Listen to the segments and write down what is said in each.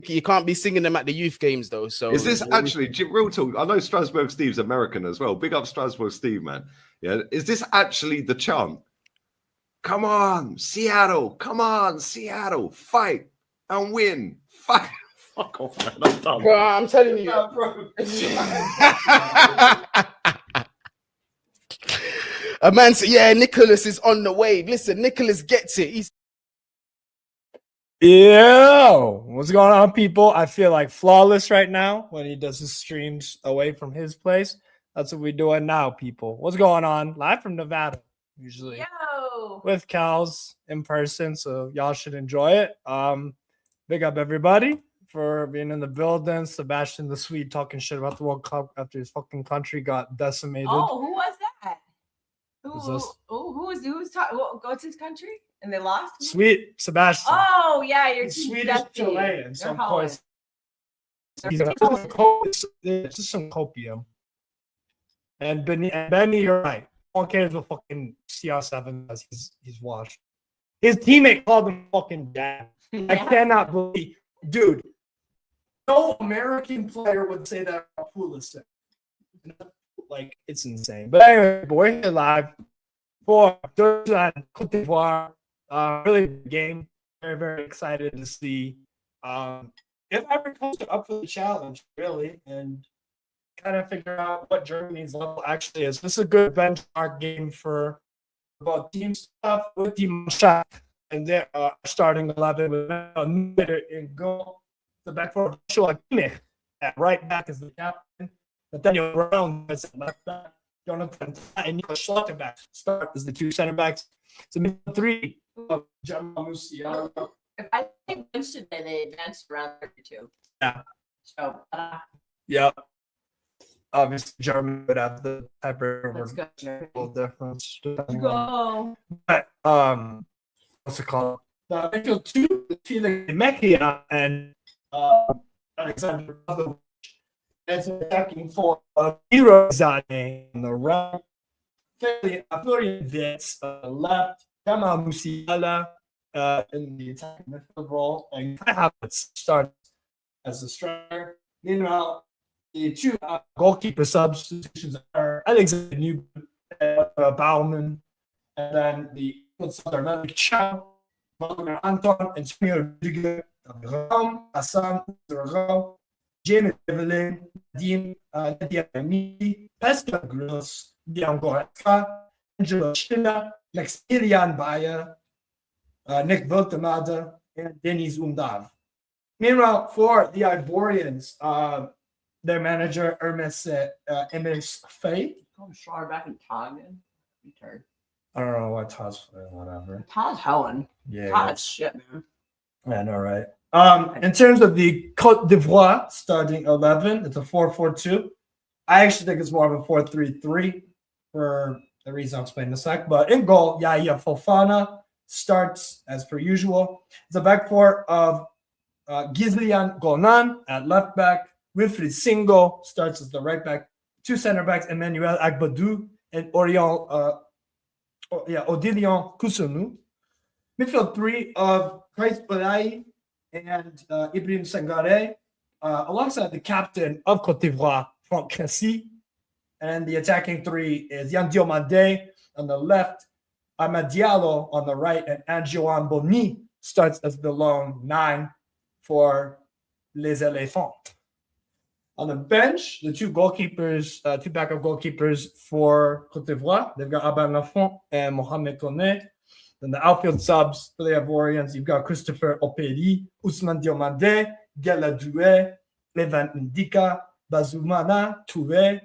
You can't be singing them at the youth games though. So is this actually real talk? I know Strasbourg Steve's American as well. Big up Strasbourg Steve, man. Yeah, is this actually the chant? Come on, Seattle! Come on, Seattle! Fight and win! Fight! Fuck off, man! I'm done. Bro, I'm telling you. A man said, "Yeah, Nicholas is on the wave." Listen, Nicholas gets it. He's Yo, what's going on, people? I feel like Flawless right now when he does his streams away from his place. That's what we're doing now, people. What's going on? Live from Nevada, usually. Yo. With cows in person, so y'all should enjoy it. Big up everybody for being in the building. Sebastian the Swede talking shit about the World Cup after his fucking country got decimated. Oh, who was that? Who's What's his country? And they lost? Sweet Sebastian. Oh, yeah, you're Swedish Chilean, so of course it's just some copium. And Benny, you're right. All cares what fucking CR7 does. He's washed. His teammate called him fucking dad. Yeah. I cannot believe, dude. No American player would say that about Pulisic. Like, it's insane. But anyway, we're here live for Deutschland, Côte d'Ivoire. Really big game. Very, very excited to see if Ivory Coast are up for the challenge, really, and kind of figure out what Germany's level actually is. This is a good benchmark game for about team stuff with Team Shot and their starting 11 with Müller in goal. The back for Joshua Kimmich at right back is the captain. Nathaniel Brown is at left back. Jonathan and Nico Schlotterbeck start as the two center backs. So midfield three of Jamal Musiala. If I think today they advanced around 32. Yeah. So, yeah. Obviously, Germany would have the let's go, type difference. Go. But what's it called? The midfield two, Mechia and Alexander as attacking for Hero Zane on the right. Florian Vitz left. Jamal Musiala in the attacking midfield role. And Kai Havertz starts as a striker. Meanwhile, the two goalkeeper substitutions are Alexander Newman and Baumann. And then the subs are Malik Chow, Wagner Anton, and Samuel Rudiger, Hassan Zergo, James Evelyn, Nadim Nadiami, Pascal Gross, Dion Goretzka, Angelo Schiller, Maximilian Bayer, Nick Wiltemade, and Denis Undav. Meanwhile, for the Ivorians, their manager, Emes Faye. Come Schlar back in Toggen. Retard. I don't know what Todd's whatever. Todd's Helen. Yeah. Todd's shit, man. I know, right? In terms of the Côte d'Ivoire starting 11, it's a 4-4-2. I actually think it's more of a 4-3-3 for the reason I'll explain in a sec. But in goal, Yaya Fofana starts as per usual. It's a back four of Ghizlian Gonan at left back. Wilfried Singo starts as the right back. Two center backs, Emmanuel Agbadou and Odilion Kusunu. Midfield three of Christ Bolai and Ibrahim Sangare, alongside the captain of Côte d'Ivoire, Franck Cressy. And the attacking three is Yan Diomande on the left, Amad Diallo on the right, and Anjoan Boni starts as the lone 9 for Les Elephants. On the bench, the two goalkeepers, two backup goalkeepers for Côte d'Ivoire, they've got Aban Lafont and Mohamed Kone. Then the outfield subs for the Ivorians, you've got Christopher Operi, Ousmane Diomande, Gela Doué, Levan Ndika, Bazoumana Touré,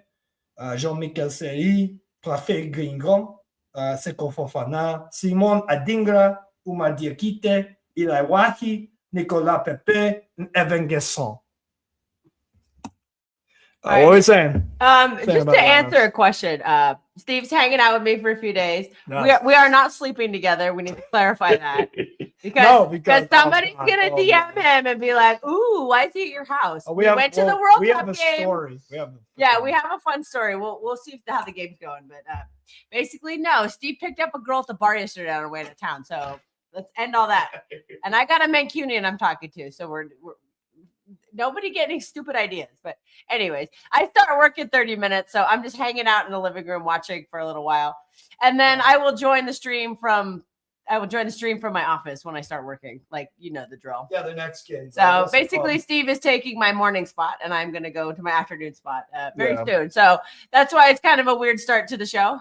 Jean-Michel Seri, Prafé Gringron, Seko Fofana, Simon Adingra, Oumar Diakite, Eli Wahi, Nicolas Pepe, and Evan Guesson. What are we saying? Just to answer a question, Steve's hanging out with me for a few days. Nice. We are not sleeping together. We need to clarify that because somebody's gonna DM him and be like, "Ooh, why is he at your house?" We went to the World Cup game. Story. We have a fun story. We'll see how the game's going, but basically, no. Steve picked up a girl at the bar yesterday on her way to town, so Let's end all that. And I got a Mancunian I'm talking to, so we're nobody get any stupid ideas. But anyways, I start work in 30 minutes, so I'm just hanging out in the living room watching for a little while, and then I will join the stream from my office when I start working. Like, you know the drill. Yeah, the next game. So basically, Steve is taking my morning spot, and I'm going to go to my afternoon spot very soon. So that's why it's kind of a weird start to the show.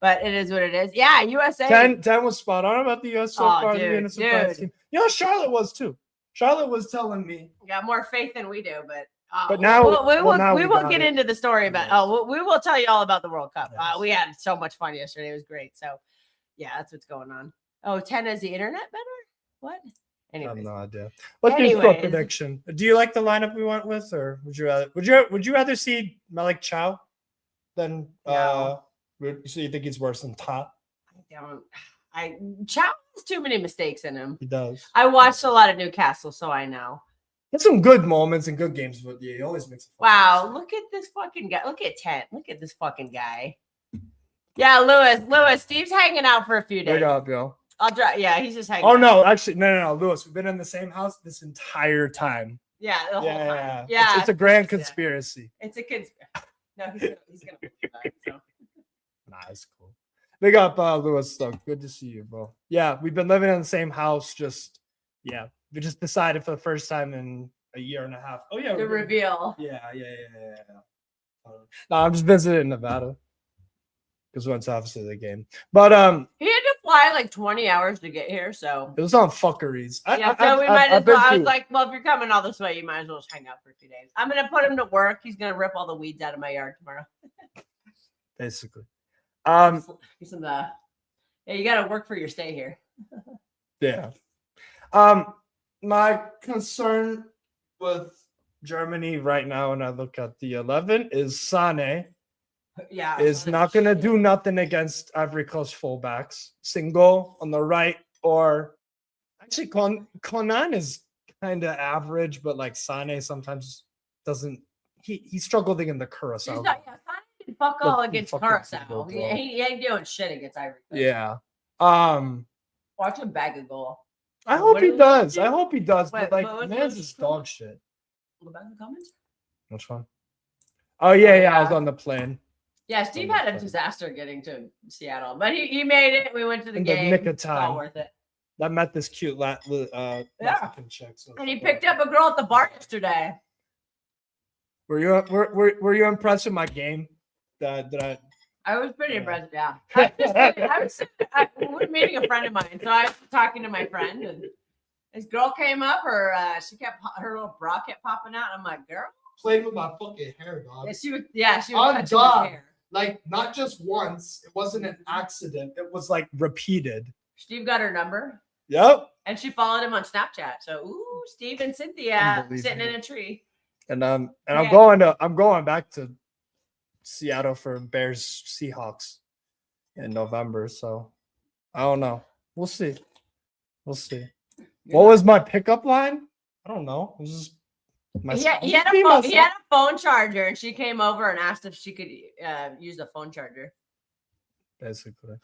But it is what it is. Yeah, USA. 10 was spot on about the U.S. so far. Dude. Team. You know, Charlotte was too. Charlotte was telling me. Got more faith than we do, but now we will get into the story about. We will tell you all about the World Cup. Yes. We had so much fun yesterday. It was great. So yeah, that's what's going on. Oh, 10 is the internet better? What? I have Anyways. no idea. Let's do score prediction. Do you like the lineup we went with, or would you rather see Malik Chow than No. So you think he's worse than Ta? Chow has too many mistakes in him. He does. I watched a lot of Newcastle, so I know. He has some good moments and good games, but yeah, he always makes. Wow, look at this fucking guy. Look at 10. Look at this fucking guy. Yeah, Lewis, Steve's hanging out for a few days. Big up, yo. I'll try. Yeah, he's just hanging. Oh out. no, actually, no, Lewis. We've been in the same house this entire time. Yeah, the whole time. Yeah. It's a grand conspiracy. It's a conspiracy. No, he's gonna that, so. Nah, it's cool. Big up, Lewis. Though, good to see you, bro. Yeah, we've been living in the same house. We just decided for the first time in a year and a half. Oh yeah, The reveal. Yeah. No, I'm just visiting Nevada because once obviously the game, but He had to fly like 20 hours to get here, so. it was on fuckeries. So we might as well. I was like, well, if you're coming all this way, you might as well just hang out for a few days. I'm gonna put him to work. He's gonna rip all the weeds out of my yard tomorrow. basically. He's in the. Yeah, you got to work for your stay here. Yeah. My concern with Germany right now, when I look at the 11, is Sané Yeah, is not going to do nothing against Ivory Coast fullbacks. Single on the right, or actually Conan is kind of average, but like Sané sometimes doesn't. He struggled in the Curacao. Fuck all against fucking Curacao. single, He bro. ain't doing shit against Ivory Coast. Yeah. Watch him bag a goal. I hope What he did we does. do? I hope he does. Wait, But like, what was man's the- is dog shit. Look back in the comments. Which one? Oh yeah, Yeah. I was on the plane Yeah, Steve had a disaster getting to Seattle, but he made it. We went to the in the game. nick of It's all time. worth it. I met this cute Mexican chick. So And he picked up a girl at the bar yesterday. Were you impressed with my game? I was pretty Yeah. impressed. Yeah, we were meeting a friend of mine, so I was talking to my friend, and this girl came up. Her little bra kept popping out. I'm like, girl. played with my fucking hair, dog. She was touching On his God. hair. Like not just once. It wasn't an accident. It was like repeated. Steve got her number, Yep. and she followed him on Snapchat. So, ooh, Steve and Cynthia sitting in a tree. And I'm Yeah. going back to Seattle for Bears Seahawks in November. So I don't know. We'll see. What was my pickup line? I don't know. It was just He had a phone charger, and she came over and asked if she could use the phone charger. Basically.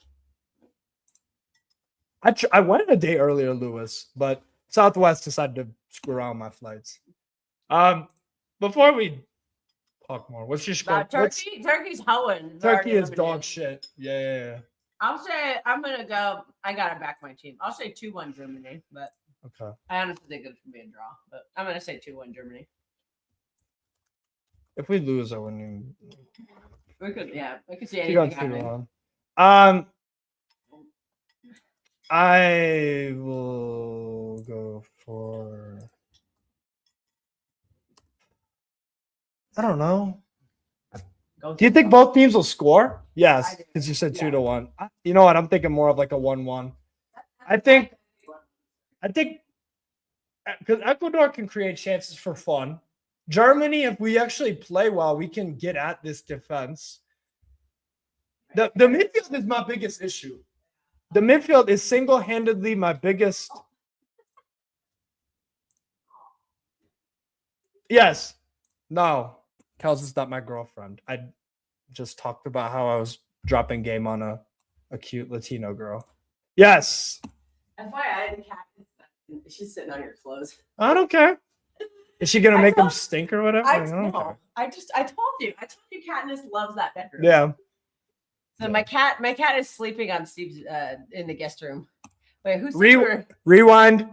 I went a day earlier, Lewis, but Southwest decided to screw around my flights. Before we talk more, what's your score? Turkey's hoeing. Turkey is dog shit. Yeah. I'll say I'm gonna go. I gotta back my team. I'll say 2-1 Germany, but Okay. I honestly think it's gonna be a draw. But I'm gonna say 2-1 Germany. If we lose, I wouldn't even. We could see You got anything 2-1. happening. I will go for. I don't know. Do you think both teams will score? Yes, I do. because you said Yeah. 2-1. You know what? I'm thinking more of like a 1-1. I think because Ecuador can create chances for fun. Germany, if we actually play well, we can get at this defense. The midfield is my biggest issue. The midfield is single-handedly my biggest. Yes. No. Kels is not my girlfriend. I just talked about how I was dropping game on a cute Latino girl. Yes. FYI, the cat she's sitting on your clothes. I don't care. Is she gonna make them stink or whatever? I don't know. care. I told you. Katniss loves that bedroom. Yeah. So my cat is sleeping on Steve's in the guest room. Wait, who's rewind?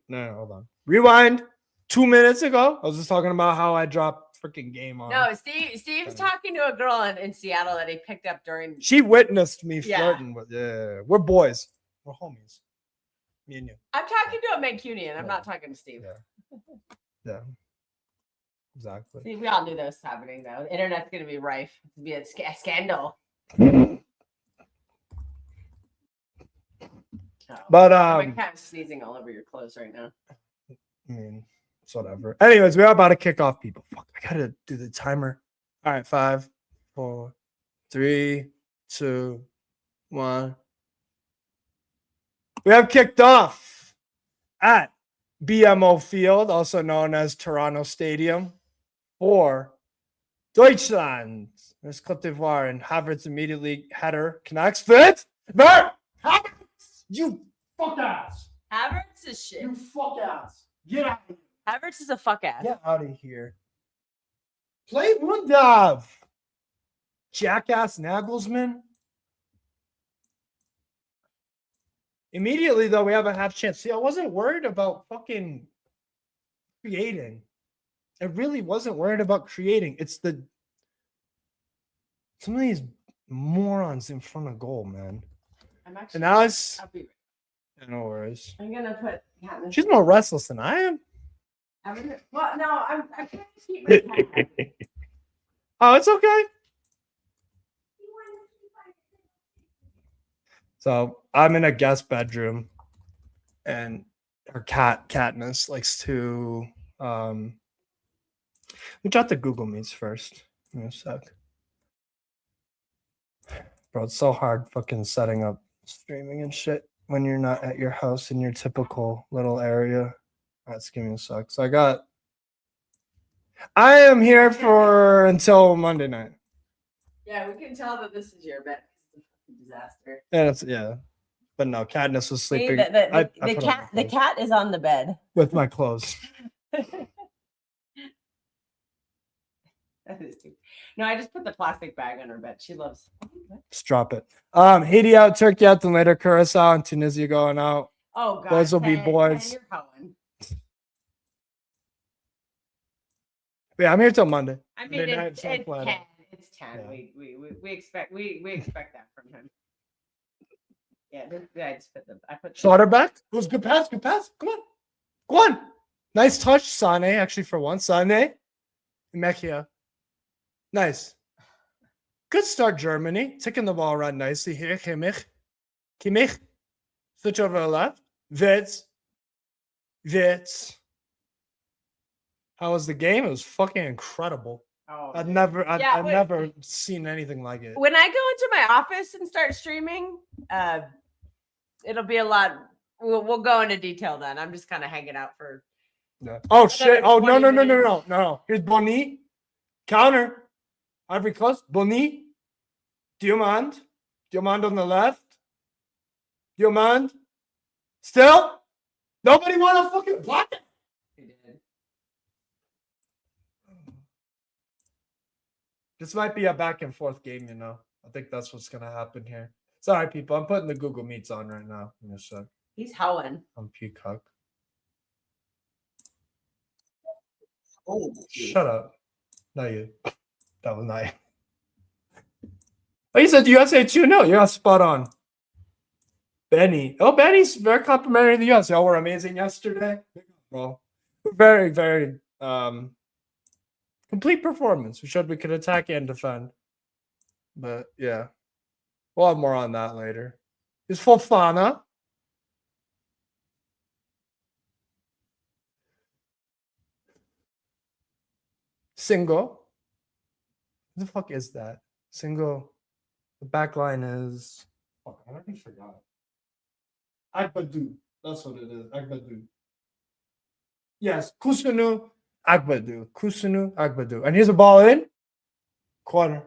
No, hold on. Rewind. 2 minutes ago, I was just talking about how I dropped freaking game on. No, Steve's talking to a girl in Seattle that he picked up during. She witnessed me flirting with. Yeah, we're boys. We're homies. Me and you. I'm talking to a Mancunian. I'm not talking to Steve. Yeah. Exactly. See, we all knew that was happening though. The internet's gonna be rife. It's gonna be a scandal. But my cat's sneezing all over your clothes right now. I mean, it's whatever. Anyways, we are about to kick off, people. Fuck, I gotta do the timer. All right, 5, 4, 3, 2, 1. We have kicked off at BMO Field, also known as Toronto Stadium, for Deutschland. There's Côte d'Ivoire, and Havertz immediately header connects. Havertz, you fuck ass. Havertz is shit. You fuck ass. Get out of here. Havertz is a fuck ass. Get out of here. Play Mundav. Jackass Nagelsmann. Immediately, though, we have a half chance. See, I wasn't worried about fucking creating. I really wasn't worried about creating. It's some of these morons in front of goal, man. I'm actually. And now it's. No worries. I'm gonna put. She's more restless than I am. Well, no, I can't keep my cat. Oh, it's okay. So I'm in a guest bedroom, and her Katniss likes to. Let me jot the Google Meets first. Give me a sec. Bro, it's so hard fucking setting up streaming and shit when you're not at your house in your typical little area. That's give me a sec. So I am here for until Monday night. Yeah, we can tell that this is your bed. It's a disaster. Yeah. But no, Katniss was sleeping. See, the cat is on the bed with my clothes. No, I just put the plastic bag on her bed. She loves. Just drop it. Haiti out, Turkey out, then later Curacao and Tunisia going out. Oh god, boys will be boys. Yeah, I'm here till Monday. I mean, it's 10. It's 10. Yeah. We expect that from him. Yeah, I just put the. Slaughter back. It was good pass. Good pass. Come on. Nice touch, Sane. Actually, for once, Sane. Mechia. Nice. Good start, Germany. Taking the ball around nicely here. Kimmich. Switch over to the left. Witz. How was the game? It was fucking incredible. Oh, I've never seen anything like it. When I go into my office and start streaming, it'll be a lot. We'll go into detail then. I'm just kind of hanging out for. Yeah. Oh shit! Oh no! Here's Bonny. Counter. Ivory Coast. Bonny. Diamond on the left. Diamond. Still. Nobody want to fucking block it. He did. This might be a back and forth game, I think that's what's gonna happen here. Sorry, people. I'm putting the Google Meets on right now. In a sec. He's howling. I'm Peacock. Oh, shut up. Not you. That was nice. Oh, you said USA 2-0. You're spot on. Benny. Oh, Benny's very complimentary to the US. Y'all were amazing yesterday. Well, very, very complete performance. We showed we could attack and defend. But yeah. We'll have more on that later. It's Fofana. Single. What the fuck is that? Single. The back line is. Fuck, I already forgot. Agbadu. That's what it is. Agbadu. Yes. Kusunu Agbadu. Kusunu Agbadu. And here's a ball in. Corner.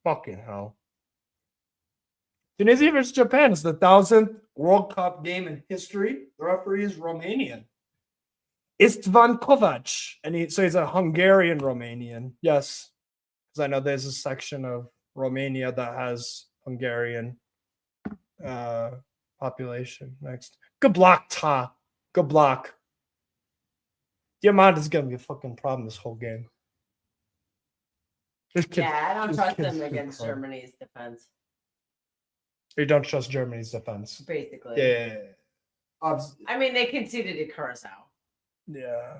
Fucking hell. Tunisia versus Japan is the 1,000th World Cup game in history. The referee is Romanian. Istvan Kovac. And he's a Hungarian Romanian. Yes. Because I know there's a section of Romania that has Hungarian population. Next. Good block, Ta. Good block. Diamant is going to be a fucking problem this whole game. I don't trust them against Germany's defense. You don't trust Germany's defense. Basically. Yeah. I mean, they conceded to Curacao. Yeah.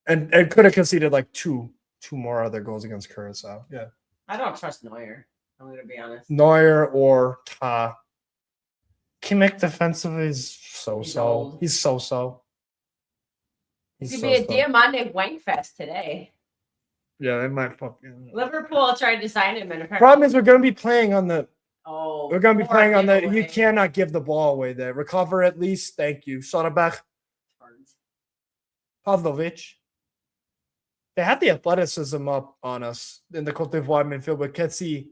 And could have conceded like two more other goals against Curacao. Yeah. I don't trust Neuer. I'm going to be honest. Neuer or Ta. Kimmich defensively is so-so. He's so-so. It could be a Diamante wank fest today. Yeah, they might fucking. Liverpool tried to sign him, and apparently. Problem is, we're going to be playing on the. Oh. We're going to be playing on the. You cannot give the ball away there. Recover at least. Thank you. Soderbergh. Pavlovic. They had the athleticism up on us in the Côte d'Ivoire midfield, but Kessie.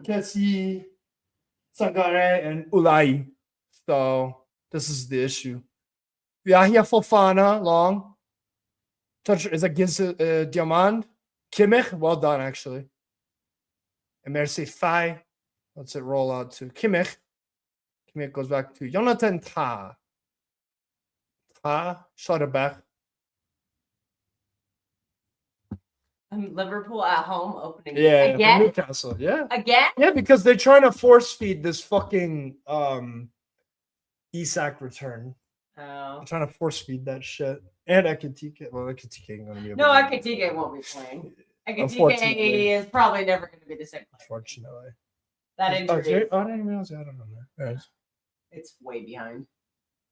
Kessie, Sangare, and Ulai. So this is the issue. Yahya Fofana, long. Touch is against Diamant. Kimmich, well done, actually. And Mercy Fai. Let's it roll out to Kimmich. Kimmich goes back to Jonathan Ta. Ta, Soderbergh. Liverpool at home opening. Yeah, again? Newcastle. Yeah. Again? Yeah, because they're trying to force feed this fucking Isak return. Oh. I'm trying to force feed that shit. And Ekitike. Well, Ekitike ain't going to be able No, to. Ekitike won't be playing. Ekitike is probably never going to be the same player. Unfortunately. That injury. I didn't realize I don't know that. It's way behind.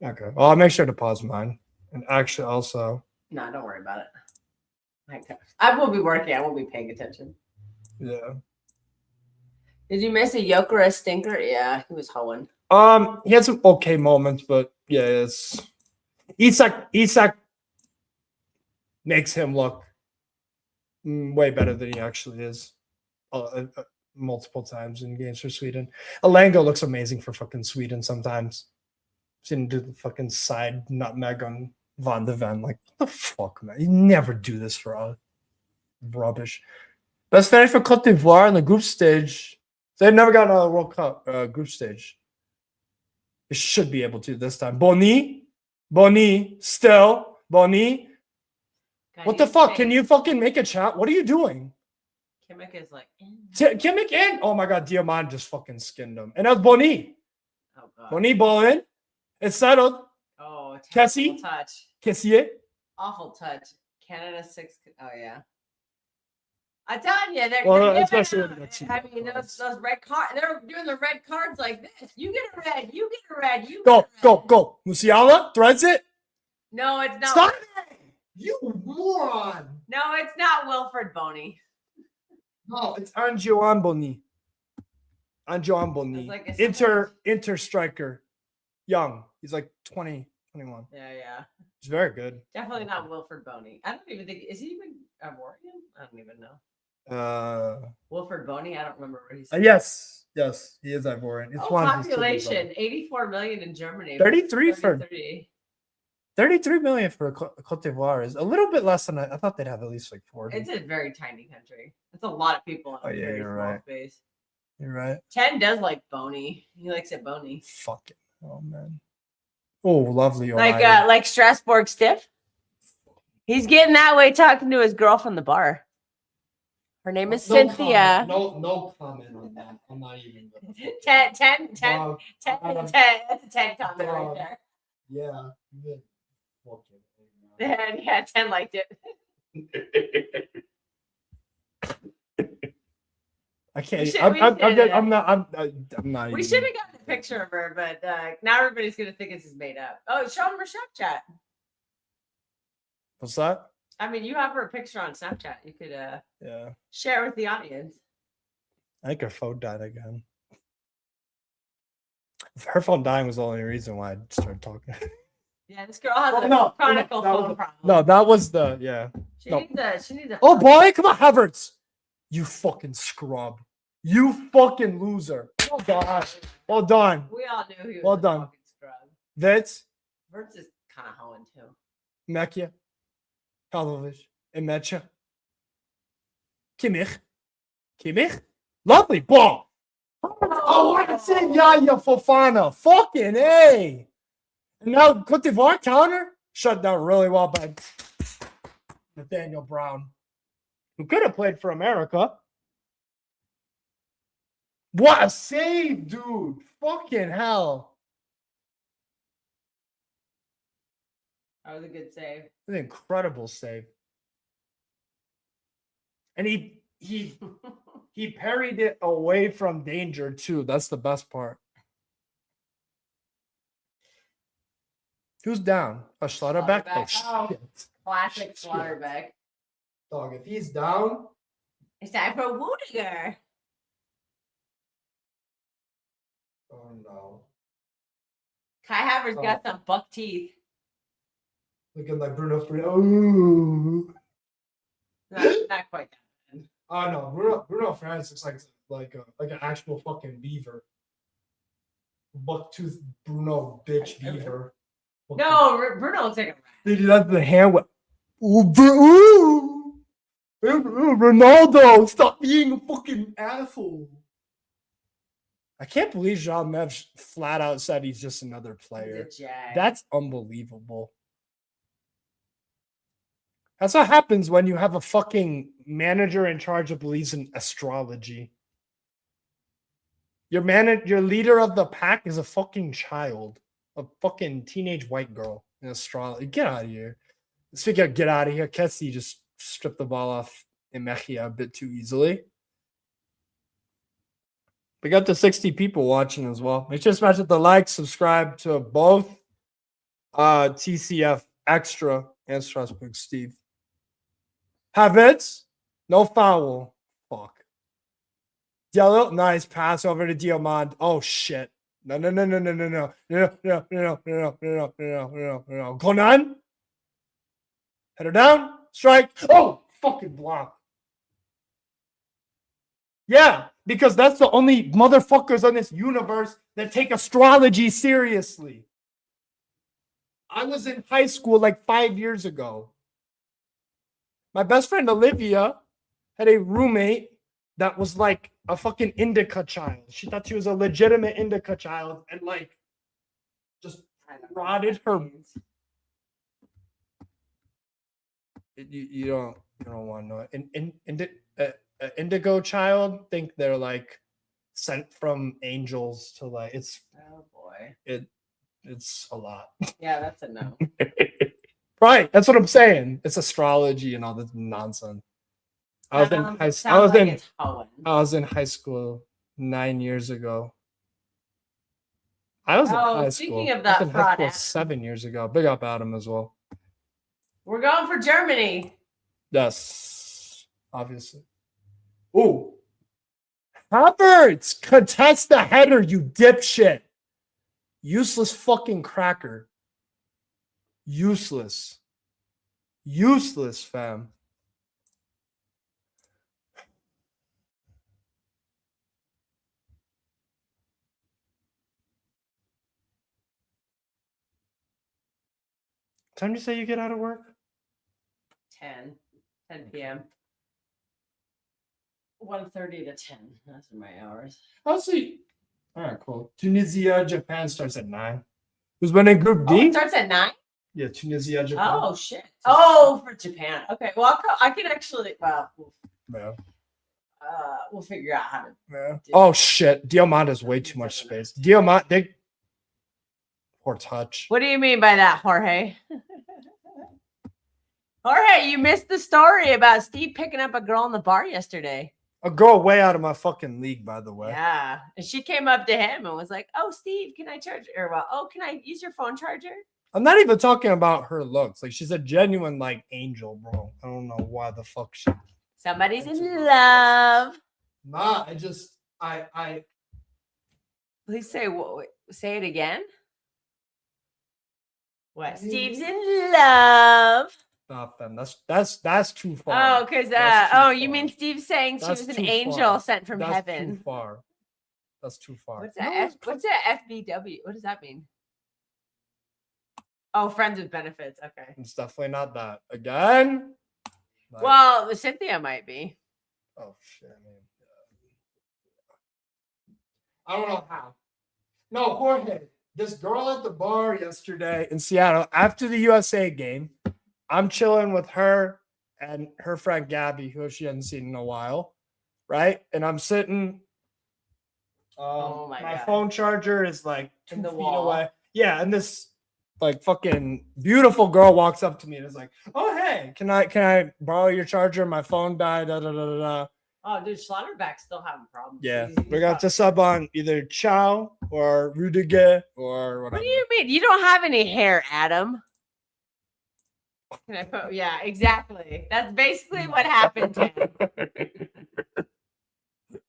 Okay. Well, I'll make sure to pause mine. And actually also. No, don't worry about it. I will be working. I won't be paying attention. Yeah. Did you miss a yoke or a stinker? Yeah, he was hoeing. He had some okay moments, but yeah, it's Isak makes him look way better than he actually is multiple times in games for Sweden. Alango looks amazing for fucking Sweden sometimes. Seen him do the fucking side nutmeg on Van de Ven. Like, what the fuck, man? You never do this for us. Rubbish. Best finish for Côte d'Ivoire in the group stage. They've never gotten out of the World Cup group stage. They should be able to this time. Boni, still. Boni. What the fuck? Can you fucking make a chat? What are you doing? Kimmich is like, Kimmich in. Oh my God, Diamant just fucking skinned him. And that was Boni. Oh God. Boni ball in. It's settled. Oh, Kessie. Touch. Kessie. Awful touch. Canada 6. Oh yeah. I'm telling you, they're especially I mean, those red cards. They're doing the red cards like this. You get a red. You get a red. You go. Musiala threads it. No, it's not. Stop it! You moron. No, it's not Wilfred Boney. No, it's Anjoan Boni. Anjoan Boni. Like Inter striker. Young. He's like 20, 21. Yeah. He's very good. Definitely not Wilfred Boney. I don't even think is he even Ivorian? I don't even know. Wilfred Boney, I don't remember where he's. Yes, he is Ivorian. It's population 84 million in Germany. 33 million for Côte d'Ivoire is a little bit less than I thought they'd have at least like 40. It's a very tiny country. It's a lot of people. Oh yeah, you're right. Space. You're right. Ken does like Boney. He likes it Boney. Fuck it. Oh man. Oh, lovely. Like Strasbourg stiff. He's getting that way talking to his girl from the bar. Her name is Cynthia. No comment on that. I'm not even. 10. That's a 10 comment right there. Yeah. Yeah, 10 liked it. I can't. I'm not. We should have gotten a picture of her, but now everybody's gonna think this is made up. Oh, show them her Snapchat. What's that? I mean, you have her picture on Snapchat. You could share with the audience. I think her phone died again. Her phone dying was the only reason why I started talking. Yeah, this girl has a chronic phone problem. No, that was the She needs a. Oh boy, come on, Havertz! You fucking scrub! You fucking loser! Oh gosh! Well done. We all knew he was Well a done. fucking scrub. Wits, Verts is kind of hoeing too. Mekje, Pavlovic, and Metcha. Kimmich. Lovely ball. Oh, I said Yaya Fofana. Fucking A. And now Côte d'Ivoire counter shut down really well by Nathaniel Brown, who could have played for America. What a save, dude. Fucking hell. That was a good save. An incredible save. And he parried it away from danger too. That's the best part. Who's down? A Schlotterbeck? Oh, shit. Classic Schlotterbeck. Dog, if he's down. It's time for Woodiger. Oh no. Kai Havertz got some buck teeth. Looking like Bruno. Ooh. Not quite that bad. Oh no, Bruno France looks like an actual fucking beaver. Bucktooth Bruno bitch beaver. No, Bruno looks like a rat. Dude, that's the hand. Ooh, Ronaldo, stop being a fucking asshole. I can't believe Jean Mev flat out said he's just another player. He's a jag. That's unbelievable. That's what happens when you have a fucking manager in charge of believes in astrology. Your leader of the pack is a fucking child, a fucking teenage white girl in astrology. Get out of here. Speaking of get out of here, Kessie just stripped the ball off Emechia a bit too easily. We got to 60 people watching as well. Make sure to smash the like, subscribe to both TCF Extra and Strasbourg Steve. Havertz, no foul. Fuck. Diallo, nice pass over to Diamond. Oh shit. No. Conan. Header down. Strike. Oh, fucking block. Yeah, because that's the only motherfuckers on this universe that take astrology seriously. I was in high school like 5 years ago. My best friend Olivia had a roommate that was like a fucking indica child. She thought she was a legitimate indica child and like just rotted her. You don't want to know it. Indigo child think they're like sent from angels to like it's. Oh boy. It's a lot. Yeah, that's a no. Right, that's what I'm saying. It's astrology and all this nonsense. I was in high school 9 years ago. I was in high school. Speaking of that fraud, 7 years ago. Big up Adam as well. We're going for Germany. Yes, obviously. Ooh. Havertz, contest the header, you dipshit. Useless fucking cracker. Useless, fam. Time do you say you get out of work? 10 p.m. 1:30 to 10. Those are my hours. I'll see. All right, cool. Tunisia, Japan starts at 9. Who's winning Group D? It starts at 9? Yeah, Tunisia, Japan. Oh, shit. Oh, for Japan. Okay, well, I can actually, we'll figure out how to. Yeah. Oh, shit. Diamond has way too much space. Diamond, poor touch. What do you mean by that, Jorge? Jorge, you missed the story about Steve picking up a girl in the bar yesterday. A girl way out of my fucking league, by the way. Yeah. And she came up to him and was like, oh, Steve, can I charge? Can I use your phone charger? I'm not even talking about her looks. Like, she's a genuine, like, angel, bro. I don't know why the fuck she... Somebody's in love. Nah, I... Please say it again. What? Steve's in love. Stop them. That's too far. Oh, because you mean Steve saying she was an angel sent from heaven. Too far. That's too far. What's that? What's that FBW? What does that mean? Oh, friends with benefits. Okay. It's definitely not that. Again. Like, Well, Cynthia might be. oh shit, man. I don't know how. No, Jorge. This girl at the bar yesterday in Seattle after the USA game. I'm chilling with her and her friend Gabby, who she hasn't seen in a while, right? And I'm sitting. My phone charger is like 2 feet away. Yeah, and this like fucking beautiful girl walks up to me and is like, "Oh hey, can I borrow your charger? My phone died." Da da da da da. Oh, dude, Schlotterbeck's still having problems. Yeah, we got to sub on either Chow or Rudiger or whatever. What do you mean? You don't have any hair, Adam. Can I put? Yeah, exactly. That's basically what happened to him.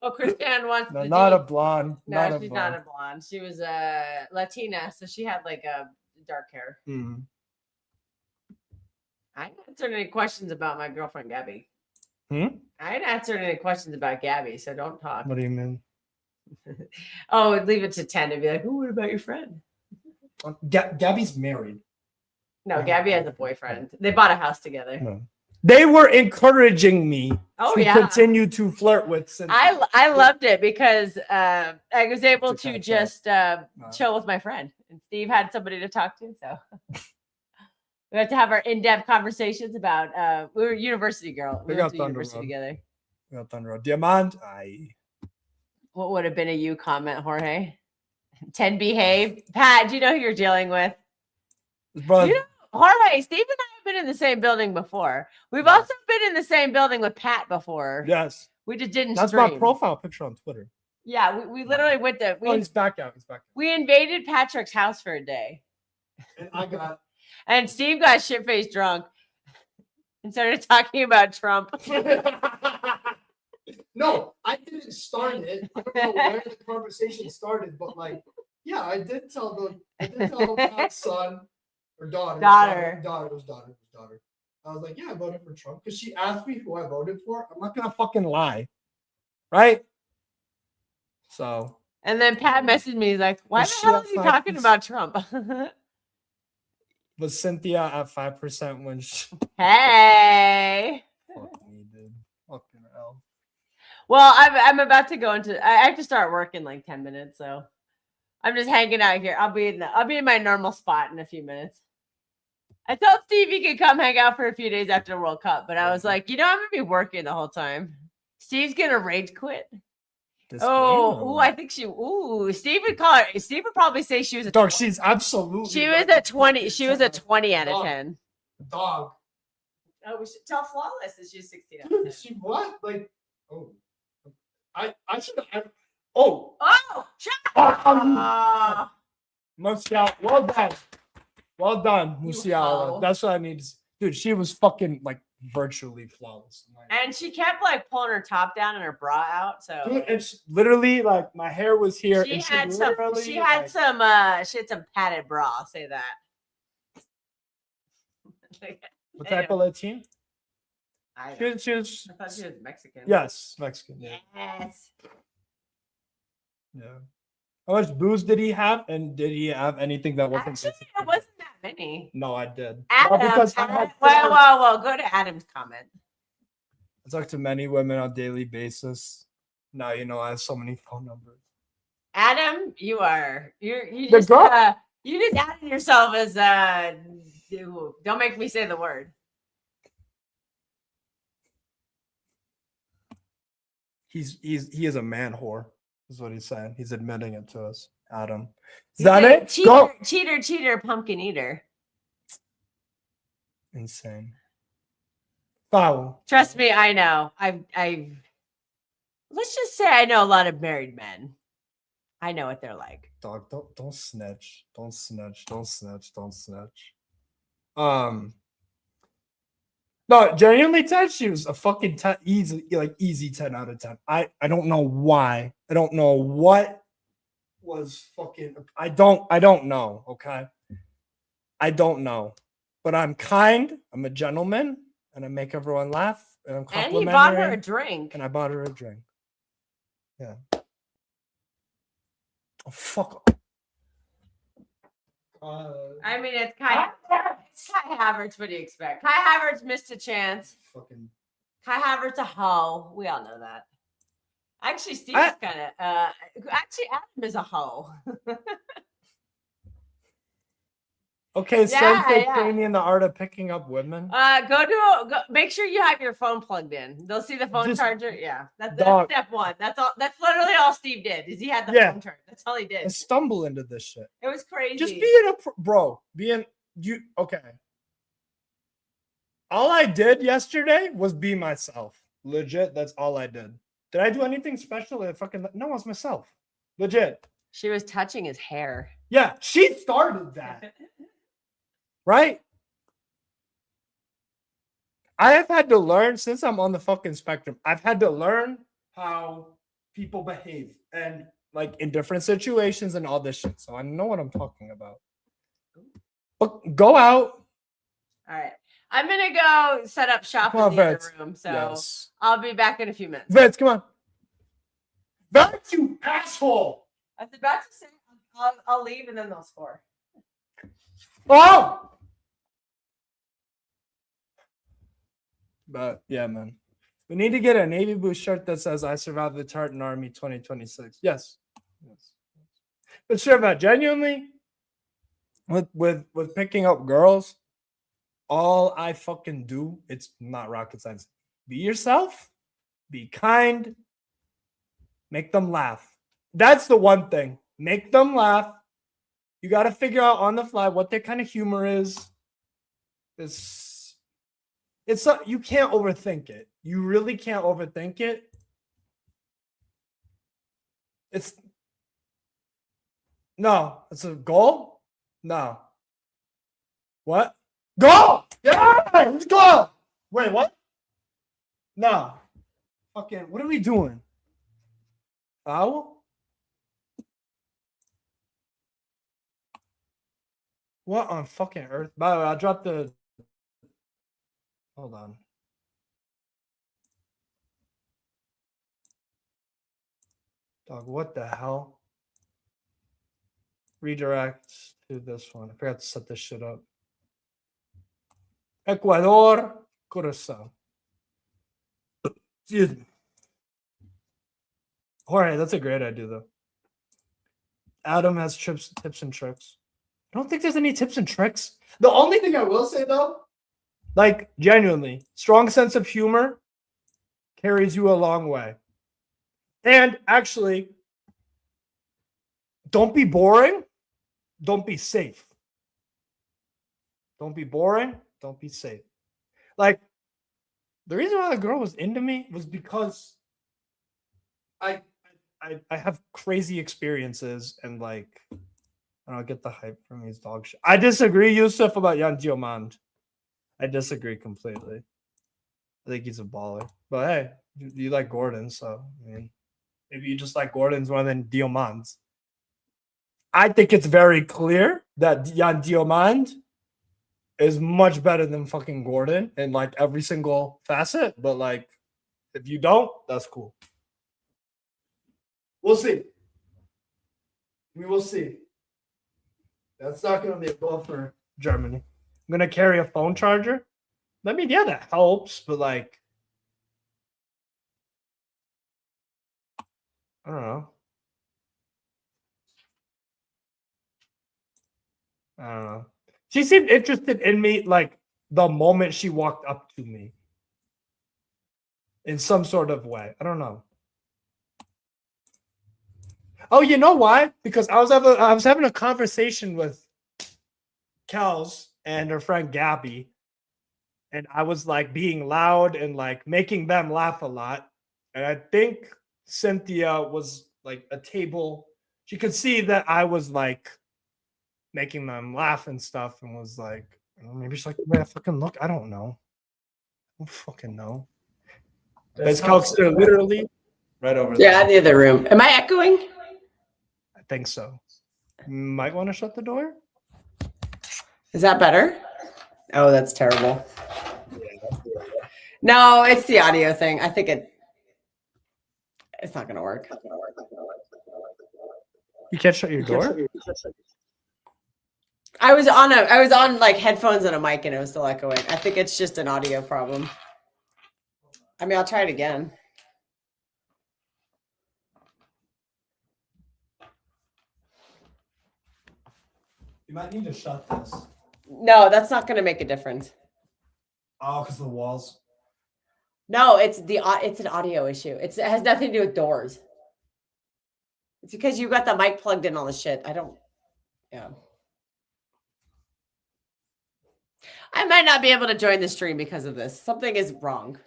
Oh, Christiane wants to not a blonde. No, she's not a blonde. She was a Latina, so she had like a dark hair. Mm. I didn't answer any questions about my girlfriend Gabby. I didn't answer any questions about Gabby, so don't talk. What do you mean? Oh, leave it to 10 and be like, "Oh, what about your friend?" Gabby's married. No, Gabby has a boyfriend. They bought a house together. No. They were encouraging me to continue to flirt with Cynthia. I loved it because I was able to just chill with my friend. And Steve had somebody to talk to, so we had to have our in-depth conversations about we were university girl. We went to university together. We got Thunder Road. Diamond. What would have been a you comment, Jorge? 10 behave. Pat, do you know who you're dealing with? But, you know, Jorge, Steve and I have been in the same building before. We've also been in the same building with Pat before. Yes. We just didn't That's stream. my profile picture on Twitter. Yeah, we literally went to... he's back out. We invaded Patrick's house for a day. And And Steve got shit-faced drunk and started talking about Trump. No, I didn't start it. I don't know where the conversation started, but like, yeah, I did tell Pat's son or daughter. Daughter. I was like, yeah, I voted for Trump because she asked me who I voted for. I'm not gonna fucking lie, right? So. And then Pat messaged me. He's like, "Why the hell are you talking about Trump?" Was Cynthia at 5% when she... Hey. Fuck me, dude. Fucking hell. Well, I'm about to go into. I have to start work in like 10 minutes, so I'm just hanging out here. I'll be in my normal spot in a few minutes. I told Steve he could come hang out for a few days after the World Cup, but I was like, I'm gonna be working the whole time. Steve's gonna rage quit. I think she. Steve would call her. Steve would probably say she was a. Dog, she's absolutely. She was a 20. She was a 20 out of 10. Dog. Oh, we should tell Flawless that she's 16 out of 10. She what? Like, I should. Shut up. Musiala, well done, Musiala. That's what I need. Dude, she was fucking like virtually flawless. And she kept like pulling her top down and her bra out. So dude, and she, literally, my hair was here. She had some padded bra. I'll say that. What type of Latin? I thought she was Mexican. Yes, Mexican. Yes. Yeah. How much booze did he have? And did he have anything that wasn't? Actually, it wasn't that many. No, I did. Well, go to Adam's comment. I talk to many women on a daily basis. Now you know I have so many phone numbers. Adam, you just added yourself as don't make me say the word. He is a man whore. Is what he's saying. He's admitting it to us, Adam. Is that it? Cheater, pumpkin eater. Insane. Foul. Trust me, I know. I've let's just say I know a lot of married men. I know what they're like. Dog, don't snitch. Don't snitch. No, genuinely 10. She was a fucking 10, easy 10 out of 10. I don't know why. I don't know what was fucking. I don't know. Okay, I don't know. But I'm kind. I'm a gentleman, and I make everyone laugh. And I'm complimentary. And he bought her a drink. And I bought her a drink. Yeah. Oh, fuck. I mean, it's Kai Havertz. What do you expect? Kai Havertz missed a chance. Fucking. Kai Havertz a hoe. We all know that. Actually, Steve's kind of. Actually, Adam is a hoe. Okay, Sensei training the art of picking up women. Go. Make sure you have your phone plugged in. They'll see the phone charger. Yeah, that's step one. That's all. That's literally all Steve did. Is he had the phone charger. That's all he did. I stumble into this shit. It was crazy. Just being okay. All I did yesterday was be myself. Legit, that's all I did. Did I do anything special? No, it was myself. Legit. She was touching his hair. Yeah, she started that. Right? I have had to learn, since I'm on the fucking spectrum, I've had to learn how people behave and like in different situations and all this shit. So I know what I'm talking about. But go out. All right. I'm going to go set up shop in the other room. So I'll be back in a few minutes. Vince, come on. Vince, you asshole. I was about to say I'll leave and then they'll score. Oh! But yeah, man. We need to get a Navy blue shirt that says I survived the Tartan Army 2026. Yes. But sure, about genuinely with picking up girls, all I fucking do, it's not rocket science. Be yourself, be kind, make them laugh. That's the one thing. Make them laugh. You got to figure out on the fly what their kind of humor is. It's not, you can't overthink it. You really can't overthink it. It's a goal. No. What? Go! Yeah, let's go. Wait, what? No. Fucking, what are we doing? Foul? What on fucking earth? By the way, I dropped the. Hold on. Dog, what the hell? Redirect to this one. I forgot to set this shit up. Ecuador, Curacao. Excuse me. All right, that's a great idea, though. Adam has tips and tricks. I don't think there's any tips and tricks. The only thing I will say, though, like, genuinely, strong sense of humor carries you a long way. And actually, don't be boring. Don't be safe. Don't be boring. Don't be safe. Like, the reason why the girl was into me was because I have crazy experiences and, like, I don't get the hype from these dog shit. I disagree, Yusuf, about Jan Diomand. I disagree completely. I think he's a baller. But hey, you like Gordon, so I mean, maybe you just like Gordon's more than Diomand's. I think it's very clear that Jan Diomand is much better than fucking Gordon in like every single facet. But like, if you don't, that's cool. We'll see. We will see. That's not going to be a goal for Germany. I'm going to carry a phone charger. I mean, yeah, that helps, but like, I don't know. She seemed interested in me like the moment she walked up to me in some sort of way. I don't know. Oh, you know why? Because I was having a conversation with Kels and her friend Gabby, and I was like being loud and like making them laugh a lot. And I think Cynthia was like a table. She could see that I was like making them laugh and stuff, and was like, maybe she's like, the way I fucking look. I don't know. I don't fucking know. Is Kelster literally right over there? Yeah, in the other room. Am I echoing? I think so. Might want to shut the door. Is that better? Oh, that's terrible. No, it's the audio thing. I think it's not going to work. You can't shut your door? I was on like headphones and a mic and it was still echoing. I think it's just an audio problem. I mean, I'll try it again. You might need to shut this. No, that's not going to make a difference. Oh, because of the walls. No, it's an audio issue. It has nothing to do with doors. It's because you got the mic plugged in all the shit. Yeah. I might not be able to join the stream because of this. Something is wrong.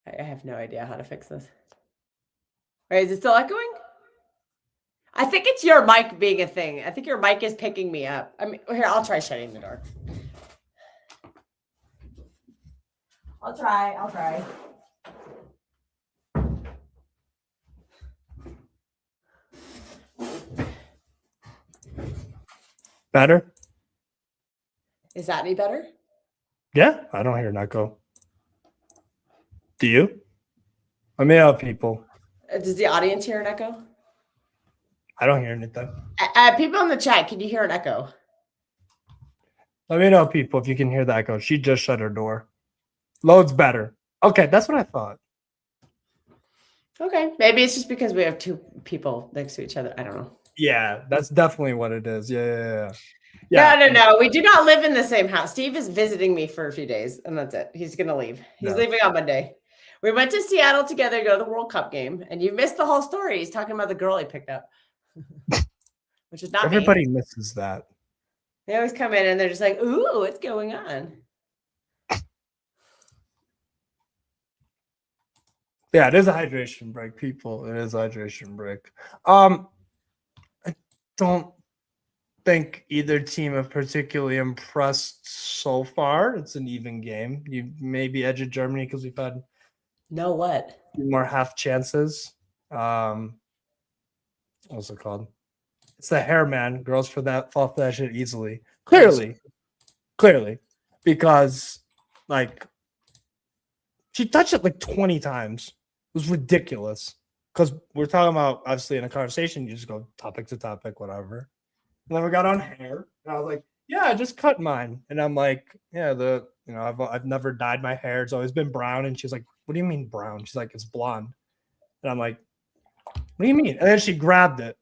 I have no idea how to fix this. Wait, is it still echoing? I think it's your mic being a thing. I think your mic is picking me up. I mean, here, I'll try shutting the door. I'll try. Better? Is that any better? Yeah, I don't hear an echo. Do you? Let me help people. Does the audience hear an echo? I don't hear anything. People in the chat, can you hear an echo? Let me know, people, if you can hear the echo. She just shut her door. Load's better. Okay, that's what I thought. Okay, maybe it's just because we have two people next to each other. I don't know. Yeah, that's definitely what it is. Yeah. No. We do not live in the same house. Steve is visiting me for a few days, and that's it. He's going to leave. He's leaving on Monday. We went to Seattle together to go to the World Cup game, and you missed the whole story. He's talking about the girl he picked up, which is not Everybody me. misses that. They always come in, and they're just like, ooh, what's going on? Yeah, it is a hydration break, people. It is a hydration break. I don't think either team have particularly impressed so far. It's an even game. You maybe edge of Germany because we've had more half chances. What's it called? It's the hair, man. Girls fall for that shit easily. Clearly, because like she touched it like 20 times. It was ridiculous. Because we're talking about, obviously, in a conversation, you just go topic to topic, whatever. And then we got on hair, and I was like, "Yeah, I just cut mine." And I'm like, "Yeah, I've never dyed my hair. It's always been brown." And she's like, "What do you mean brown?" She's like, "It's blonde." And I'm like, "What do you mean?" And then she grabbed it,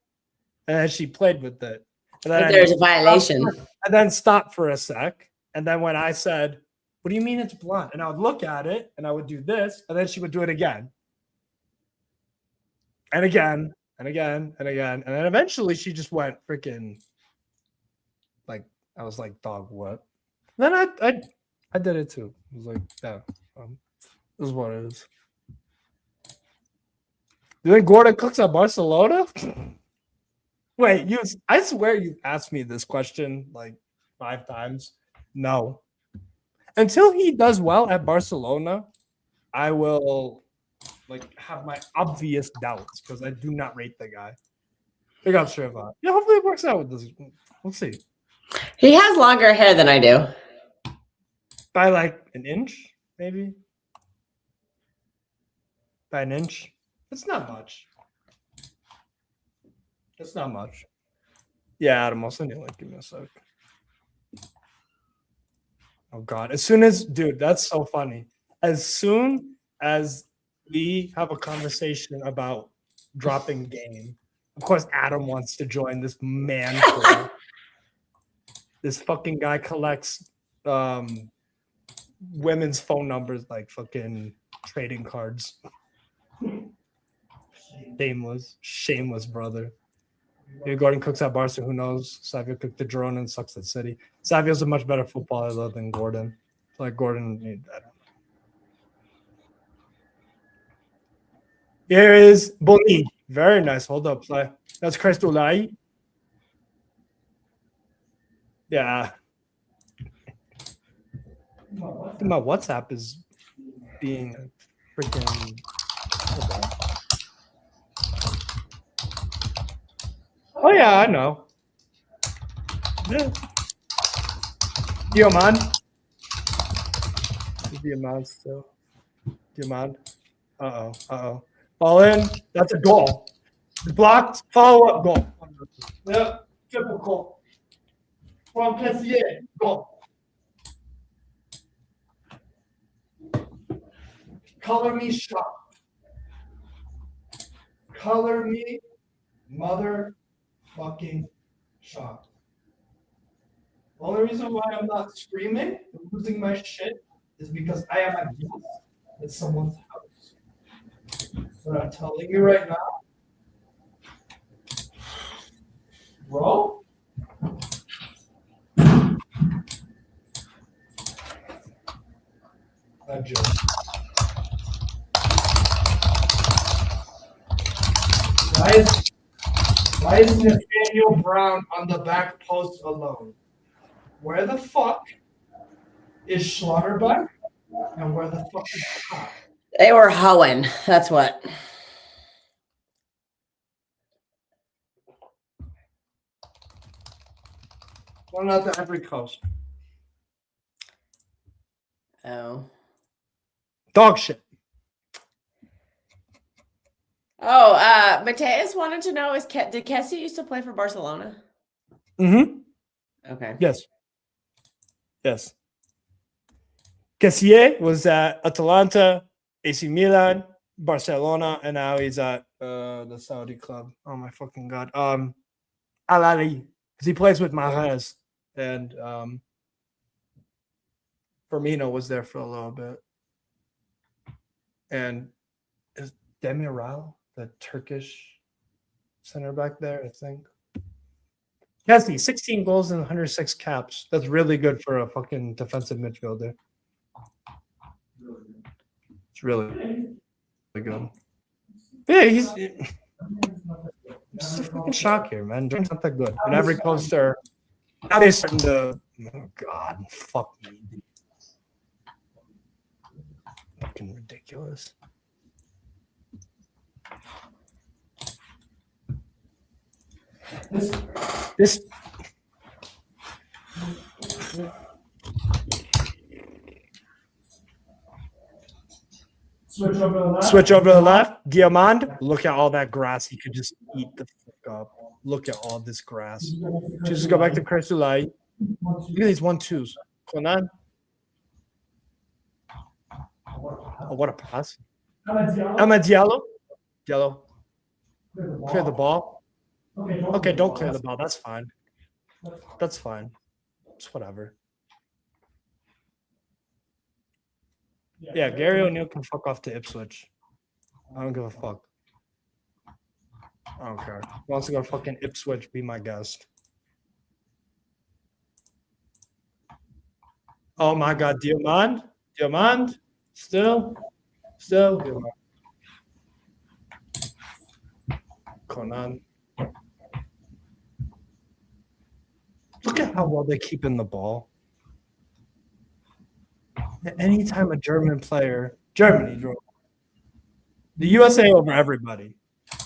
and then she played with it. And then there's a violation. And then stopped for a sec. And then when I said, "What do you mean it's blonde?" And I would look at it, and I would do this, and then she would do it again. And again, and again, and again. And then eventually she just went freaking like, I was like, dog, what? And then I did it too. I was like, yeah, this is what it is. You think Gordon cooks at Barcelona? Wait, I swear you asked me this question like 5 times. No. Until he does well at Barcelona, I will have my obvious doubts because I do not rate the guy. Big up Trevor. Yeah, hopefully it works out with this. We'll see. He has longer hair than I do. By like an inch, maybe. By an inch. It's not much. It's not much. Yeah, Adam, I'll send you a link. Give me a sec. Oh God. Dude, that's so funny. As soon as we have a conversation about dropping game, of course, Adam wants to join this man club. This fucking guy collects women's phone numbers like fucking trading cards. Shameless brother. Gordon cooks at Barca, who knows? Savio cooked the drone and sucks at City. Savio's a much better footballer than Gordon. Like Gordon, I don't know. Here is Boni. Very nice. Hold up, play. That's Crestolai. Yeah. My WhatsApp is being freaking. Oh yeah, I know. Yeah. Yo, man. Diamond still. Diamond. Uh-oh. Ball in. That's a goal. Blocked. Follow-up goal. Yep. Typical. From Cassier. Goal. Color me shocked. Color me motherfucking shocked. The only reason why I'm not screaming and losing my shit is because I am a guest at someone's house. But I'm telling you right now, bro. That joke. Why is Nathaniel Brown on the back post alone? Where the fuck is Schlotterbeck? And where the fuck is Cobb? They were hoeing. That's what. One out to every coast. Oh. Dog shit. Oh, Mateus wanted to know, did Kessie used to play for Barcelona? Mm-hmm. Okay. Yes. Cassier was at Atalanta, AC Milan, Barcelona, and now he's at the Saudi club. Oh my fucking god. Al Ahly, because he plays with Mahrez, and Firmino was there for a little bit. And is Demiral the Turkish center back there, I think? Kessie, 16 goals and 106 caps. That's really good for a fucking defensive midfielder. It's really good. Yeah, he's just a fucking shock here, man. Germany's not that good. And every coaster, now they're starting to. Oh God, fuck me. Fucking ridiculous. This. Switch over to the left. Diamond. Look at all that grass. He could just eat the fuck up. Look at all this grass. Just go back to Kresulai. Look at these 1-2s. Conan. Oh, what a pass. Amad Diallo. Diallo. Clear the ball. Okay, don't clear the ball. That's fine. That's fine. It's whatever. Yeah, Gary O'Neill can fuck off to Ipswich. I don't give a fuck. I don't care. He wants to go to fucking Ipswich, be my guest. Oh my god, Diamond? Diamond? Still? Diamond. Conan. Look at how well they keep in the ball. Anytime a German player, Germany drove. The USA over everybody.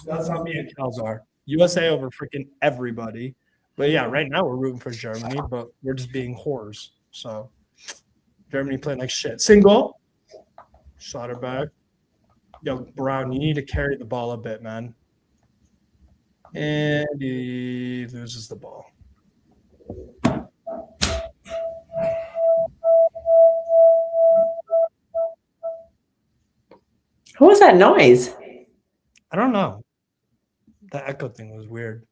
That's how me and Kels are. USA over freaking everybody. But yeah, right now we're rooting for Germany, but we're just being whores. So Germany playing like shit. Single. Shot her back. Yo, Brown, you need to carry the ball a bit, man. And he loses the ball. What was that noise? I don't know. The echo thing was weird.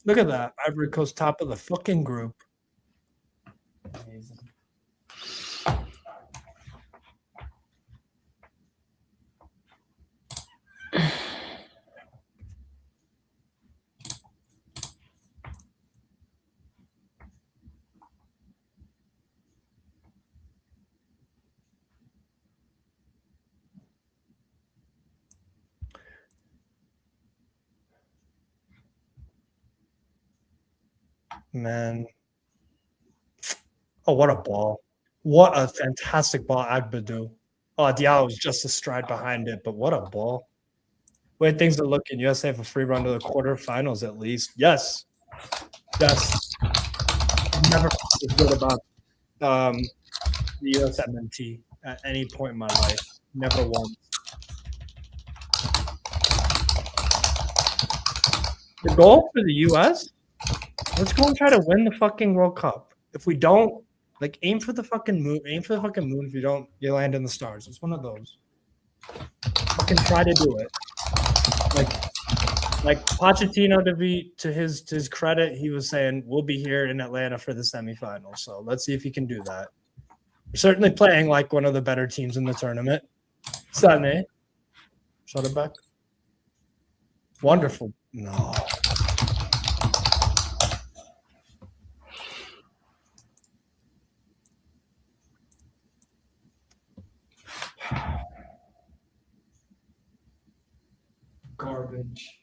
Look at that. Ivory Coast top of the fucking group. Amazing. Man. Oh, what a ball. What a fantastic ball, Agbadu. Oh, Diallo was just a stride behind it, but what a ball. Way things are looking. USA have a free run to the quarterfinals at least. Yes. Yes. never felt good about the USMNT at any point in my life. Never once. The goal for the US? Let's go and try to win the fucking World Cup. If we don't, like, aim for the fucking moon. Aim for the fucking moon. If you don't, you land in the stars. It's one of those. Fucking try to do it. Like Pochettino, to his credit, he was saying we'll be here in Atlanta for the semifinals. So let's see if he can do that. We're certainly playing like one of the better teams in the tournament. Sunday, shut it back. Wonderful. No. Garbage.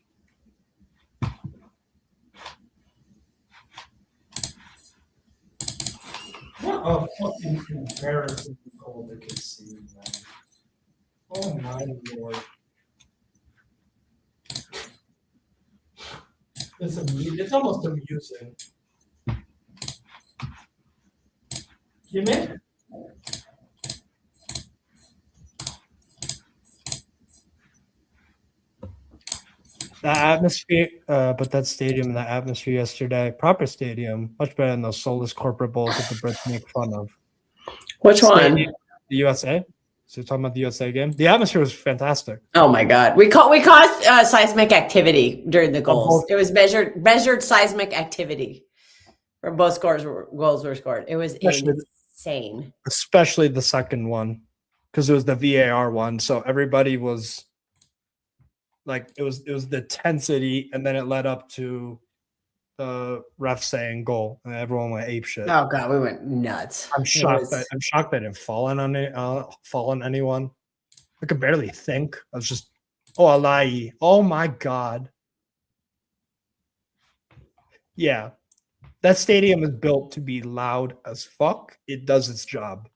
What a fucking embarrassing goal to concede, man. Oh my lord. It's almost amusing. You mean? The atmosphere, but that stadium, the atmosphere yesterday, proper stadium, much better than those soulless corporate bowls that the Brits make fun of. Which one? The USA. So you're talking about the USA game? The atmosphere was fantastic. Oh my god, we caused seismic activity during the goals. It was measured seismic activity, where both goals were scored. It was insane, especially the second one, because it was the VAR one. So everybody was. Like it was the tensity, and then it led up to the ref saying goal, and everyone went ape shit. Oh god, we went nuts. I'm shocked that I didn't fall on anyone. I could barely think. I was just Alai. Oh my god. Yeah. That stadium is built to be loud as fuck. It does its job.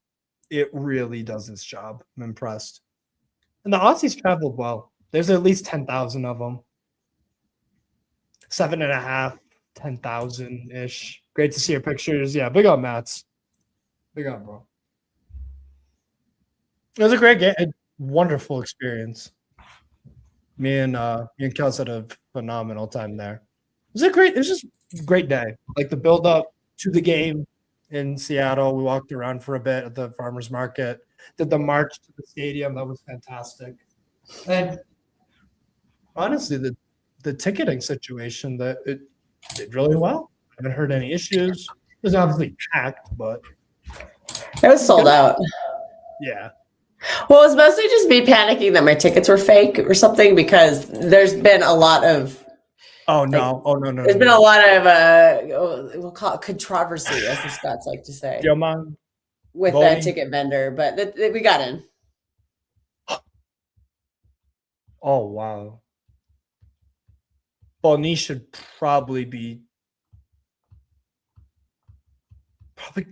It really does its job. I'm impressed. And the Aussies traveled well. There's at least 10,000 of them. 7.5, 10,000-ish. Great to see your pictures. Yeah, big up, Mats. Big up, bro. It was a great game. A wonderful experience. Me and Kels had a phenomenal time there. It was just a great day. Like the build up to the game in Seattle. We walked around for a bit at the farmers market. Did the march to the stadium. That was fantastic. And honestly, the ticketing situation, that it did really well. I haven't heard any issues. It was obviously packed, but it was sold out. Yeah. Well, it was mostly just me panicking that my tickets were fake or something, because there's been a lot of no. There's been a lot of we'll call it controversy, as the Scots like to say, with that ticket vendor, but we got in. Oh wow. Bonnie should probably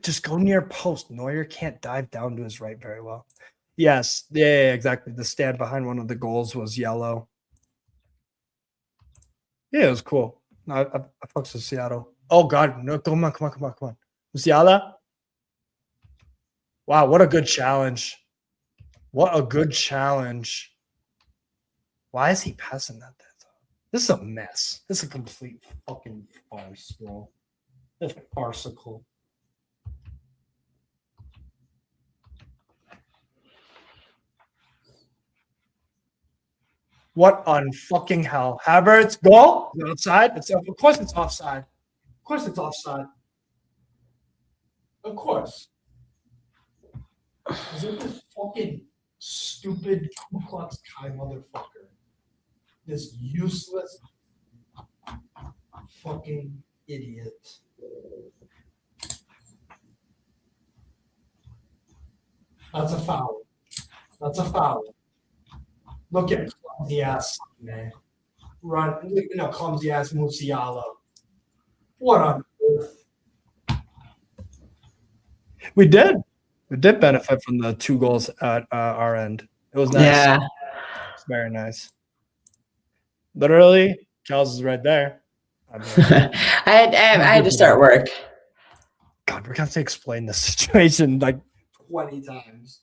just go near post. Neuer can't dive down to his right very well. Yes, yeah, exactly. The stand behind one of the goals was yellow. Yeah, it was cool. No, I fucks with Seattle. Oh god, no, come on. Musiala? Wow, what a good challenge. What a good challenge. Why is he passing that? This is a mess. This is a complete fucking farce, bro. That's farcical. What on fucking hell? Havertz, goal? Is it outside? Of course it's offside. Of course it's offside. Of course. Is it this fucking stupid Ku Klux Klan motherfucker? This useless fucking idiot. That's a foul. Look at clumsy ass, man. Clumsy ass Musiala. What on earth? We did benefit from the 2 goals at our end. It was nice. Yeah. It's very nice. Literally, Charles is right there. I had to start work. God, we're gonna have to explain this situation like 20 times.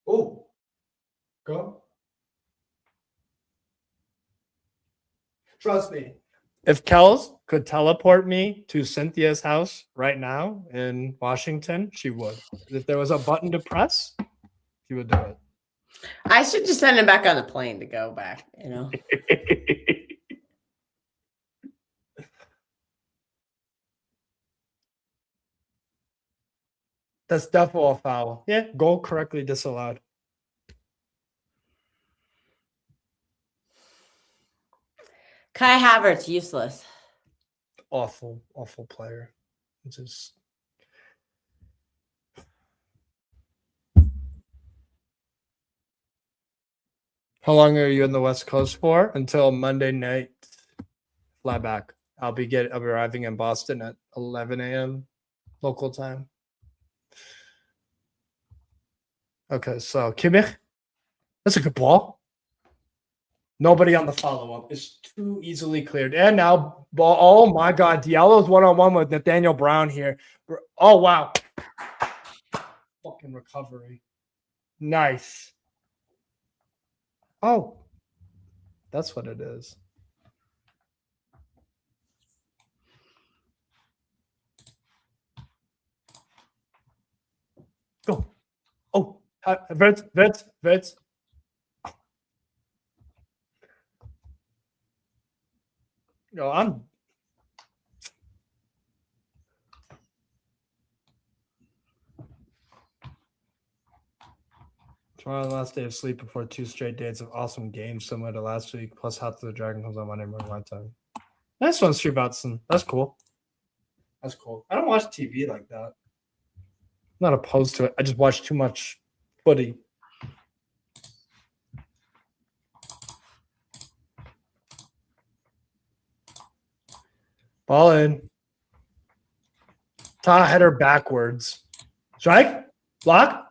Oh, go. Trust me. If Kels could teleport me to Cynthia's house right now in Washington, she would. If there was a button to press, she would do it. I should just send him back on the plane to go back, you know. That's definitely a foul. Yeah, goal correctly disallowed. Kai Havertz, useless. Awful player. Just how long are you in the West Coast for? Until Monday night. Fly back. I'll be arriving in Boston at 11 a.m. local time. Okay, so Kimmich. That's a good ball. Nobody on the follow-up. It's too easily cleared. And now, ball. Oh my God, Diallo's one-on-one with Nathaniel Brown here. Oh wow. Fucking recovery. Nice. Oh, that's what it is. Go. Oh, Vets. Yo, I'm. Tomorrow, the last day of sleep before 2 straight days of awesome games similar to last week, plus House of the Dragon comes on Monday morning my time. Nice one, Steve Batson. That's cool. That's cool. I don't watch TV like that. I'm not opposed to it. I just watch too much footy. Ball in. Ta header backwards. Strike. Block.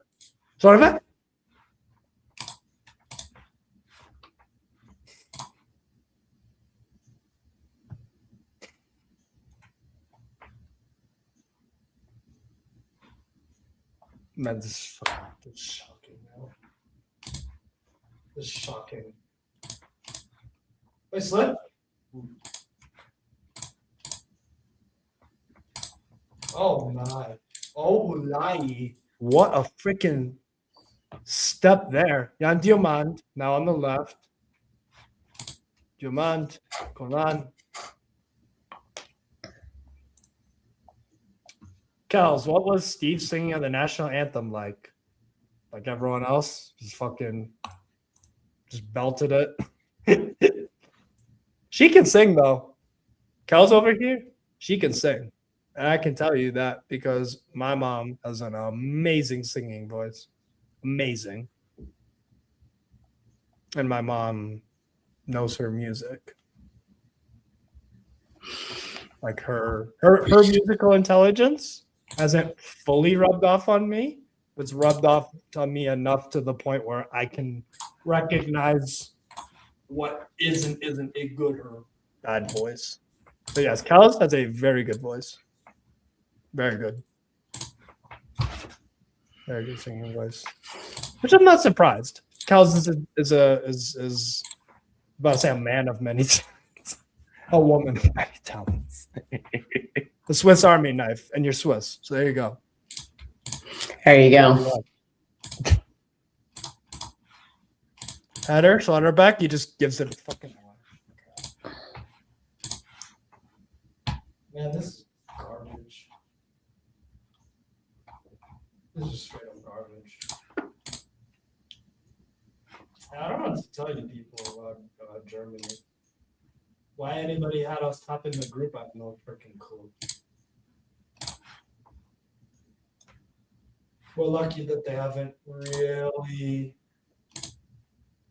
Sort of it. Man, this is shocking now. This is shocking. Wait, slip. Oh my. Oh my. What a freaking step there. Jan Diamant now on the left. Diamant, Conan. Kels, what was Steve singing of the national anthem like? Like everyone else? Just belted it. She can sing though. Kels over here, she can sing. And I can tell you that because my mom has an amazing singing voice. Amazing. And my mom knows her music. Like her musical intelligence hasn't fully rubbed off on me. It's rubbed off on me enough to the point where I can recognize what isn't a good or bad voice. But yes, Kels has a very good voice. Very good. Very good singing voice. Which I'm not surprised. Kels is about to say a man of many talents. A woman of many talents. The Swiss Army knife, and you're Swiss. So there you go. There you go. Header, so on her back, he just gives it a fucking man, this is garbage. This is straight up garbage. I don't know what to tell you people about Germany. Why anybody had us top in the group, I have no freaking clue. We're lucky that they haven't really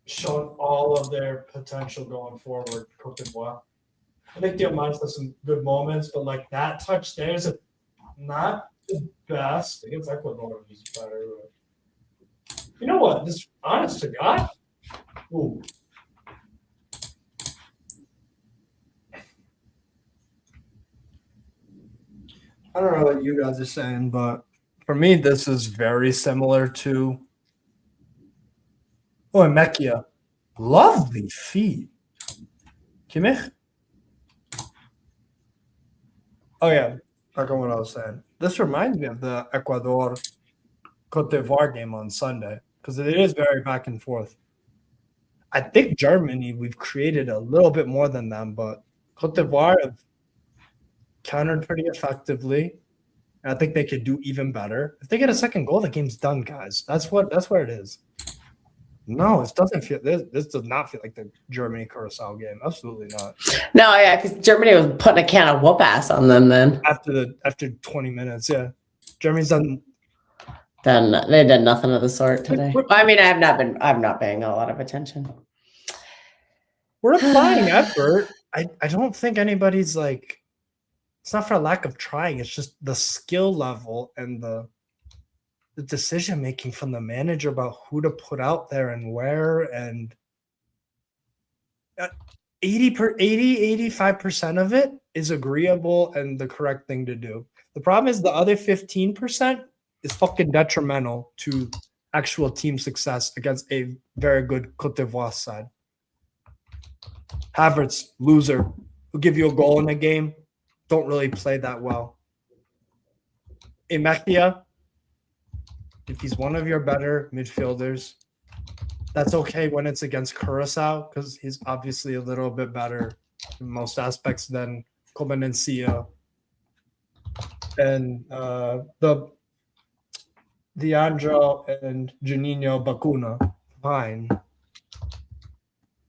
shown all of their potential going forward. Côte d'Ivoire. I think Diamant has some good moments, but like that touch there is not the best. I guess Ecuador is better. You know what? This, honest to God, ooh. I don't know what you guys are saying, but for me, this is very similar to Mechia. Lovely feet. Kimmich? Oh, yeah. Back on what I was saying. This reminds me of the Ecuador Côte d'Ivoire game on Sunday because it is very back and forth. I think Germany, we've created a little bit more than them, but Côte d'Ivoire have countered pretty effectively. And I think they could do even better. If they get a second goal, the game's done, guys. That's where it is. No, it doesn't feel. This does not feel like the Germany Curacao game. Absolutely not. No, yeah, because Germany was putting a can of whoop ass on them. Then after 20 minutes, yeah, Germany's done. They did nothing of the sort today. I mean, I'm not paying a lot of attention. We're applying effort. I don't think anybody's like. It's not for lack of trying. It's just the skill level and the decision making from the manager about who to put out there and where. And 85% of it is agreeable and the correct thing to do. The problem is the other 15% is fucking detrimental to actual team success against a very good Côte d'Ivoire side. Havertz, loser, who give you a goal in a game, don't really play that well. Emechia, if he's one of your better midfielders, that's okay when it's against Curacao because he's obviously a little bit better in most aspects than Comenencia. And the Andro and Juninho Bacuna, fine.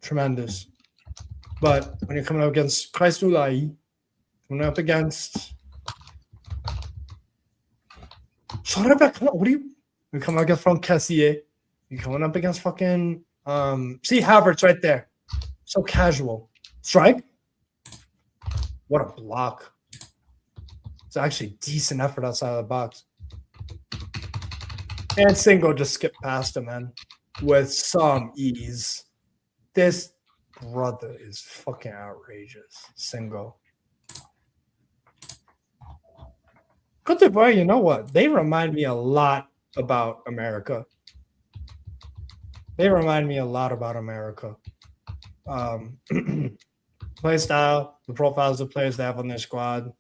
Tremendous. But when you're coming up against Christ Ulai, coming up against what are you? You're coming up against Franck Cassier. You're coming up against fucking see Havertz right there. So casual. Strike. What a block. It's actually decent effort outside of the box. And Singo just skipped past him, man, with some ease. This brother is fucking outrageous. Singo. Côte d'Ivoire, you know what? They remind me a lot about America. Play style, the profiles of players they have on their squad.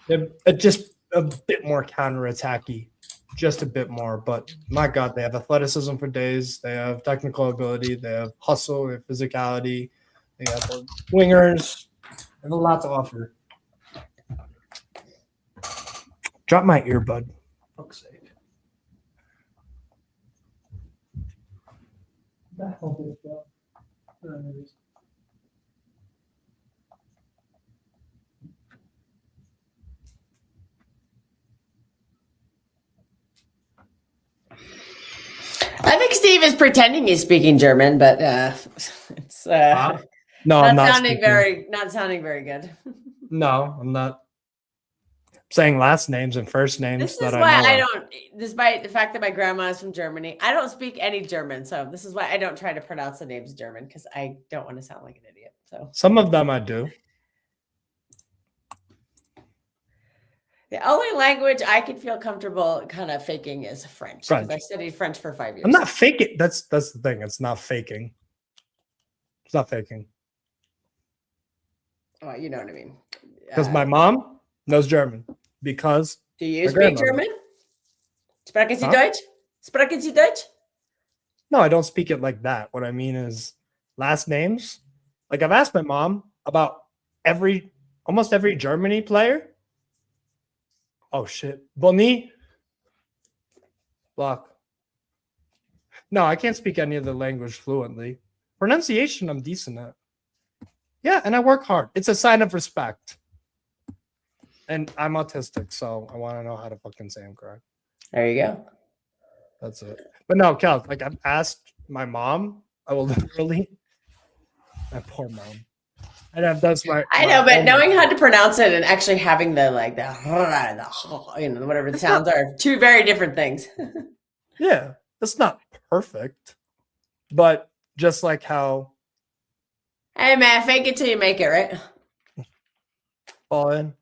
They're just a bit more counterattacky. Just a bit more. But my God, they have athleticism for days. They have technical ability. They have hustle. They have physicality. They have wingers. They have a lot to offer. Drop my earbud. For fuck's sake. The hell did it go? There it is. I think Steve is pretending he's speaking German, but it's No, not I'm sounding very good. No, I'm not saying last names and first names. This that is why I don't, despite the fact that my grandma is from Germany, I don't speak any German. So this is why I don't try to pronounce the names German because I don't want to sound like an idiot. So some of them I do. The only language I could feel comfortable kind of faking is French. Because I studied French for 5 years. I'm not faking. That's the thing. It's not faking. It's not faking. Oh, you know what I mean. Because my mom knows German. Because do you speak German? Sprechen Sie Deutsch? Sprechen Sie Deutsch? No, I don't speak it like that. What I mean is last names. Like I've asked my mom about almost every Germany player. Oh shit. Boni. Block. No, I can't speak any of the language fluently. Pronunciation, I'm decent at. Yeah, and I work hard. It's a sign of respect. And I'm autistic, so I want to know how to fucking say them correct. There you go. That's it. But no, Cal, like I've asked my mom, I will literally, my poor mom. And that's my. I know, but knowing how to pronounce it and actually having the whatever the sounds are, two very different things. Yeah, it's not perfect, but just like how. Hey man, fake it till you make it, right? Fall in.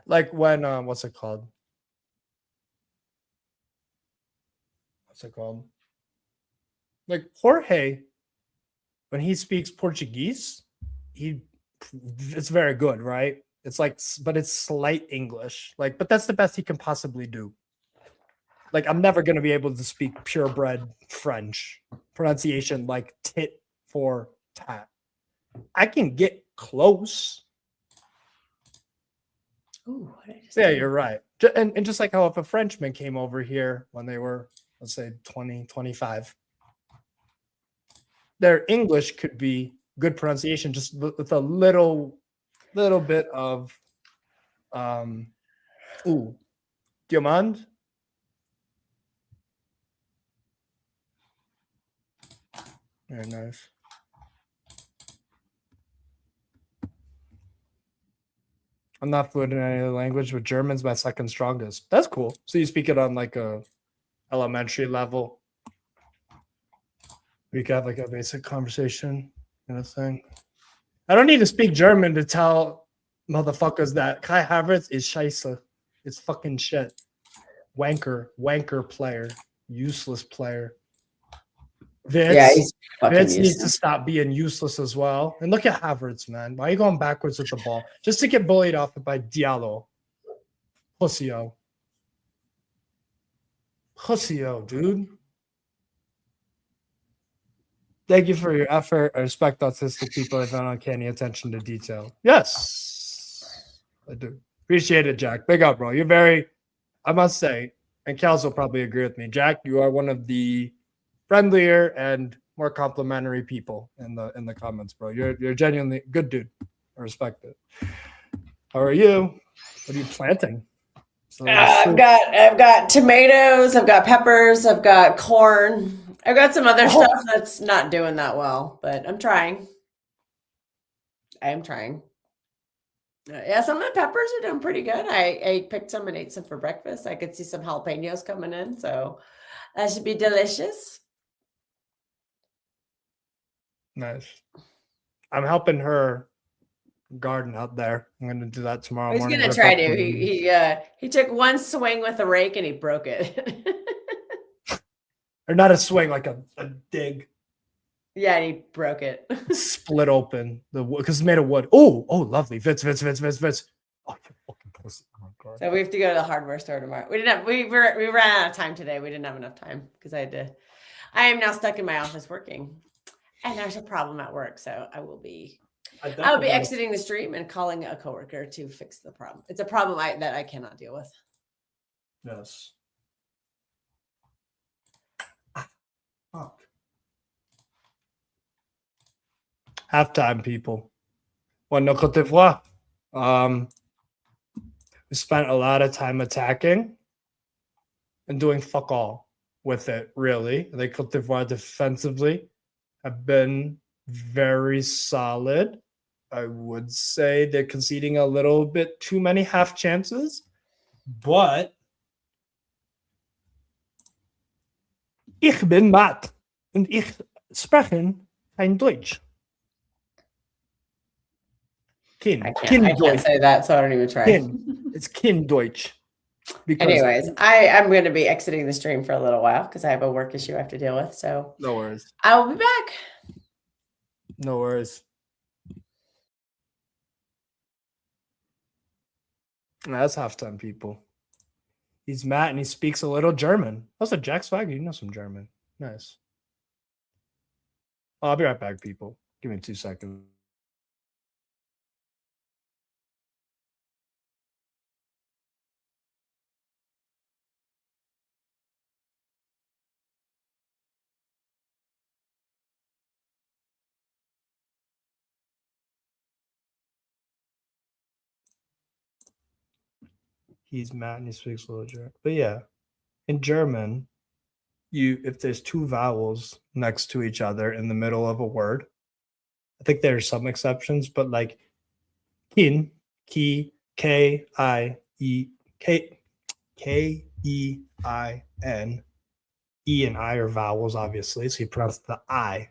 Like when what's it called? What's it called? Like Jorge, when he speaks Portuguese, it's very good, right? It's like, but it's slight English. Like, but that's the best he can possibly do. Like, I'm never gonna be able to speak purebred French pronunciation like tit for tat. I can get close. Ooh, Yeah, you're right. And just like how if a Frenchman came over here when they were, let's say, 20, 25, their English could be good pronunciation, just with a little bit of, do you mind? Very nice. I'm not fluent in any other language, but German's my second strongest. That's cool. So you speak it on like a elementary level. We got like a basic conversation kind of thing. I don't need to speak German to tell motherfuckers that Kai Havertz is scheiße. It's fucking shit. Wanker player. Useless player. Vince needs to stop being useless as well. And look at Havertz, man. Why are you going backwards with the ball? Just to get bullied off it by Diallo. Pussy-o, dude. Thank you for your effort. I respect autistic people that have uncanny attention to detail. Yes, I do. Appreciate it, Jack. Big up, bro. You're very, I must say, and Kels will probably agree with me. Jack, you are one of the friendlier and more complimentary people in the comments, bro. You're genuinely good dude. I respect it. How are you? What are you planting? I've got tomatoes, I've got peppers, I've got corn. I've got some other stuff that's not doing that well, but I'm trying. I am trying. Yeah, some of the peppers are doing pretty good. I picked some and ate some for breakfast. I could see some jalapenos coming in, so that should be delicious. Nice. I'm helping her garden out there. I'm going to do that tomorrow morning. He's going to try to. He took one swing with a rake and he broke it. Or not a swing, like a dig. Yeah, and he broke it. Split open the wood because it's made of wood. Oh, lovely. Vince. Oh, you fucking pussy. Oh my God. So we have to go to the hardware store tomorrow. We ran out of time today. We didn't have enough time because I am now stuck in my office working. And there's a problem at work, so I will be exiting the stream and calling a coworker to fix the problem. It's a problem that I cannot deal with. Yes. Fuck. Halftime, people. Well, no Côte d'Ivoire. We spent a lot of time attacking and doing fuck all with it, really. The Côte d'Ivoire defensively have been very solid. I would say they're conceding a little bit too many half chances, but ich bin Matt und ich spreche kein Deutsch. I can't say that, so I don't even try. It's Kinddeutsch. Anyways, I'm going to be exiting the stream for a little while because I have a work issue I have to deal with. So no worries. I will be back. No worries. That's halftime, people. He's Matt and he speaks a little German. Also, Jack Swagger, you know some German. Nice. I'll be right back, people. Give me 2 seconds. He's Matt and he speaks a little German. But yeah, in German, if there's two vowels next to each other in the middle of a word, I think there are some exceptions, but like kin, ki, K-I-E-N, E and I are vowels, obviously. So you pronounce the I.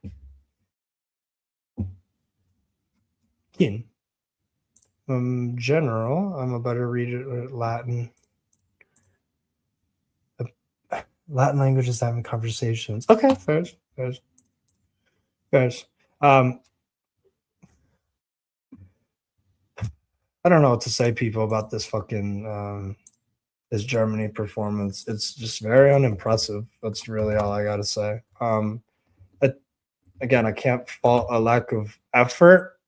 Kin. general, I'm a better reader at Latin. Latin languages having conversations. Okay, fair. I don't know what to say, people, about this fucking this Germany performance. It's just very unimpressive. That's really all I gotta say. Again, I can't fault a lack of effort.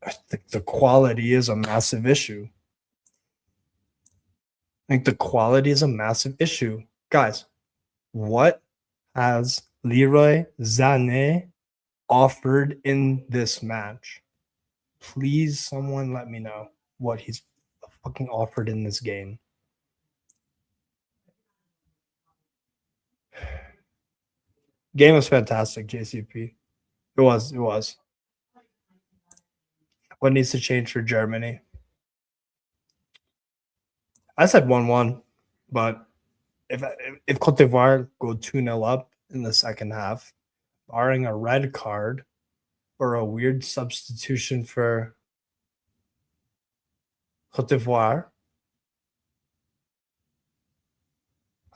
I think the quality is a massive issue. Guys, what has Leroy Sané offered in this match? Please, someone let me know what he's fucking offered in this game. Game was fantastic, JCP. It was. What needs to change for Germany? I said 1-1, but if Côte d'Ivoire go 2-0 up in the second half, barring a red card or a weird substitution for Côte d'Ivoire,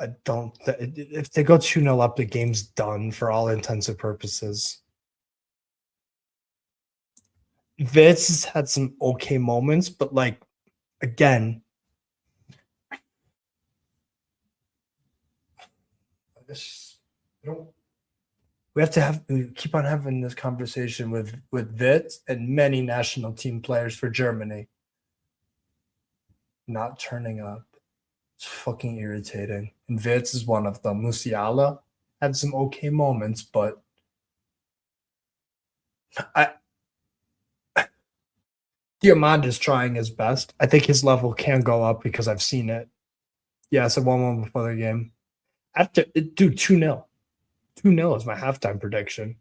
if they go 2-0 up, the game's done for all intents and purposes. Vitz has had some okay moments, but like, again, we keep on having this conversation with Vitz and many national team players for Germany not turning up. It's fucking irritating. And Vitz is one of them. Musiala had some okay moments, but Diamond is trying his best. I think his level can go up because I've seen it. Yeah, I said 1-1 before the game. 2-0. 2-0 is my halftime prediction.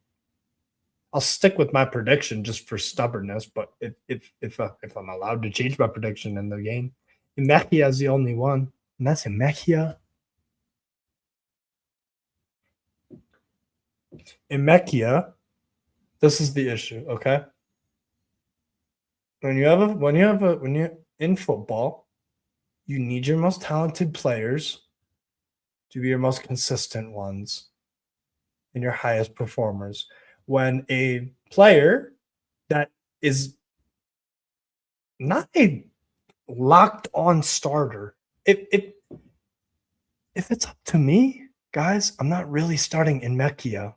I'll stick with my prediction just for stubbornness, but if I'm allowed to change my prediction in the game, Mechia is the only one, and that's in Mechia. In Mechia, this is the issue, okay? When you're in football, you need your most talented players to be your most consistent ones and your highest performers. When a player that is not a locked on starter, if it's up to me, guys, I'm not really starting in Mechia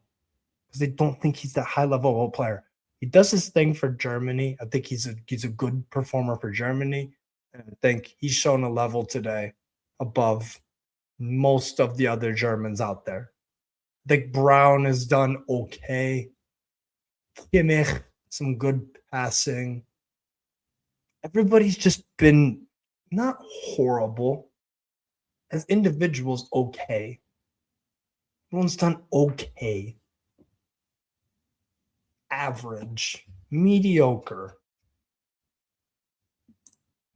because I don't think he's that high level player. He does his thing for Germany. I think he's a good performer for Germany. And I think he's shown a level today above most of the other Germans out there. I think Brown has done okay. Kimmich, some good passing. Everybody's just been not horrible. As individuals, okay. Everyone's done okay. Average. Mediocre.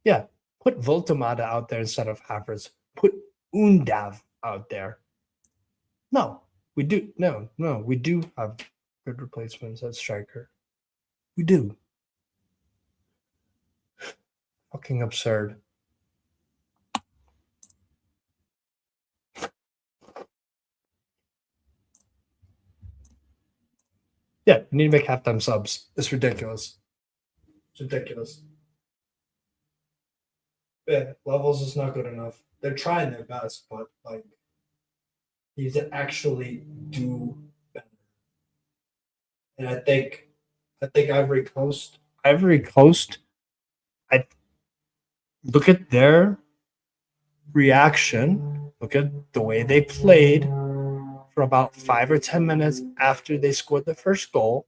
Yeah, put Voltemada out there instead of Havertz. Put Undav out there. No, we do. No, we do have good replacements at striker. We do. Fucking absurd. Yeah, you need to make halftime subs. It's ridiculous. It's ridiculous. Yeah, levels is not good enough. They're trying their best, but like, you need to actually do better. And I think Ivory Coast. I look at their reaction. Look at the way they played for about 5 or 10 minutes after they scored the first goal.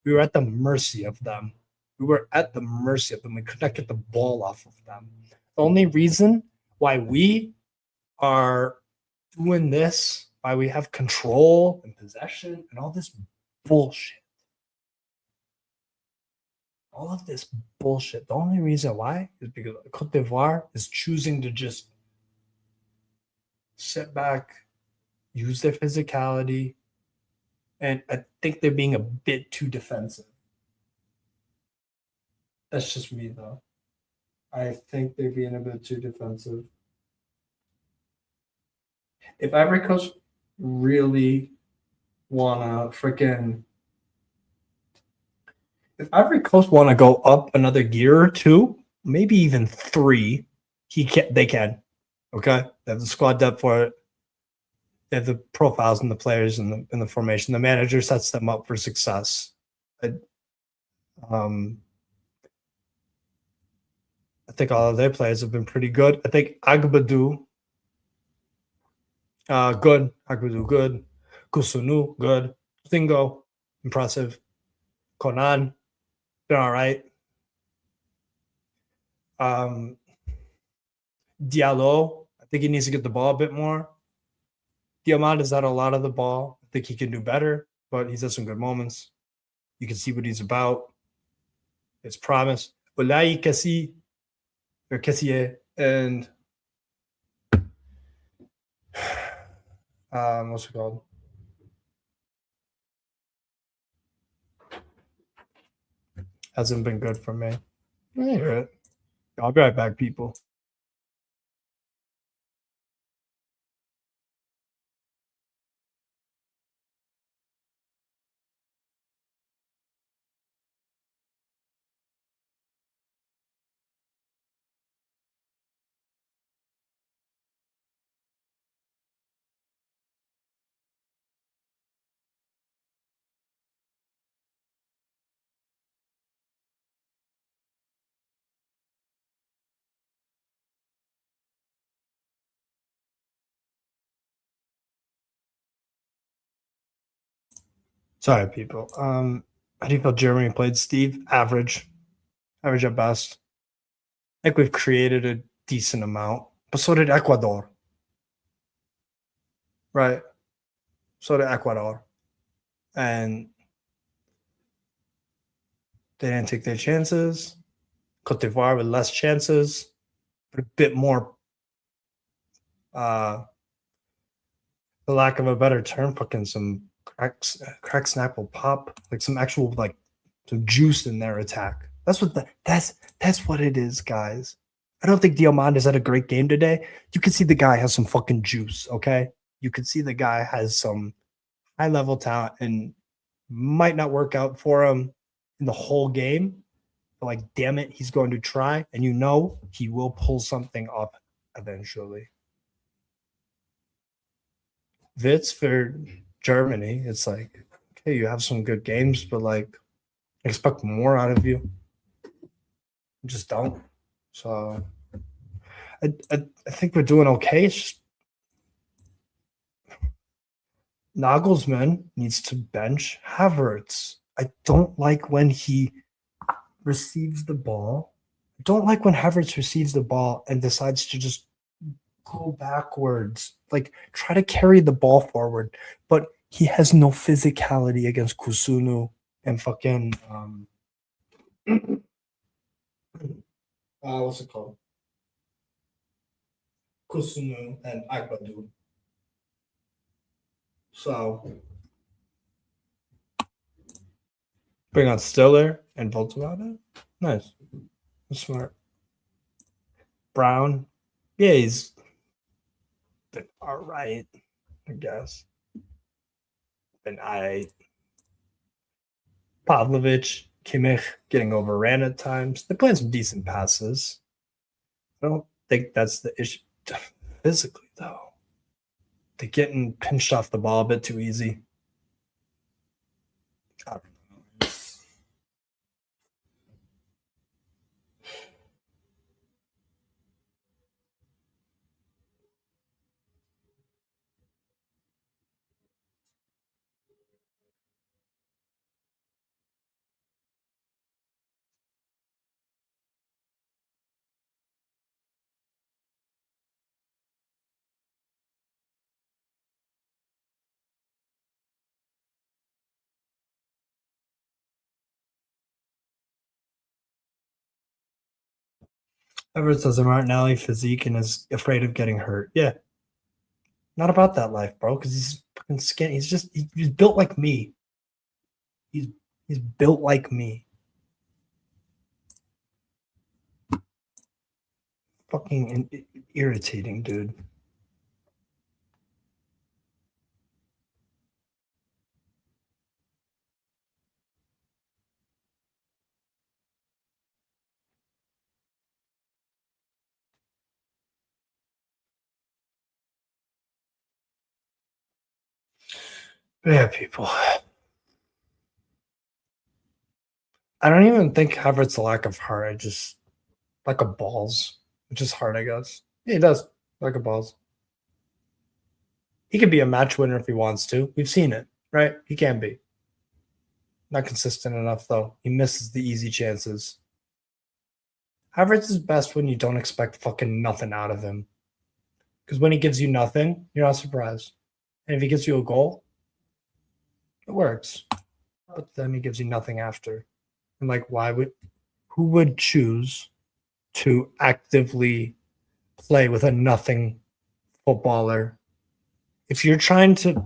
We were at the mercy of them. We could not get the ball off of them. The only reason why we are doing this, why we have control and possession and all this bullshit. All of this bullshit. The only reason why is because Côte d'Ivoire is choosing to just sit back, use their physicality, and I think they're being a bit too defensive. That's just me, though. I think they're being a bit too defensive. If Ivory Coast really wanna if Ivory Coast wanna go up another gear or two, maybe even 3, they can. Okay, they have the squad depth for it. They have the profiles and the players and the formation. The manager sets them up for success. I think all of their players have been pretty good. I think Agbadu, good. Agbadu, good. Kusunu, good. Thingo, impressive. Conan, been all right. Diallo, I think he needs to get the ball a bit more. Diamant has had a lot of the ball. I think he can do better, but he's had some good moments. You can see what he's about. It's promise. Olai Kessie, or Kessier, and what's it called? Hasn't been good for me. I hear it. I'll be right back, people. Sorry, people. How do you feel Germany played, Steve? Average at best. I think we've created a decent amount, but so did Ecuador. Right? So did Ecuador. And they didn't take their chances. Côte d'Ivoire with less chances, but a bit more, for lack of a better term, fucking some crack snap will pop, like some actual, like, some juice in their attack. That's what it is, guys. I don't think Diamant has had a great game today. You can see the guy has some fucking juice, okay? You can see the guy has some high-level talent and might not work out for him in the whole game. But, like, damn it, he's going to try. And you know he will pull something up eventually. Witz for Germany, it's like, okay, you have some good games, but, like, expect more out of you. Just don't. So I think we're doing okay. It's just Nagelsmann needs to bench Havertz. I don't like when he receives the ball. I don't like when Havertz receives the ball and decides to just go backwards. Like, try to carry the ball forward. But he has no physicality against Kusunu and fucking what's it called? Kusunu and Agbadu. So bring on Stiller and Volkswagen. Nice. That's smart. Brown. Yeah, he's been all right, I guess. Been all right. Pavlovich, Kimmich getting overran at times. They're playing some decent passes. I don't think that's the issue. Physically, though, they're getting pinched off the ball a bit too easy. I don't know. Everett says Martinelli physique and is afraid of getting hurt. Yeah. Not about that life, bro, because he's fucking skinny. He's built like me. He's built like me. fucking irritating, dude. Yeah, people. I don't even think Havertz's a lack of heart. I just lack of balls, which is hard, I guess. Yeah, he does. Lack of balls. He could be a match winner if he wants to. We've seen it, right? He can be. Not consistent enough, though. He misses the easy chances. Havertz is best when you don't expect fucking nothing out of him. Because when he gives you nothing, you're not surprised. And if he gives you a goal, it works. But then he gives you nothing after. And like, who would choose to actively play with a nothing footballer? If you're trying to,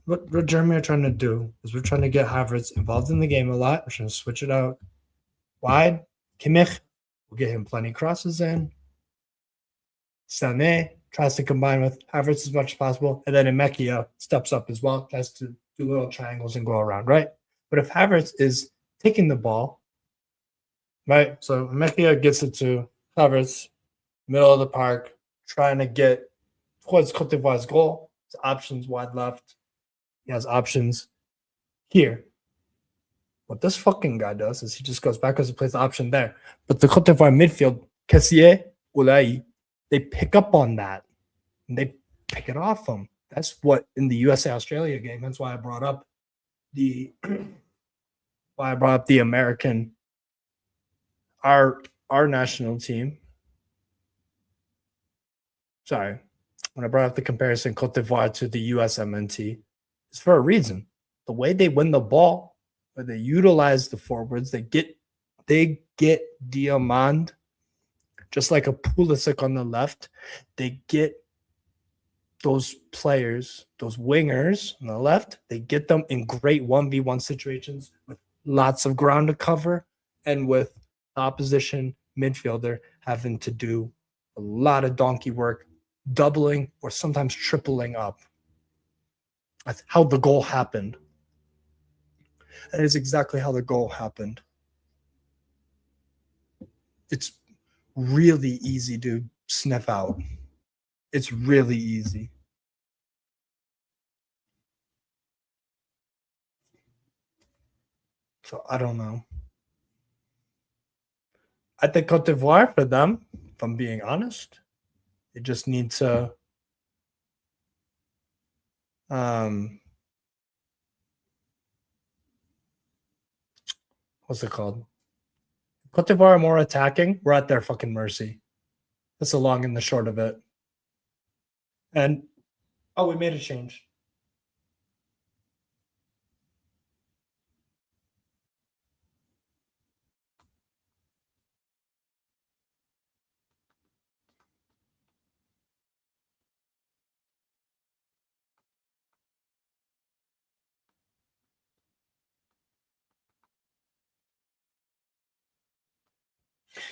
what Germany are trying to do is we're trying to get Havertz involved in the game a lot. We're trying to switch it out wide. Kimmich will get him plenty crosses in. Sané tries to combine with Havertz as much as possible. And then Imekia steps up as well, tries to do little triangles and go around, right? But if Havertz is taking the ball, right? So Imekia gets it to Havertz, middle of the park, trying to get towards Côte d'Ivoire's goal. His options wide left. He has options here. What this fucking guy does is he just goes backwards and plays the option there. But the Côte d'Ivoire midfield, Kessié, Oulai, they pick up on that. And they pick it off them. That's what in the USA-Australia game, that's why I brought up the American, our national team. Sorry. When I brought up the comparison Côte d'Ivoire to the USMNT, it's for a reason. The way they win the ball, where they utilize the forwards, they get Diamand, just like a Pulisic on the left. They get those players, those wingers on the left, they get them in great 1v1 situations with lots of ground to cover and with the opposition midfielder having to do a lot of donkey work, doubling or sometimes tripling up. That's how the goal happened. That is exactly how the goal happened. It's really easy to sniff out. It's really easy. So I don't know. I think Côte d'Ivoire for them, if I'm being honest, they just need to what's it called? Côte d'Ivoire are more attacking. We're at their fucking mercy. That's the long and the short of it. And we made a change.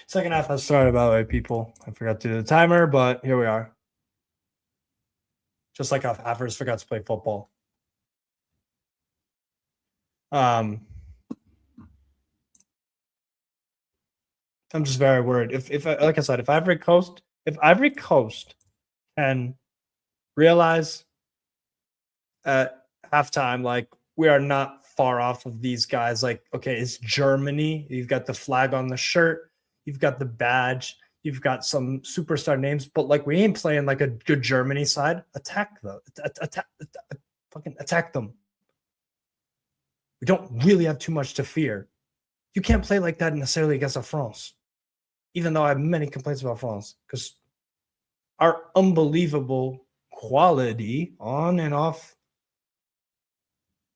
Second half has started, by the way, people. I forgot to do the timer, but here we are. Just like how Havertz forgot to play football. I'm just very worried. If like I said, if Ivory Coast can realize at halftime, like we are not far off of these guys. Like, okay, it's Germany. You've got the flag on the shirt. You've got the badge. You've got some superstar names, but like we ain't playing like a good Germany side. Attack them. Fucking attack them. We don't really have too much to fear. You can't play like that necessarily against France, even though I have many complaints about France, because our unbelievable quality on and off,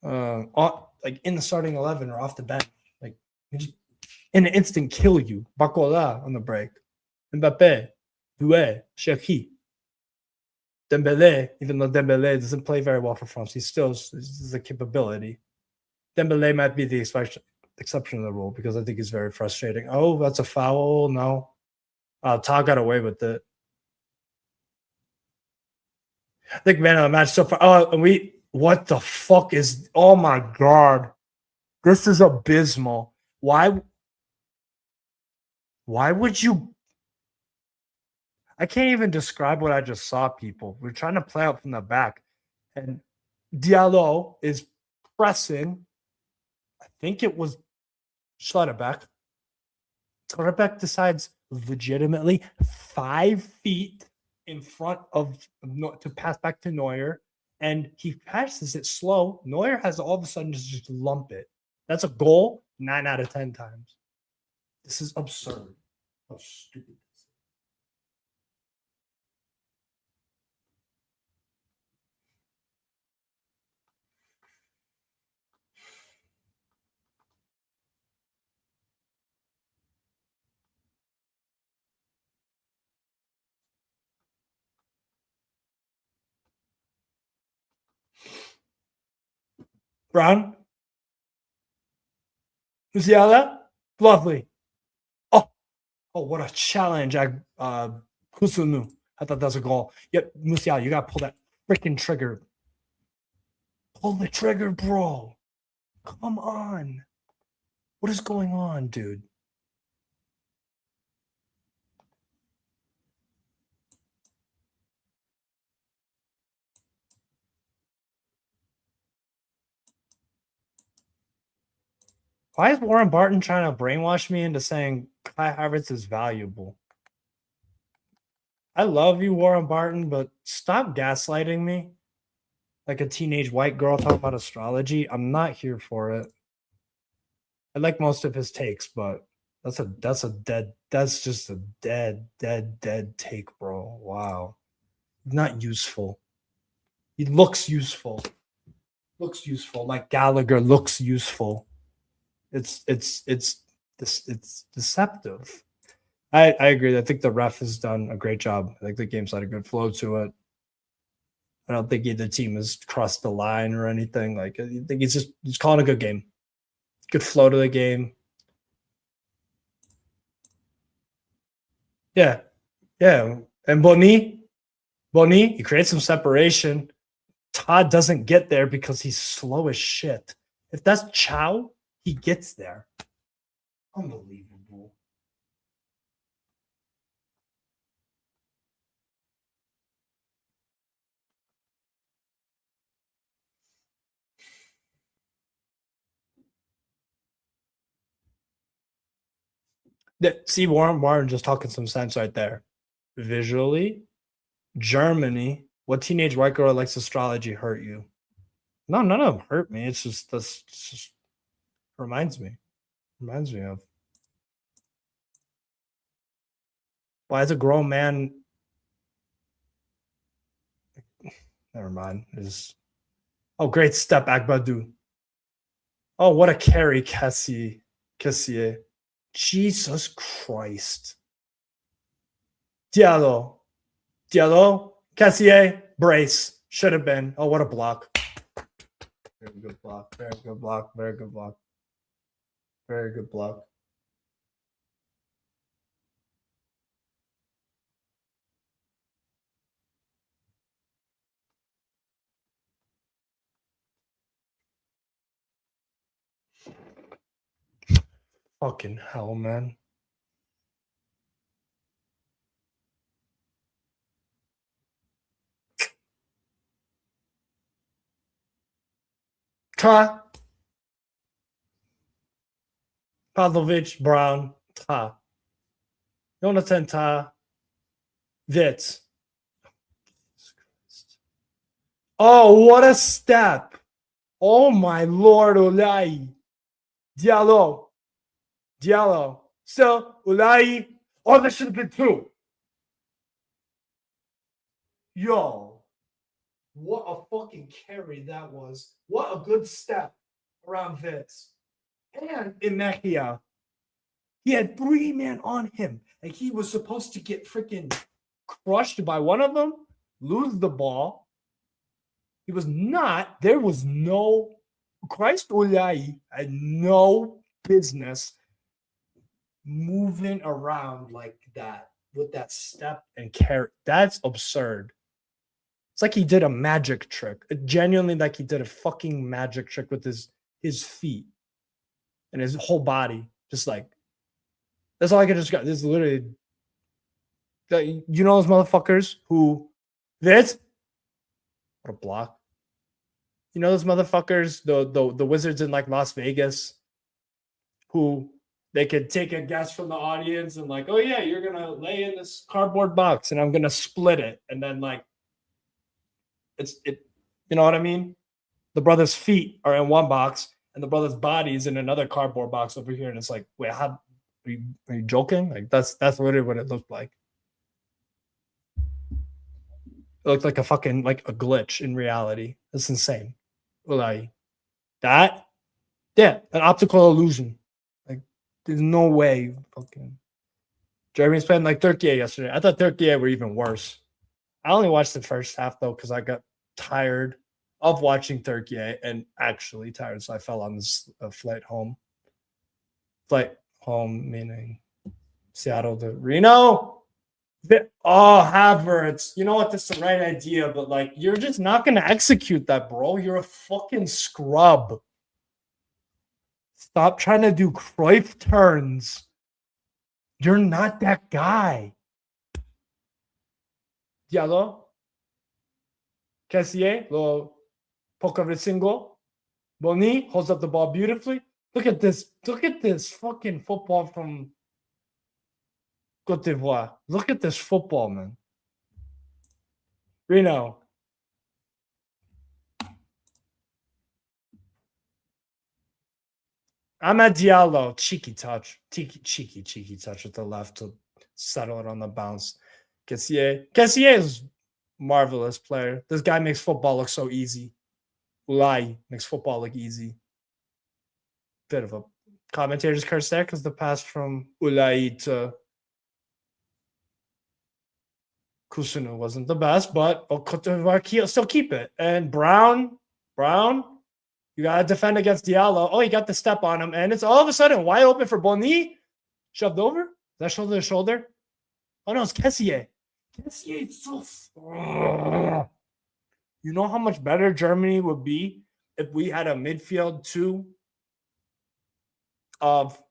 like in the starting 11 or off the bench, like we just in an instant kill you. Bakola on the break. Mbappé, Doué, Cherki, Dembélé, even though Dembélé doesn't play very well for France, he still has a capability. Dembélé might be the exception of the rule because I think he's very frustrating. Oh, that's a foul. No. Ta got away with it. I think man of the match so far. Oh, and what the fuck is? Oh my god, this is abysmal. Why would you? I can't even describe what I just saw, people. We're trying to play out from the back. And Diallo is pressing. I think it was Schlotterbeck. Schlotterbeck decides legitimately 5 feet in front of to pass back to Neuer. And he passes it slow. Neuer has all of a sudden just lump it. That's a goal 9 out of 10 times. This is absurd. How stupid. Brown? Musiala? Lovely. Oh, what a challenge. Kusunu. I thought that was a goal. Yep, Musiala, you got to pull that freaking trigger. Pull the trigger, bro. Come on. What is going on, dude? Why is Warren Barton trying to brainwash me into saying Kai Havertz is valuable? I love you, Warren Barton, but stop gaslighting me like a teenage white girl talking about astrology. I'm not here for it. I like most of his takes, but that's just a dead take, bro. Wow. Not useful. He looks useful. Looks useful. Like Gallagher looks useful. It's deceptive. I agree. I think the ref has done a great job. I think the game's had a good flow to it. I don't think either team has crossed the line or anything. Like I think he's calling a good game. Good flow to the game. Yeah. And Boni, he creates some separation. Todd doesn't get there because he's slow as shit. If that's Chow, he gets there. Unbelievable. See, Warren just talking some sense right there. Visually, Germany, what teenage white girl likes astrology hurt you? No, none of them hurt me. It's just reminds me of. Why is a grown man? Never mind. Great step, Agbadu. Oh, what a carry, Cassier. Jesus Christ. Diallo, Cassier, brace. Should have been. Oh, what a block. Very good block. Fucking hell, man. Ta. Pavlovich, Brown, Ta. Jonathan Ta. Witz. Oh, what a step. Oh, my Lord, Olai. Diallo. Still, Olai. Oh, that should have been 2. Yo. What a fucking carry that was. What a good step around Witz. And Imechia. He had 3 men on him. And he was supposed to get freaking crushed by one of them, lose the ball. He was not. There was no. Christ Olai had no business moving around like that. with that step and carry. That's absurd. It's like he did a magic trick. Genuinely, like he did a fucking magic trick with his feet and his whole body. Just like, that's all I could describe. This is literally, you know, those motherfuckers who, what a block. You know, those motherfuckers, the wizards in like Las Vegas, who they could take a guess from the audience and like, oh yeah, you're gonna lay in this cardboard box and I'm gonna split it, and then like, you know what I mean? The brother's feet are in one box and the brother's body is in another cardboard box over here, and it's like, wait, how are you joking? Like that's literally what it looked like. It looked like a fucking like a glitch in reality. That's insane. Like that, yeah, an optical illusion. Like there's no way. Fucking Jeremy's playing like Turkey yesterday. I thought Turkey were even worse. I only watched the first half though because I got tired of watching Turkey and actually tired, so I fell on this flight home. Flight home meaning Seattle to Reno. Havertz. You know what? That's the right idea, but like, you're just not going to execute that, bro. You're a fucking scrub. Stop trying to do Cruyff turns. You're not that guy. Diallo. Kessié. Little poke of a single. Boni holds up the ball beautifully. Look at this. Look at this fucking football from Côte d'Ivoire. Look at this football, man. Reno. Amad Diallo. Cheeky touch. Cheeky touch with the left to settle it on the bounce. Kessié. Kessié is a marvelous player. This guy makes football look so easy. Ulai makes football look easy. Bit of a commentator's curse there because the pass from Ulai to Kusunu wasn't the best, but Côte d'Ivoire still keep it. And Brown, you got to defend against Diallo. Oh, he got the step on him, and it's all of a sudden wide open for Boni. Shoved over. Is that shoulder to shoulder? Oh, no, it's Kessié. Kessié is so... You know how much better Germany would be if we had a midfield two of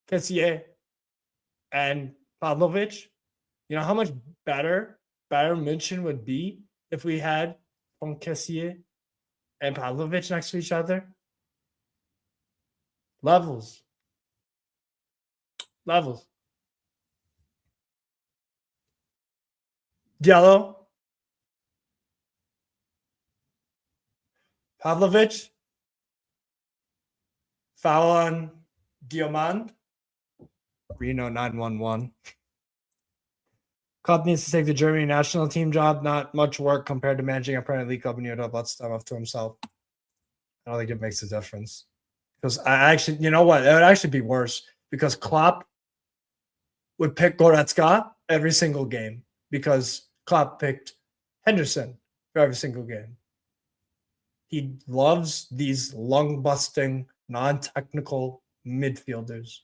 Kessié and Pavlovic? You know how much better Bayern München would be if we had from Kessié and Pavlovic next to each other? Levels. Diallo. Pavlovic. Foul on Diomande. Reno 911. Klopp needs to take the Germany national team job. Not much work compared to managing a Premier League club, and you'd have lots of time off to himself. I don't think it makes a difference. Because I actually, you know what? It would actually be worse because Klopp would pick Goretzka every single game because Klopp picked Henderson for every single game. He loves these lung-busting, non-technical midfielders.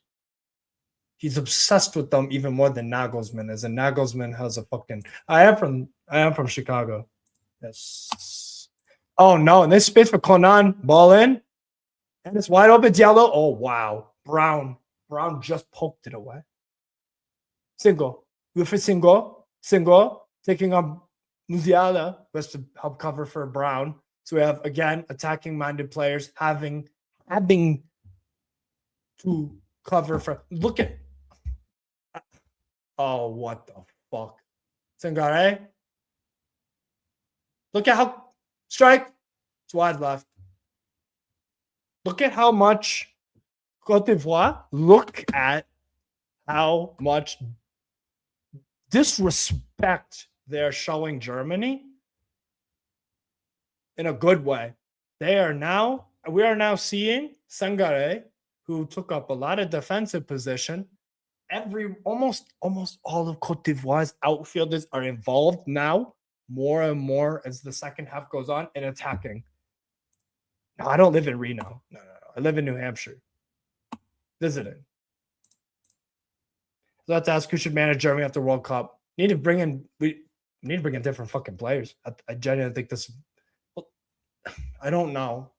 He's obsessed with them even more than Nagelsmann is. And Nagelsmann has a fucking... I am from Chicago. Yes. Oh, no. And there's space for Conan. Ball in. And it's wide open. Diallo. Oh, wow. Brown just poked it away. Single. Wilfried Single. Taking on Musiala. Just to help cover for Brown. So we have, again, attacking-minded players having to cover for... Look at... Oh, what the fuck. Sangare. Look at how... Strike. It's wide left. Look at how much Côte d'Ivoire... Look at how much disrespect they're showing Germany in a good way. We are now seeing Sangare, who took up a lot of defensive position. Almost all of Côte d'Ivoire's outfielders are involved now, more and more as the second half goes on, in attacking. No, I don't live in Reno. No. I live in New Hampshire. Visiting. So I have to ask who should manage Germany after World Cup. We need to bring in different fucking players. I genuinely think this. Well, I don't know.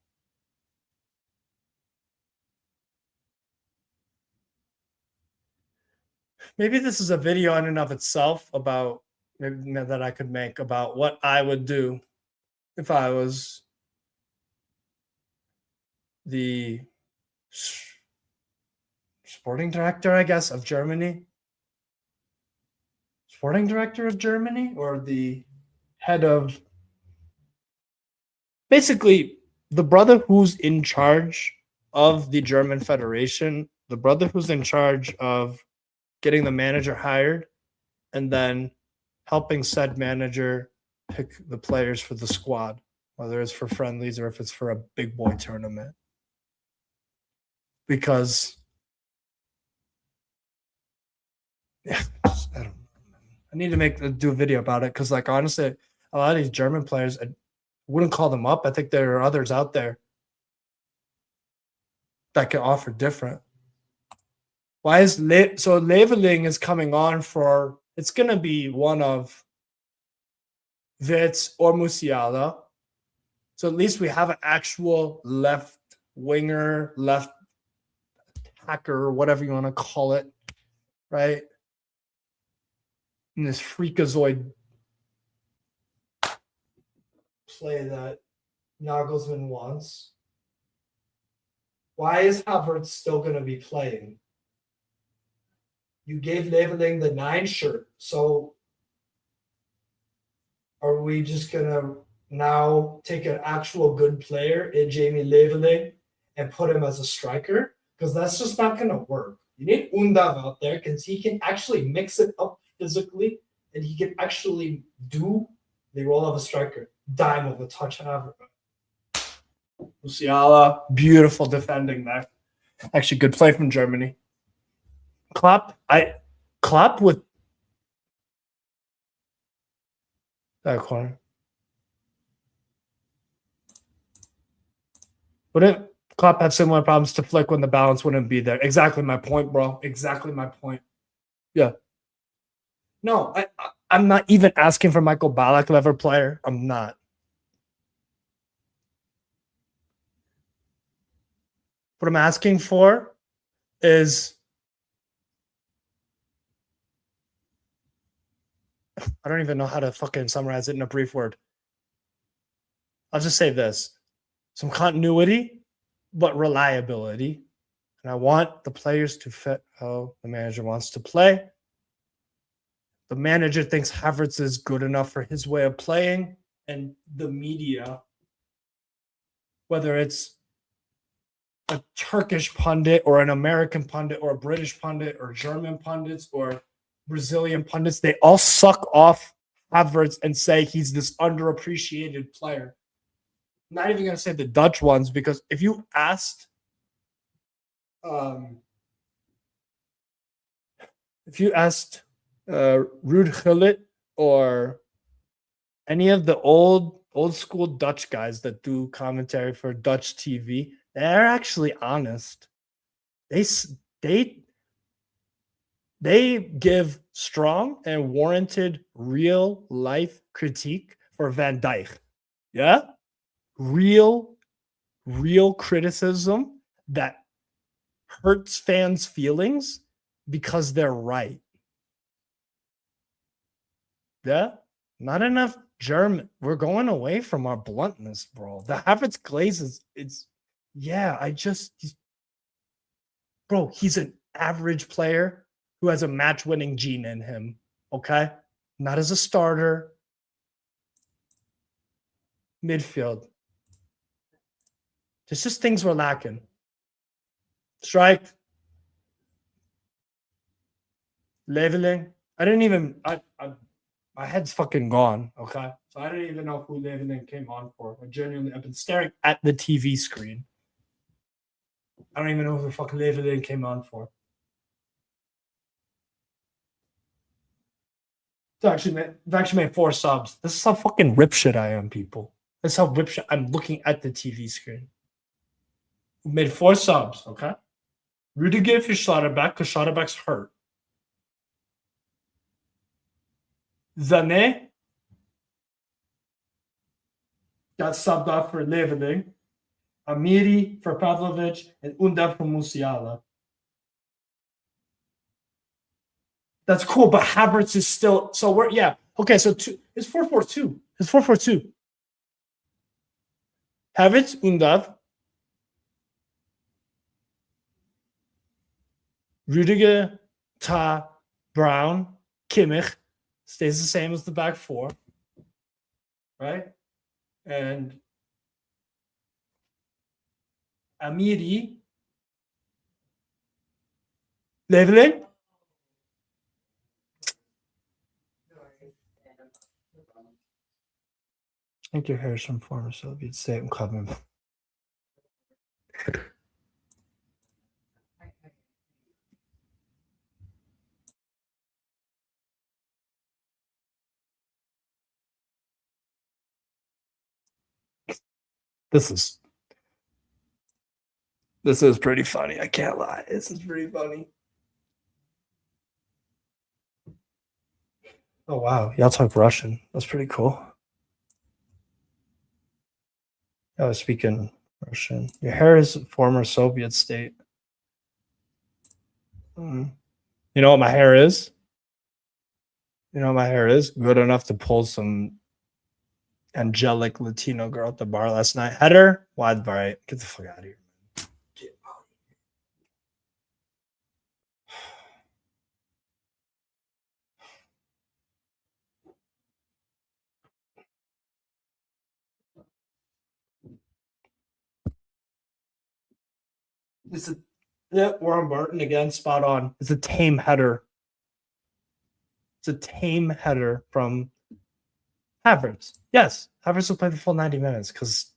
Maybe this is a video in and of itself about maybe that I could make about what I would do if I was the sporting director, I guess, of Germany. Sporting director of Germany, or the head of, basically the brother who's in charge of the German Federation, the brother who's in charge of getting the manager hired and then helping said manager pick the players for the squad, whether it's for friendlies or if it's for a big boy tournament. Because I don't know. I need to do a video about it because, like, honestly, a lot of these German players, I wouldn't call them up. I think there are others out there that can offer different. Why is so Leveling is coming on for? It's going to be one of Witz or Musiala. So at least we have an actual left winger, left attacker, whatever you want to call it, right? In this freakazoid play that Nagelsmann wants. Why is Havertz still going to be playing? You gave Leveling the 9 shirt, so are we just going to now take an actual good player in Jamie Leveling and put him as a striker? Because that's just not going to work. You need Undav out there because he can actually mix it up physically, and he can actually do the role of a striker. Dime of a touch Havertz. Musiala, beautiful defending there. Actually, good play from Germany. Klopp with that corner. Wouldn't Klopp have similar problems to Flick when the balance wouldn't be there? Exactly my point, bro. Exactly my point. Yeah. No, I'm not even asking for Michael Ballack level player. I'm not. What I'm asking for is, I don't even know how to fucking summarize it in a brief word. I'll just say this. Some continuity, but reliability. And I want the players to fit how the manager wants to play. The manager thinks Havertz is good enough for his way of playing, and the media, whether it's a Turkish pundit or an American pundit or a British pundit or German pundits or Brazilian pundits, they all suck off Havertz and say he's this underappreciated player. I'm not even going to say the Dutch ones, because if you asked Ruud Gullit or any of the old school Dutch guys that do commentary for Dutch TV, they're actually honest. They give strong and warranted real life critique for Van Dijk. Yeah? Real criticism that hurts fans' feelings because they're right. Yeah? Not enough German. We're going away from our bluntness, bro. The Havertz glaze he's an average player who has a match-winning gene in him, okay? Not as a starter. Midfield. There's just things we're lacking. Strike. Leveling. My head's fucking gone, okay? So I don't even know who Leveling came on for. I've been staring at the TV screen. I don't even know who the fuck Leveling came on for. I've actually made 4 subs. This is how fucking rip shit I am, people. This is how rip shit I'm looking at the TV screen. We made 4 subs, okay? Rudiger for Schlotterbeck, because Schlotterbeck's hurt. Zane got subbed off for Leveling. Amiri for Pavlovic, and Undav for Musiala. That's cool, but Havertz is still so we're okay. So it's 4-4-2. It's 4-4-2. Havertz, Undav, Rudiger, Ta, Brown, Kimmich stays the same as the back four, right? And Amiri, Leveling. I think your hair is from former Soviet state and Clubman. This is pretty funny. I can't lie. This is pretty funny. Oh wow, y'all talk Russian. That's pretty cool. I was speaking Russian. Your hair is former Soviet state. You know what my hair is? You know what my hair is? Good enough to pull some angelic Latino girl at the bar last night. Header, wide right. Get the fuck out of here. Get out. Warren Barton again, spot on. It's a tame header. It's a tame header from Havertz. Yes, Havertz will play the full 90 minutes because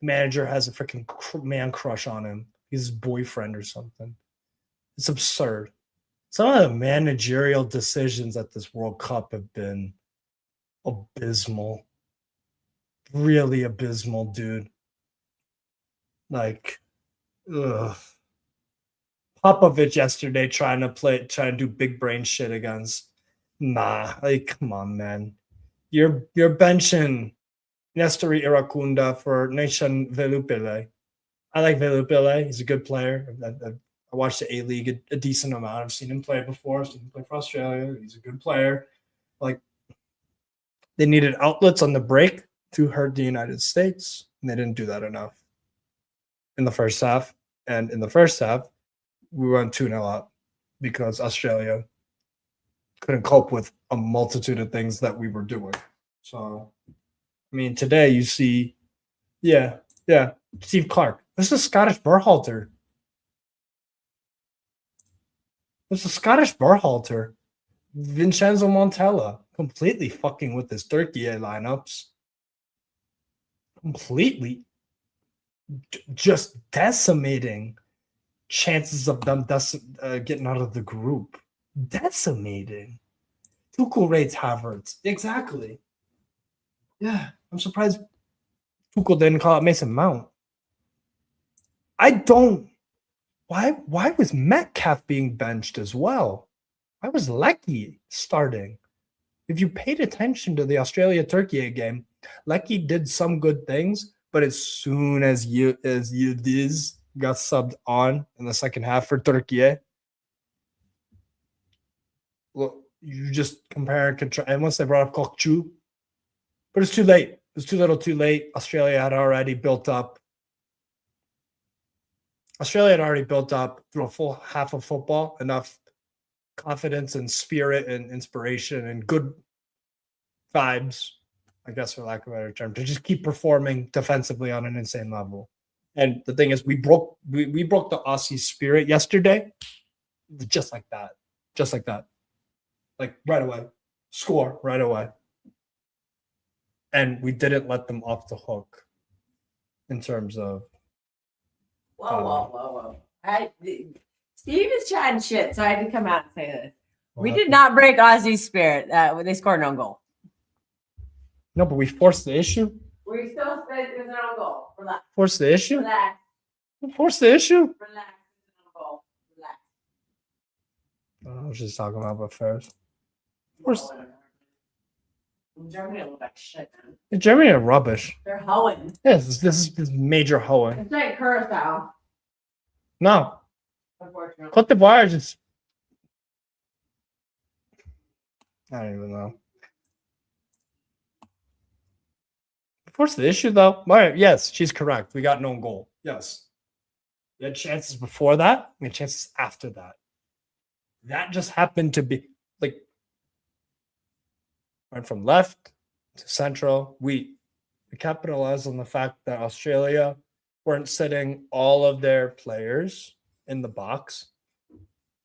the manager has a freaking man crush on him. He's his boyfriend or something. It's absurd. Some of the managerial decisions at this World Cup have been abysmal. Really abysmal, dude. Like, ugh. Popovich yesterday trying to do big brain shit against. Nah, like, come on, man. You're benching Nestori Iracunda for Nation Velupele. I like Velupele. He's a good player. I watched the A-League a decent amount. I've seen him play before. I've seen him play for Australia. He's a good player. Like, they needed outlets on the break to hurt the United States, and they didn't do that enough in the first half. And in the first half, we went 2-0 up because Australia couldn't cope with a multitude of things that we were doing. So, I mean, today you see, Steve Clark. This is Scottish Berhalter. Vincenzo Montella completely fucking with his Turkey lineups. Completely just decimating chances of them getting out of the group. Decimating. Tuchel rates Havertz. Exactly. Yeah, I'm surprised Tuchel didn't call it Mason Mount. Why was Metcalf being benched as well? Why was Lecky starting? If you paid attention to the Australia-Turkey game, Lecky did some good things, but as soon as Yildiz got subbed on in the second half for Turkey, well, you just compare and contrast. And once they brought up Kokchu, but it's too late. It was too little too late. Australia had already built up through a full half of football, enough confidence and spirit and inspiration and good vibes, I guess, for lack of a better term, to just keep performing defensively on an insane level. And the thing is, we broke the Aussie spirit yesterday, just like that, like right away, score right away, and we didn't let them off the hook in terms of. Whoa. Steve is chatting shit, so I had to come out and say this. We did not break Aussie's spirit when they scored an own goal. No, but we forced the issue. We still said it was an own goal. Relax. Force the issue? Relax. Force the issue? Relax. It's an own goal. Relax. I was just talking about affairs. Force. Germany look like shit, man. Germany are rubbish. They're hoeing. Yes, this is major hoeing. It's like Curacao, No, unfortunately. Côte d'Ivoire just. I don't even know. What's the issue, though? All right, yes, she's correct. We got no goal. Yes. We had chances before that. We had chances after that. That just happened to be like went from left to central. We capitalized on the fact that Australia weren't sitting all of their players in the box.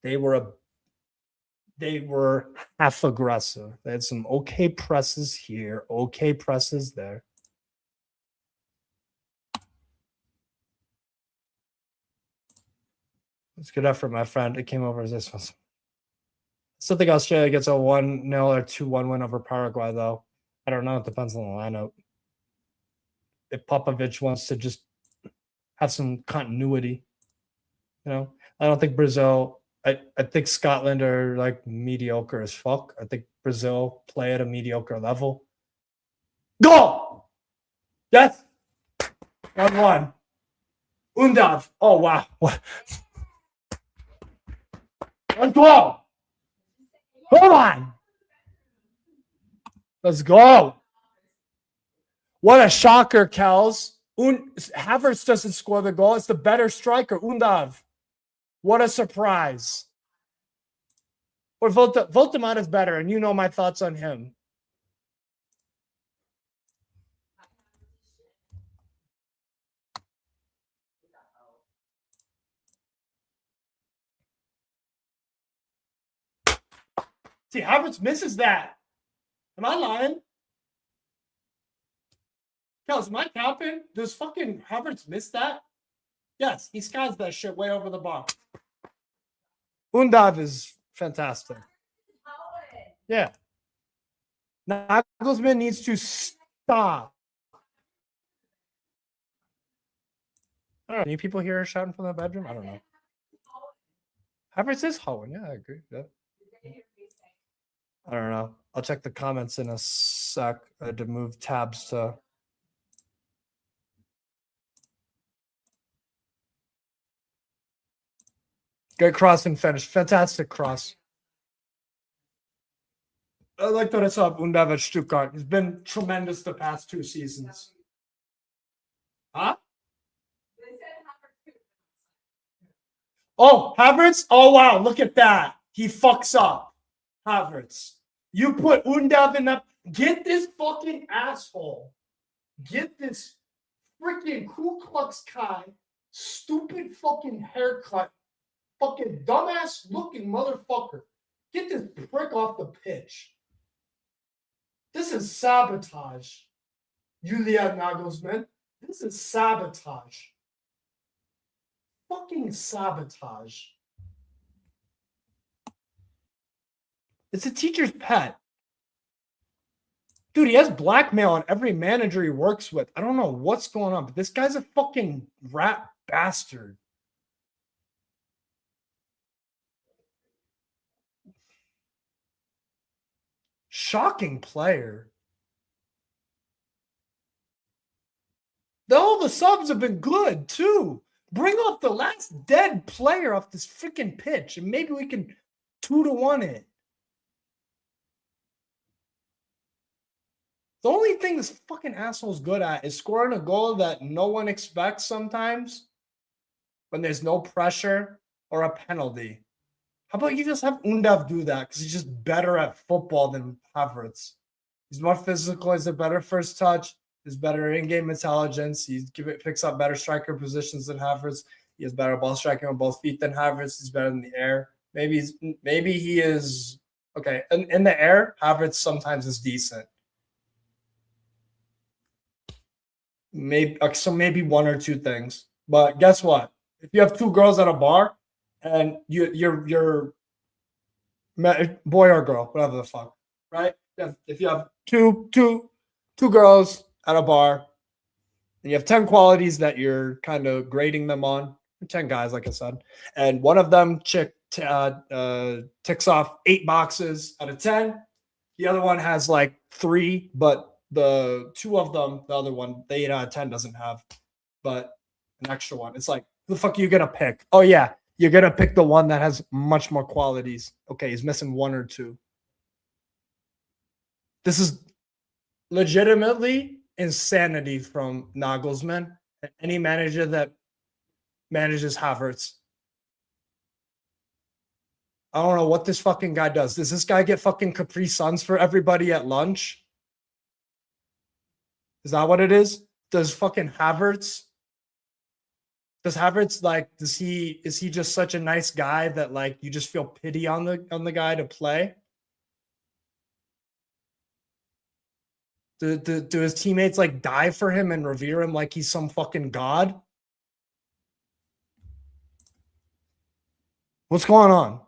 They were half aggressive. They had some okay presses here, okay presses there. It's good effort, my friend. It came over as this one. I still think Australia gets a 1-0 or 2-1 win over Paraguay, though. I don't know. It depends on the lineup. If Popovich wants to just have some continuity, you know, I don't think Brazil. I think Scotland are like mediocre as fuck. I think Brazil play at a mediocre level. Goal! Yes! 1-1. Undav. Oh, wow. What? Let's go. Hold on. Let's go. What a shocker, Kels. Havertz doesn't score the goal. It's the better striker, Undav. What a surprise. Or Voltemat is better, and you know my thoughts on him. See, Havertz misses that. Am I lying? Kels, am I capping? Does fucking Havertz miss that? Yes, he skies that shit way over the bar. Undav is fantastic. Yeah. Nagelsmann needs to stop. I don't know. Any people here shouting from the bedroom? I don't know. Havertz is hoeing. Yeah, I agree. Yeah. I don't know. I'll check the comments in a sec. I had to move tabs to. Good cross and finish. Fantastic cross. I like that I saw Undav at Stuttgart. He's been tremendous the past 2 seasons. Huh? Oh, Havertz? Oh, wow. Look at that. He fucks up. Havertz. You put Undav in that. Get this fucking asshole. Get this freaking Ku Klux Klan stupid fucking haircut. Fucking dumbass looking motherfucker. Get this prick off the pitch. This is sabotage. Julian Nagelsmann. This is sabotage. Fucking sabotage. It's a teacher's pet. Dude, he has blackmail on every manager he works with. I don't know what's going on, but this guy's a fucking rat bastard. Shocking player. All the subs have been good, too. Bring off the last dead player off this freaking pitch, and maybe we can 2-1 it. The only thing this fucking asshole's good at is scoring a goal that no one expects sometimes when there's no pressure or a penalty. How about you just have Undav do that because he's just better at football than Havertz. He's more physical. He's a better first touch. He's better in-game intelligence. He picks up better striker positions than Havertz. He has better ball striking on both feet than Havertz. He's better in the air. Maybe he is okay. In the air, Havertz sometimes is decent. Maybe 1 or 2 things. But guess what? If you have 2 girls at a bar and you're boy or girl, whatever the fuck, right? If you have two girls at a bar and you have 10 qualities that you're kind of grading them on, 10 guys, like I said, and one of them ticks off 8 boxes out of 10, The other one has like 3, but the 2 of them, the other one, the 8 out of 10 doesn't have, but an extra one. It's like, who the fuck are you gonna pick? Oh yeah, you're gonna pick the one that has much more qualities. Okay, he's missing 1 or 2. This is legitimately insanity from Nagelsmann. Any manager that manages Havertz. I don't know what this fucking guy does. Does this guy get fucking Capri Suns for everybody at lunch? Is that what it is? Does fucking Havertz? Does Havertz is he just such a nice guy that like you just feel pity on the guy to play? Do his teammates like die for him and revere him like he's some fucking god? What's going on?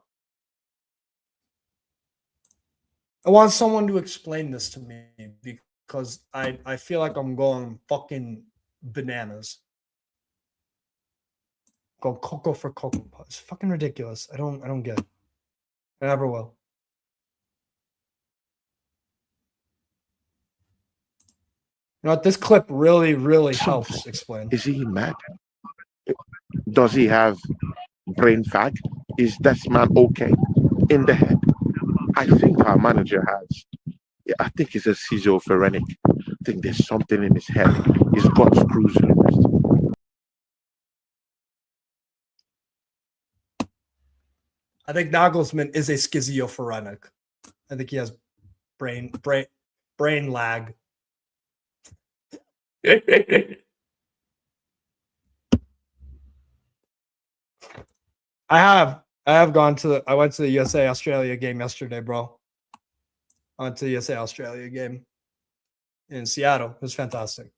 I want someone to explain this to me because I feel like I'm going fucking bananas. Go Coco for Coco. It's fucking ridiculous. I don't get it. I never will. You know what? This clip really, really helps explain. Is he mad? Does he have brain fag? Is this man okay in the head? I think our manager has. I think he's a schizophrenic. I think there's something in his head. He's got screws loose. I think Nagelsmann is a schizophrenic. I think he has brain lag. I went to the USA Australia game yesterday, bro. I went to the USA Australia game in Seattle. It was fantastic.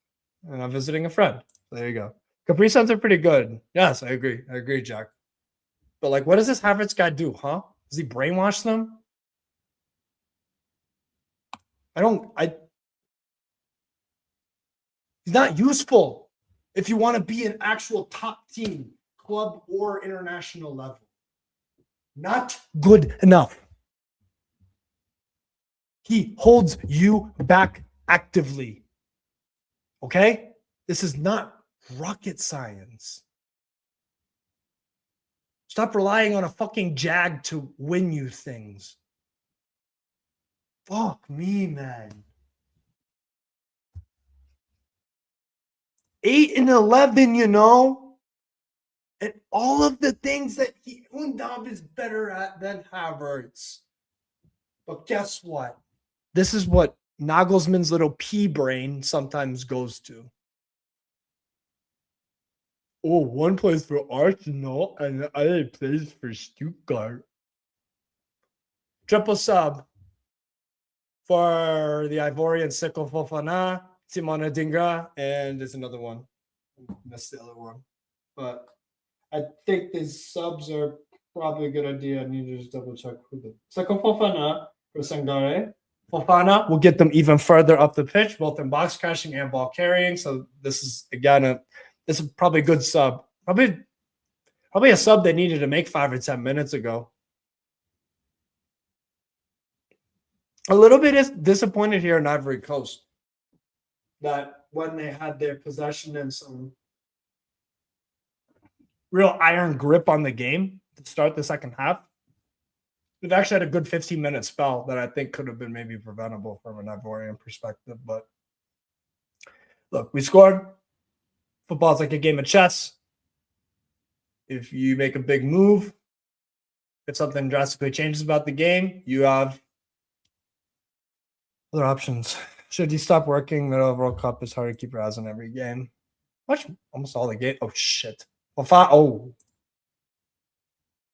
And I'm visiting a friend. There you go. Capri Suns are pretty good. Yes, I agree, Jack. But like, what does this Havertz guy do, huh? Does he brainwash them? He's not useful if you want to be an actual top team, club or international level. Not good enough. He holds you back actively. Okay? This is not rocket science. Stop relying on a fucking jag to win you things. Fuck me, man. 8-11, you know? And all of the things that Undav is better at than Havertz. But guess what? This is what Nagelsmann's little pea brain sometimes goes to. Oh, one plays for Arsenal and the other plays for Stuttgart. Triple sub for the Ivorian Seko Fofana, Simona Dingra, and there's another one. I missed the other one. But I think these subs are probably a good idea. I need to just double check who the Seko Fofana for Sangare. Fofana will get them even further up the pitch, both in box crashing and ball carrying. So this is again this is probably a good sub. Probably a sub they needed to make 5 or 10 minutes ago. A little bit disappointed here in Ivory Coast that when they had their possession and some real iron grip on the game to start the second half, they've actually had a good 15-minute spell that I think could have been maybe preventable from an Ivorian perspective. But look, we scored. Football's like a game of chess. If you make a big move, if something drastically changes about the game, you have other options. Should you stop working? The World Cup is hard to keep your eyes on every game. Watch almost all the game. Oh, shit. Oh.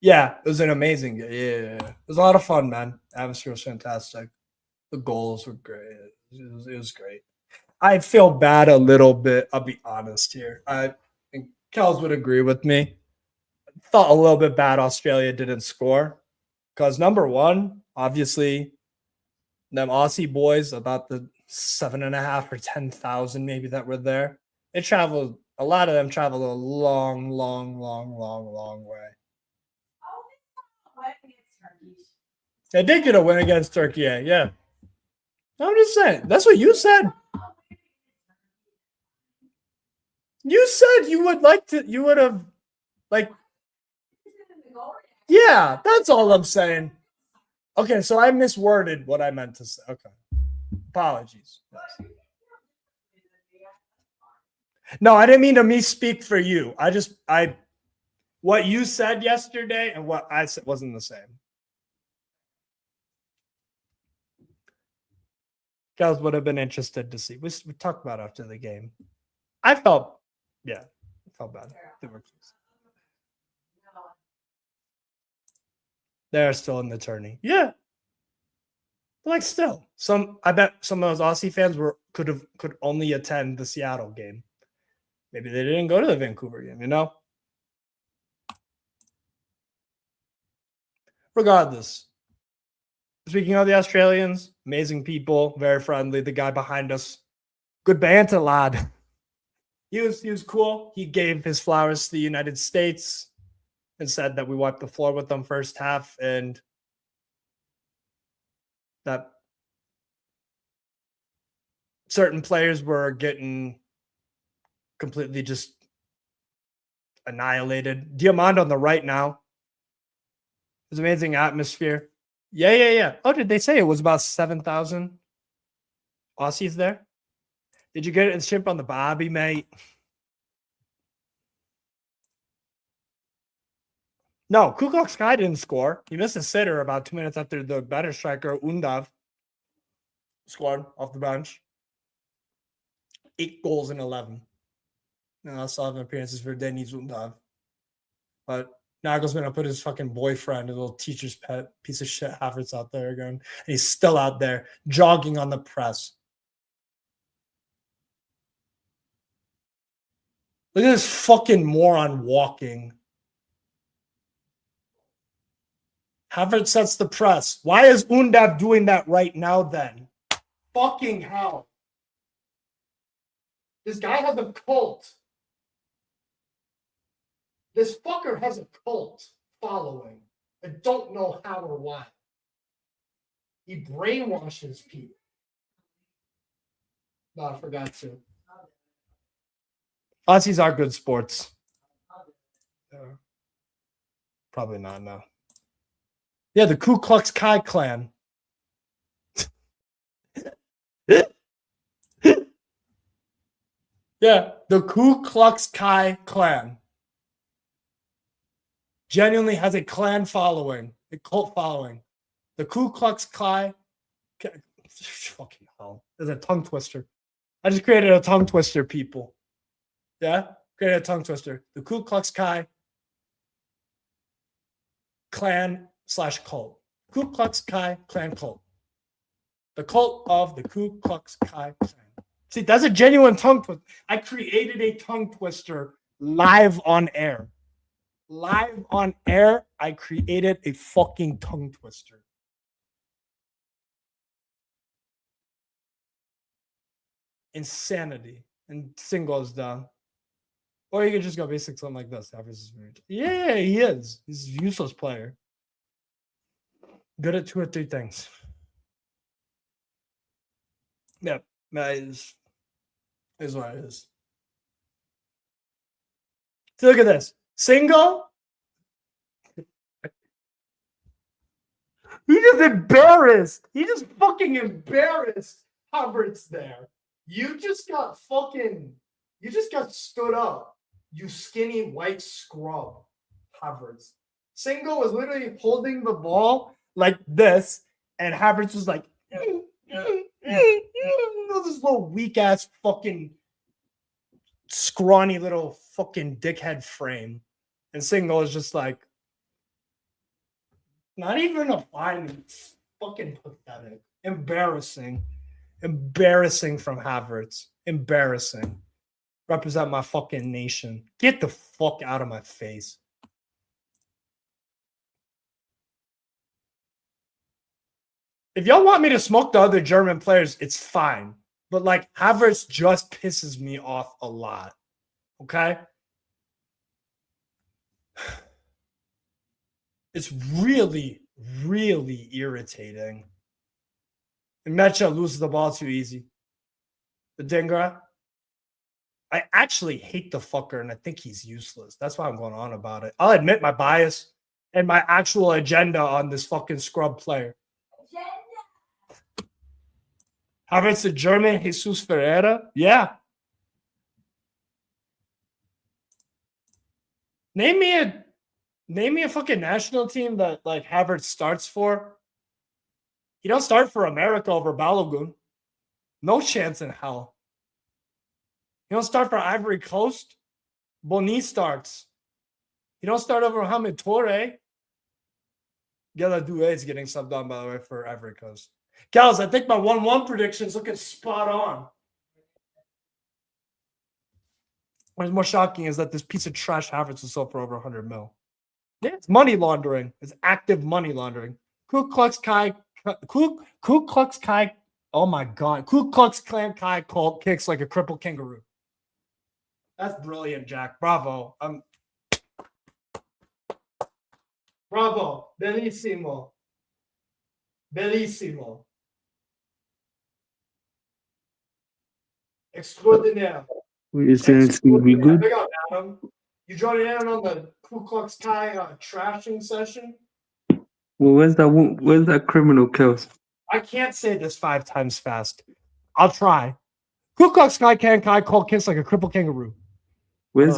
Yeah, it was an amazing game. Yeah. It was a lot of fun, man. Atmosphere was fantastic. The goals were great. It was great. I feel bad a little bit. I'll be honest here. I think Kels would agree with me. Felt a little bit bad Australia didn't score. Because number one, obviously, them Aussie boys, about the 7,500 or 10,000 maybe that were there. A lot of them traveled a long, long, long, long, long way. They did get a win against Turkey, yeah. I'm just saying. That's what you said. You said you would like to. You would have, like. Yeah, that's all I'm saying. Okay, so I misworded what I meant to say. Okay, apologies. Yes. No, I didn't mean to speak for you. What you said yesterday and what I said wasn't the same. Guys would have been interested to see. We talked about after the game. I felt bad. They were close. They're still in the tourney. Yeah. But like still. I bet some of those Aussie fans could only attend the Seattle game. Maybe they didn't go to the Vancouver game, you know? Regardless. Speaking of the Australians, amazing people, very friendly. The guy behind us, good banter, lad. He was cool. He gave his flowers to the United States and said that we wiped the floor with them first half and that certain players were getting completely just annihilated. Diamond on the right now. It's amazing atmosphere. Yeah. Oh, did they say it was about 7,000 Aussies there? Did you get a chip on the Bobby, mate? No, Ku Klux Klan didn't score. He missed a sitter about 2 minutes after the better striker, Undav, scored off the bench. 8 goals in 11. Now, 7 appearances for Denis Undav. But Nagelsmann put his fucking boyfriend, a little teacher's pet, piece of shit Havertz out there again. And he's still out there jogging on the press. Look at this fucking moron walking. Havertz sets the press. Why is Undav doing that right now then? Fucking hell. This guy has a cult. This fucker has a cult following. I don't know how or why. He brainwashes people. No, I forgot to. Aussies are good sports. Probably not, no. Yeah, the Ku Klux Klan clan. Yeah, the Ku Klux Klan clan genuinely has a clan following, a cult following. The Ku Klux Klan. Fucking hell. There's a tongue twister. I just created a tongue twister, people. Yeah? Created a tongue twister. The Ku Klux Klan clan/cult. Ku Klux Klan clan cult. The cult of the Ku Klux Klan clan. See, that's a genuine tongue twister. I created a tongue twister live on air. Live on air, I created a fucking tongue twister. Insanity. And Singo's down. Or you could just go basic something like this. Yeah, he is. He's a useless player. Good at 2 or 3 things. Yep. That is what it is. So look at this. Single. He just embarrassed. He just fucking embarrassed Havertz there. You just got stood up. You skinny white scrub, Havertz. Single was literally holding the ball like this, and Havertz was like, this little weak ass fucking scrawny little fucking dickhead frame. And Single is just like, not even a fine, fucking pathetic. Embarrassing from Havertz. Embarrassing. Represent my fucking nation. Get the fuck out of my face. If y'all want me to smoke the other German players, it's fine. But like Havertz just pisses me off a lot. Okay? It's really, really irritating. And Mecha loses the ball too easy. The Dingra. I actually hate the fucker, and I think he's useless. That's why I'm going on about it. I'll admit my bias and my actual agenda on this fucking scrub player. Havertz a German, Jesus Ferreira? Yeah. Name me a fucking national team that like Havertz starts for. He don't start for America over Balogun. No chance in hell. He don't start for Ivory Coast. Boni starts. He don't start over Mohamed Toure. Gela Doué is getting subbed on, by the way, for Ivory Coast. Gals, I think my 1-1 prediction is looking spot on. What's more shocking is that this piece of trash Havertz is sold for over 100 mil. Yeah, it's money laundering. It's active money laundering. Ku Klux Klan, oh my God. Ku Klux Klan Kai Colt kicks like a crippled kangaroo. That's brilliant, Jack. Bravo. Bravo. Bellissimo. Bellissimo. Extraordinaire. What you saying, Steve? We good? Big up, Adam. You joining in on the Ku Klux Klan trashing session? Well, where's that criminal, Kels? I can't say this 5 times fast. I'll try. Ku Klux Klan Kai Colt kicks like a crippled kangaroo. Where's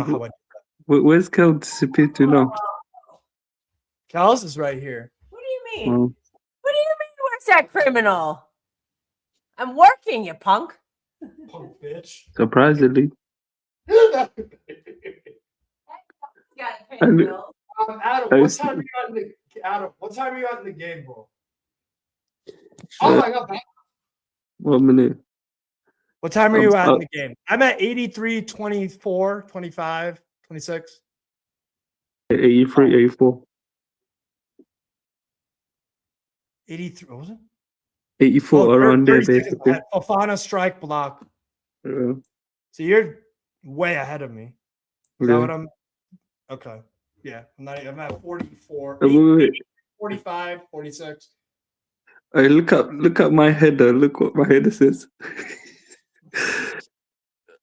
Kel disappeared to now? Kels is right here. What do you mean? What do you mean? Where's that criminal? I'm working, you punk. Punk bitch. Surprisingly. Adam, I what time are you out in the game, bro? Oh my God. 1 minute. What time are you at in the game? I'm at 83, 24, 25, 26. 83, 84. 83, what was it? 84, around there, basically. Fofana strike block. Yeah. So you're way ahead of me. Is that what I'm? Okay. Yeah. I'm at 44. 45, 46. Hey, look at my header. Look what my header says.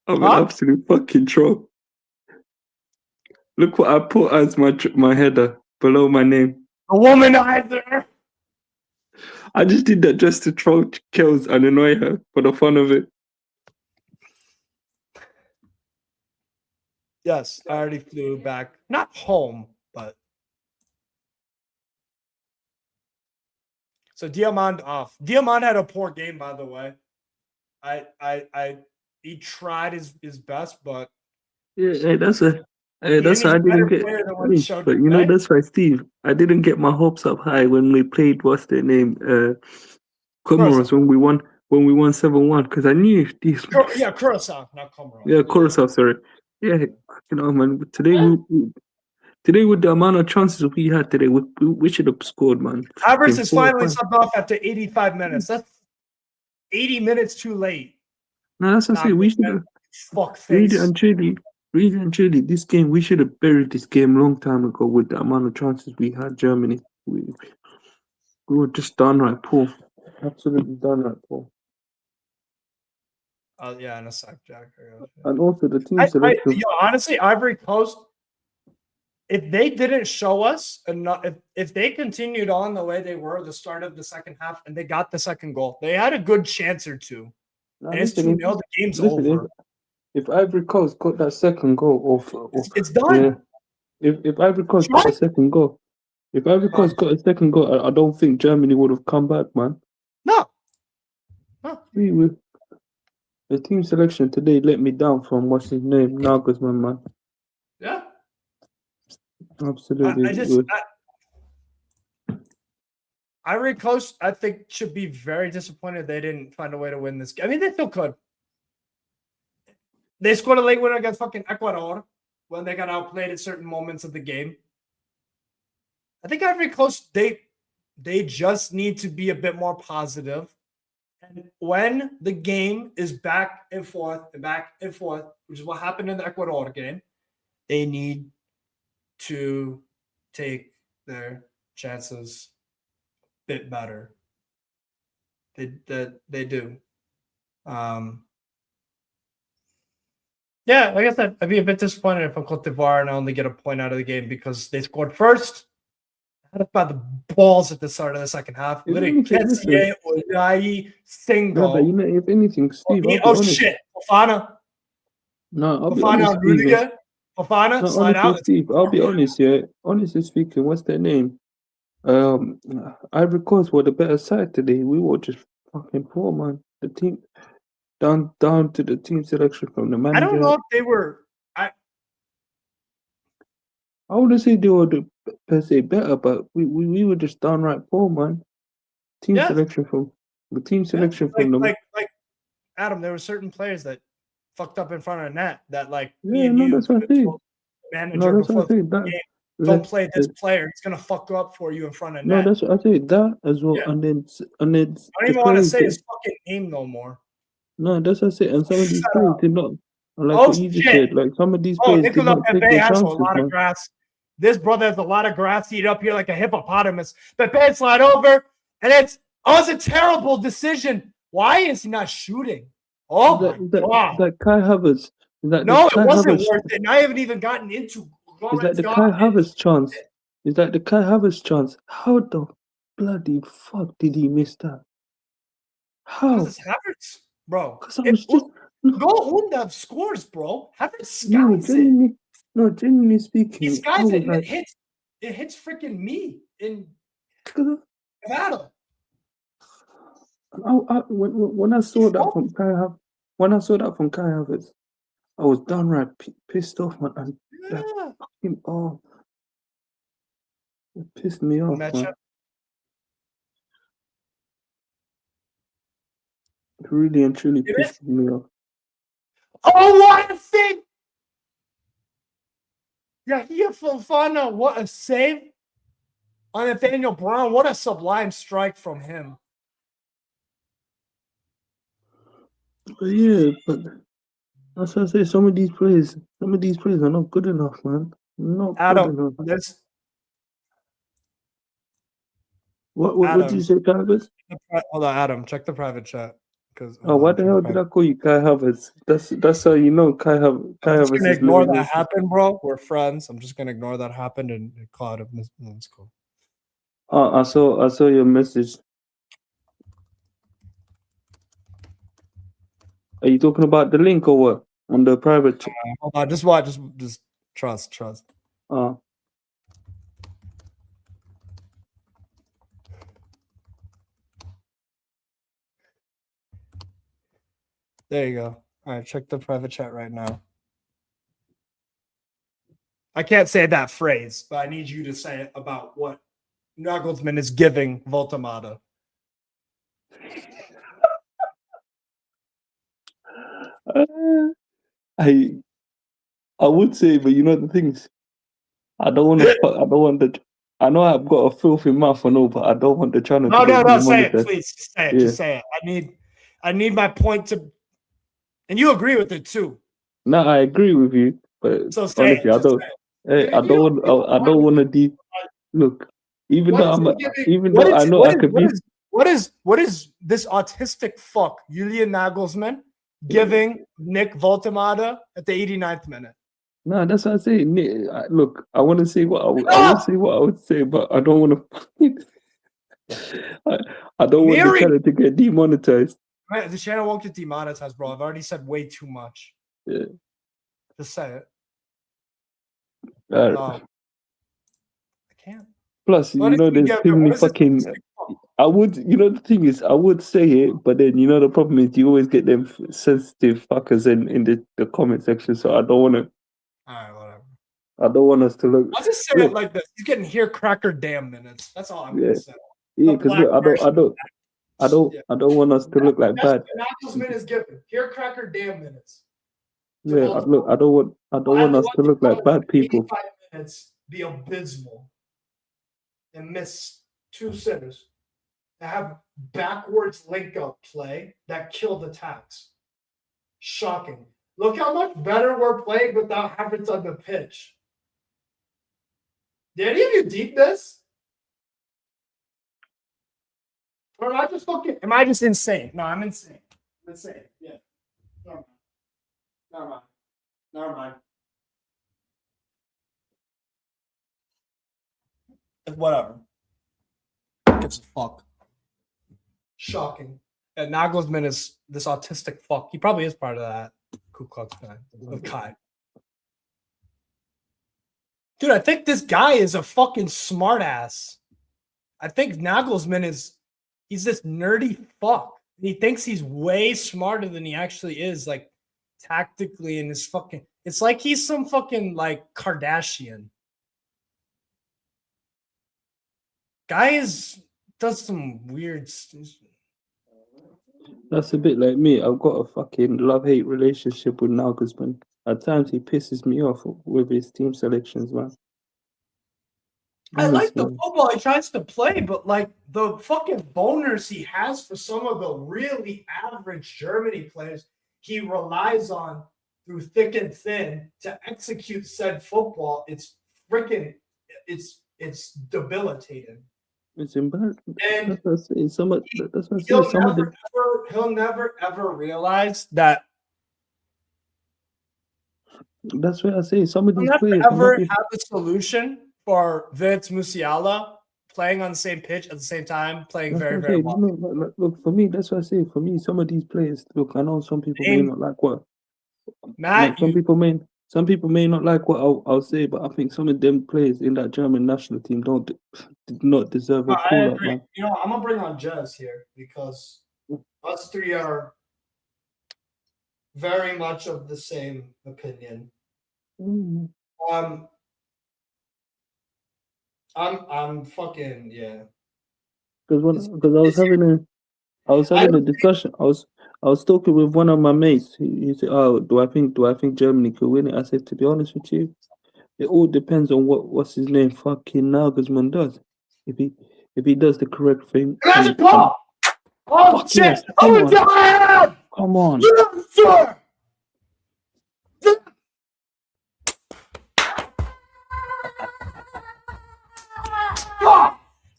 I'm an absolute fucking troll. Look what I put as my header below my name. A womanizer. I just did that just to troll Kels and annoy her for the fun of it. Yes, I already flew back. Not home, but. So Diamond off. Diamond had a poor game, by the way. He tried his best, but yeah, that's why I didn't get. But you know, that's why, Steve. I didn't get my hopes up high when we played. What's their name? Comoros when we won 7-1 because I knew these. Yeah, Curacao, not Comoros. Yeah, Curacao. Sorry. Yeah, you know, man. Today with the amount of chances we had today, we should have scored, man. Havertz is finally subbed off after 85 minutes. That's 80 minutes too late. No, that's what I say. We should have. Fuck face. Really and truly, this game, we should have buried this game a long time ago with the amount of chances we had. Germany, we were just downright poor. Absolutely downright poor. Yeah, and a sack jack. And also the team selection. Honestly, Ivory Coast, if they didn't show us enough, if they continued on the way they were at the start of the second half and they got the second goal, they had a good chance or two. No, and it's 2-0, the game's over. If Ivory Coast got that second goal, it's done. Yeah, if Ivory Coast got a second goal, I don't think Germany would have come back, man. No. The team selection today let me down from what's his name, Nagelsmann, man. Yeah. Absolutely. Ivory Coast, I think, should be very disappointed they didn't find a way to win this game. I mean, they still could. They scored a late winner against fucking Ecuador when they got outplayed at certain moments of the game. I think Ivory Coast, they just need to be a bit more positive. And when the game is back and forth, which is what happened in the Ecuador game, they need to take their chances a bit better. They do. Yeah, like I said, I'd be a bit disappointed if I'm Côte d'Ivoire and I only get a point out of the game because they scored first. I had about the balls at the start of the second half. Literally, Kessié, Olai, single. Yeah, but if anything, Steve, shit. Fofana. No, I'll be Fofana, honest, Rudiger. Fofana, no, slide honestly, out. Steve, I'll be honest, yeah. Honestly speaking, what's their name? Ivory Coast were the better side today. We were just fucking poor, man. The team down to the team selection from the manager. I don't know if they were. I wouldn't say they were per se better, but we were just downright poor, man. Team selection from the like Adam. There were certain players that fucked up in front of the net that that's what I think. Manager before the game, don't play this player. It's gonna fuck up for you in front of net. No, that's what I say. That as well, and then I don't even want to say his fucking name no more. No, that's what I say. And some of these players did not. Like what you just said, like some of these players did not take their chances, a lot of grass. This brother has a lot of grass eat up here like a hippopotamus. Pepe slide over, and it's a terrible decision. Why is he not shooting? Oh my god! That Kai Havertz. No, it wasn't worth it. And I haven't even gotten into. Is that the Kai Havertz chance? Is that the Kai Havertz chance? How the bloody fuck did he miss that? How? Because it's Havertz, bro. Go Unda scores, bro. Havertz skies it. No, genuinely speaking, he skies it and it hits freaking me in battle. When I saw that from Kai Havertz, I was downright pissed off, man. And that fucking it pissed me off, man. It really and truly pissed me off. Oh, what a save! Yahia Fofana, what a save on Nathaniel Brown. What a sublime strike from him. Yeah, but that's what I say. Some of these players are not good enough, man. Not good enough. What did you say, Travis? Hold on, Adam. Check the private chat. Why the hell did I call you Kai Havertz? That's how you know Kai Havertz. I'm just gonna ignore that happen, bro. We're friends. I'm just gonna ignore that happened and call it a that's cool. I saw your message. Are you talking about the link or what? On the private chat? Hold on, just watch. Just trust. There you go. All right, check the private chat right now. I can't say that phrase, but I need you to say it about what Nagelsmann is giving Voltemada. I would say, but you know the things. I don't want to. I know I've got a filthy mouth, but I don't want the channel. No, say it, please. Just say it. Yeah. Just say it. I need my point to. And you agree with it too. No, I agree with you, but so honestly, I don't. Hey, I don't want to look. Even though I know I could be. What is this autistic fuck Julian Nagelsmann giving Nick Voltemada at the 89th minute? No, that's what I say. Look, I want to say what I would say, but I don't want to. I don't want the channel to get demonetized. Right, the channel won't get demonetized, bro. I've already said way too much. Yeah. Just say it. I can't. Plus, there's too many fucking. I would, the thing is, I would say it, but then, the problem is you always get them sensitive fuckers in the comment section, so I don't want to. All right, whatever. I don't want us to look. I'll just say it like this. He's getting here cracker damn minutes. That's all I'm going to say. Yeah, because I don't want us to look like bad. Nagelsmann is given here cracker damn minutes. Yeah, I don't want us to look like bad people. 85 minutes be abysmal and miss 2 sitters that have backwards link up play that killed attacks. Shocking. Look how much better we're playing without Havertz on the pitch. Did any of you deep this? Or am I just fucking? Am I just insane? No, I'm insane. I'm insane. Yeah. Never mind. Never mind. Whatever. Gives a fuck. Shocking. And Nagelsmann is this autistic fuck. He probably is part of that Ku Klux Klan of Kai. Dude, I think this guy is a fucking smartass. I think Nagelsmann he's this nerdy fuck. He thinks he's way smarter than he actually is, like tactically in his fucking. It's like he's some fucking like Kardashian. Guy does some weird. That's a bit like me. I've got a fucking love-hate relationship with Nagelsmann. At times he pisses me off with his team selections, man. I like the football he tries to play, but like the fucking boners he has for some of the really average Germany players he relies on through thick and thin to execute said football, it's freaking, it's debilitating. It's embarrassing. And that's what I say. That's what I say. He'll never ever realize that. That's what I say. Some of these He'll players never have a solution for Vince Musiala playing on the same pitch at the same time, playing very, very well. Look, for me, that's what I say. For me, some of these players, look, I know some people may not like what. Matt, some people may not like what I'll say, but I think some of them players in that German national team did not deserve a call up, man. You know, I'm gonna bring on Jez here because us three are very much of the same opinion. I'm fucking yeah. Because I was having a discussion. I was talking with one of my mates. He said, "Oh, do I think Germany could win it?" I said, "To be honest with you, it all depends on what's his name fucking Nagelsmann does. If he does the correct thing." Oh shit! Yes, come on.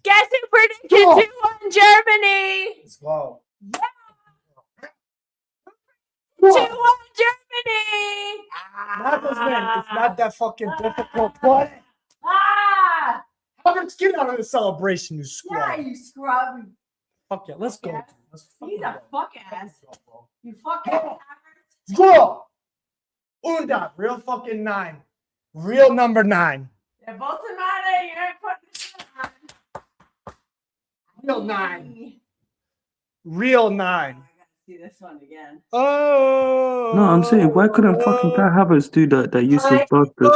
Guess who predicted 2-1 Germany? Let's go. Yeah. 2-1 Germany. Nagelsmann, it's not that fucking difficult. What? Havertz, get out of the celebration, you scrub. Yeah, you scrub. Fuck yeah, let's go. He's a fuck ass. You fuck ass. Go. Unda, real fucking 9. Real number 9. Yeah, Bolsonaro, you ain't putting it on. Real 9. Real 9. I gotta see this one again. Oh. No, I'm saying, why couldn't fucking Kai Havertz do that useless bastard?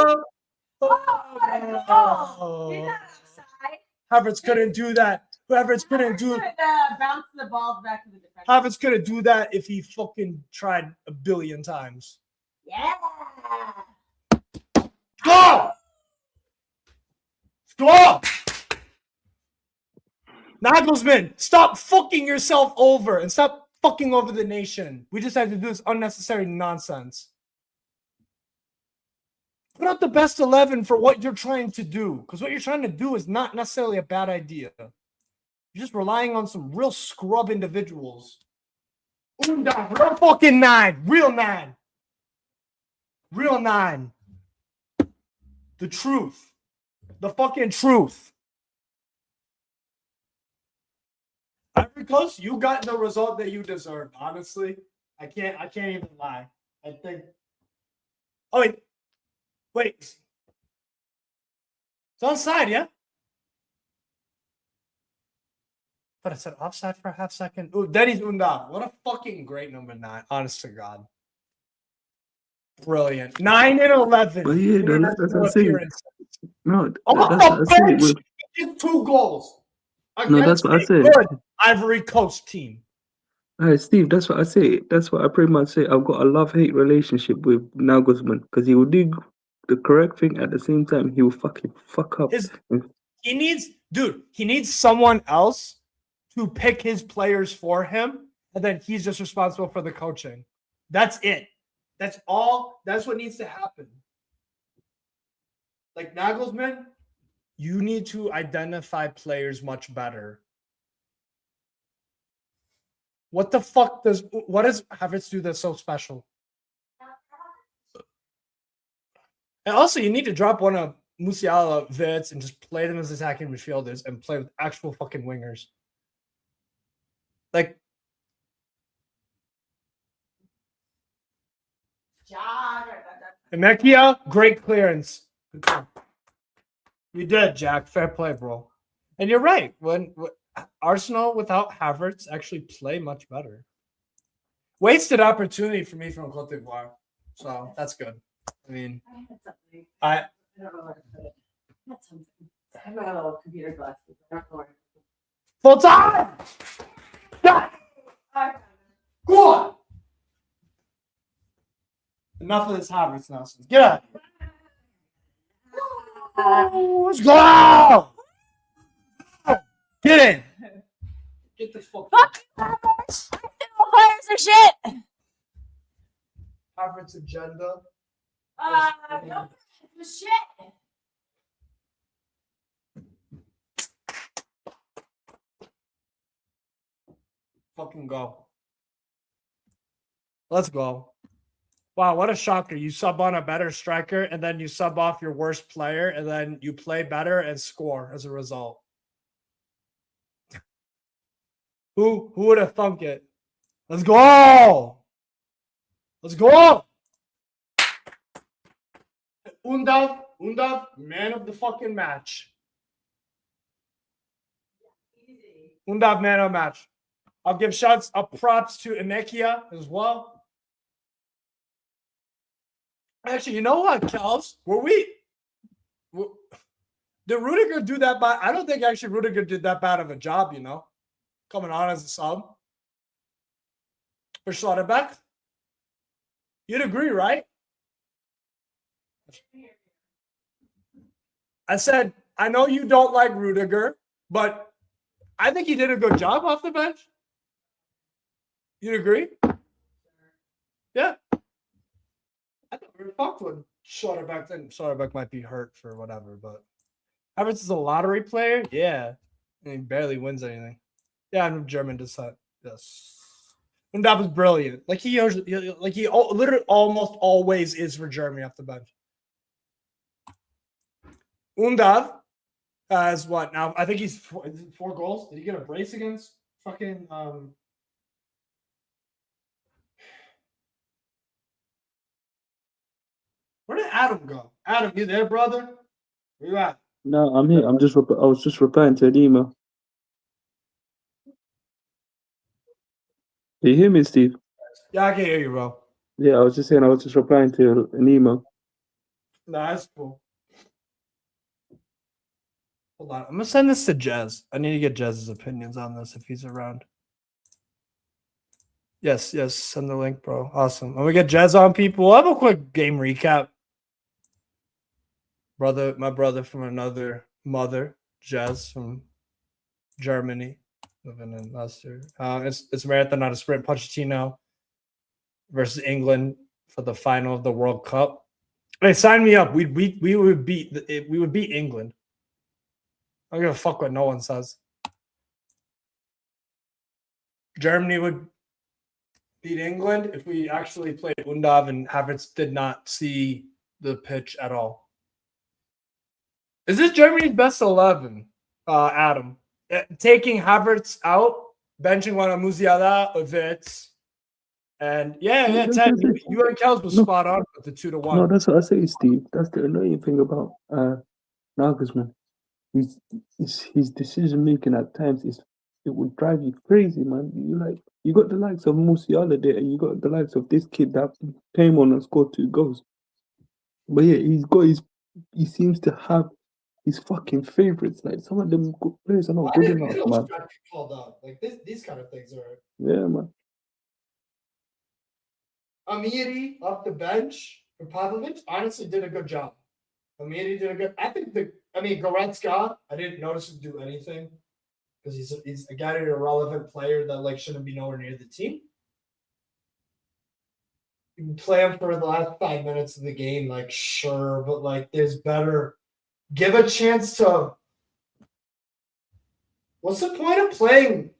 Havertz couldn't do that. Havertz couldn't do it. Bounce the ball back to the defense. Havertz couldn't do that if he fucking tried a billion times. Yeah. Go! Go! Nagelsmann, stop fucking yourself over and stop fucking over the nation. We just had to do this unnecessary nonsense. Put out the best 11 for what you're trying to do, because what you're trying to do is not necessarily a bad idea. You're just relying on some real scrub individuals. Real fucking 9. Real 9. Real 9. The truth. The fucking truth. Ivory Coast, you got the result that you deserved, honestly. I can't even lie. I think. Oh, wait. It's onside, yeah? But I said offside for a half second. Ooh, Denny's Unda. What a fucking great number 9. Honest to God. Brilliant. 9 and 11. But yeah, that's what I say. No, off the bench, he did 2 goals. No, that's what I say. Good Ivory Coast team. Hey, Steve, that's what I say. That's what I pretty much say. I've got a love-hate relationship with Nagelsmann because he will do the correct thing at the same time. He will fucking fuck up. He needs someone else to pick his players for him, and then he's just responsible for the coaching. That's it. That's all. That's what needs to happen. Like Nagelsmann, you need to identify players much better. what does Havertz do that's so special? And also, you need to drop one of Musiala, Vitz, and just play them as attacking midfielders and play with actual fucking wingers. Like, Emekia, great clearance. You did, Jack. Fair play, bro. And you're right. When Arsenal without Havertz actually play much better. Wasted opportunity for me from Côte d'Ivoire. So that's good. I mean, I don't know where to put it. That's something. I have my little computer glasses. I don't know where to put it. Full time! Yeah. Go on! Enough of this Havertz nonsense. Get out. Let's go! Get in! Get the fuck. Fuck Havertz! Players are shit! Havertz agenda. No, it's shit. Fucking go. Let's go. Wow, what a shocker. You sub on a better striker and then you sub off your worst player and then you play better and score as a result. Who would have thunk it? Let's go. Let's go. Undav, man of the fucking match. Undav, man of the match. I'll give shots up props to Emekia as well. Actually, you know what, Kels? Did Rudiger do that bad? I don't think actually Rudiger did that bad of a job, you know, coming on as a sub for Schlotterbeck. You'd agree, right? I said, I know you don't like Rudiger, but I think he did a good job off the bench. You'd agree? Yeah. I thought we were fucked with Schlotterbeck. Then Schlotterbeck might be hurt for whatever, but Havertz is a lottery player. Yeah, and he barely wins anything. Yeah, I'm German descent. Yes, and that was brilliant. Like he literally almost always is for Germany off the bench. Undav has what now? I think he's 4 goals. Did he get a brace against fucking Where did Adam go? Adam, you there, brother? Where you at? No, I'm here. I was just replying to an email. Do you hear me, Steve? Yeah, I can hear you, bro. Yeah, I was just saying I was just replying to an email. No, that's cool. Hold on. I'm gonna send this to Jez. I need to get Jez's opinions on this if he's around. Yes, send the link, bro. Awesome. I'm gonna get Jez on, people. We'll have a quick game recap. My brother from another mother, Jez from Germany, living in Leicester. It's marathon, not a sprint. Pochettino versus England for the final of the World Cup. Hey, sign me up. We would beat England. I don't give a fuck what no one says. Germany would beat England if we actually played Undav and Havertz did not see the pitch at all. Is this Germany's best 11, Adam? Taking Havertz out, benching one of Musiala, Vitz, and Ted, you and Kels was spot on with the 2-1. No, that's what I say, Steve. That's the annoying thing about Nagelsmann. His decision making at times it would drive you crazy, man. You got the likes of Musiala there, and you got the likes of this kid that came on and scored 2 goals. But yeah, he seems to have his fucking favorites. Like some of them players are not good enough, man. Called out. Like these kind of things are. Yeah, man. Amiri off the bench for Pavlovic honestly did a good job. Amiri did a good. Goretzka, I didn't notice him do anything because he's a guy, an irrelevant player that shouldn't be nowhere near the team. You can play him for the last 5 minutes of the game, sure, but there's better. Give a chance to. What's the point of playing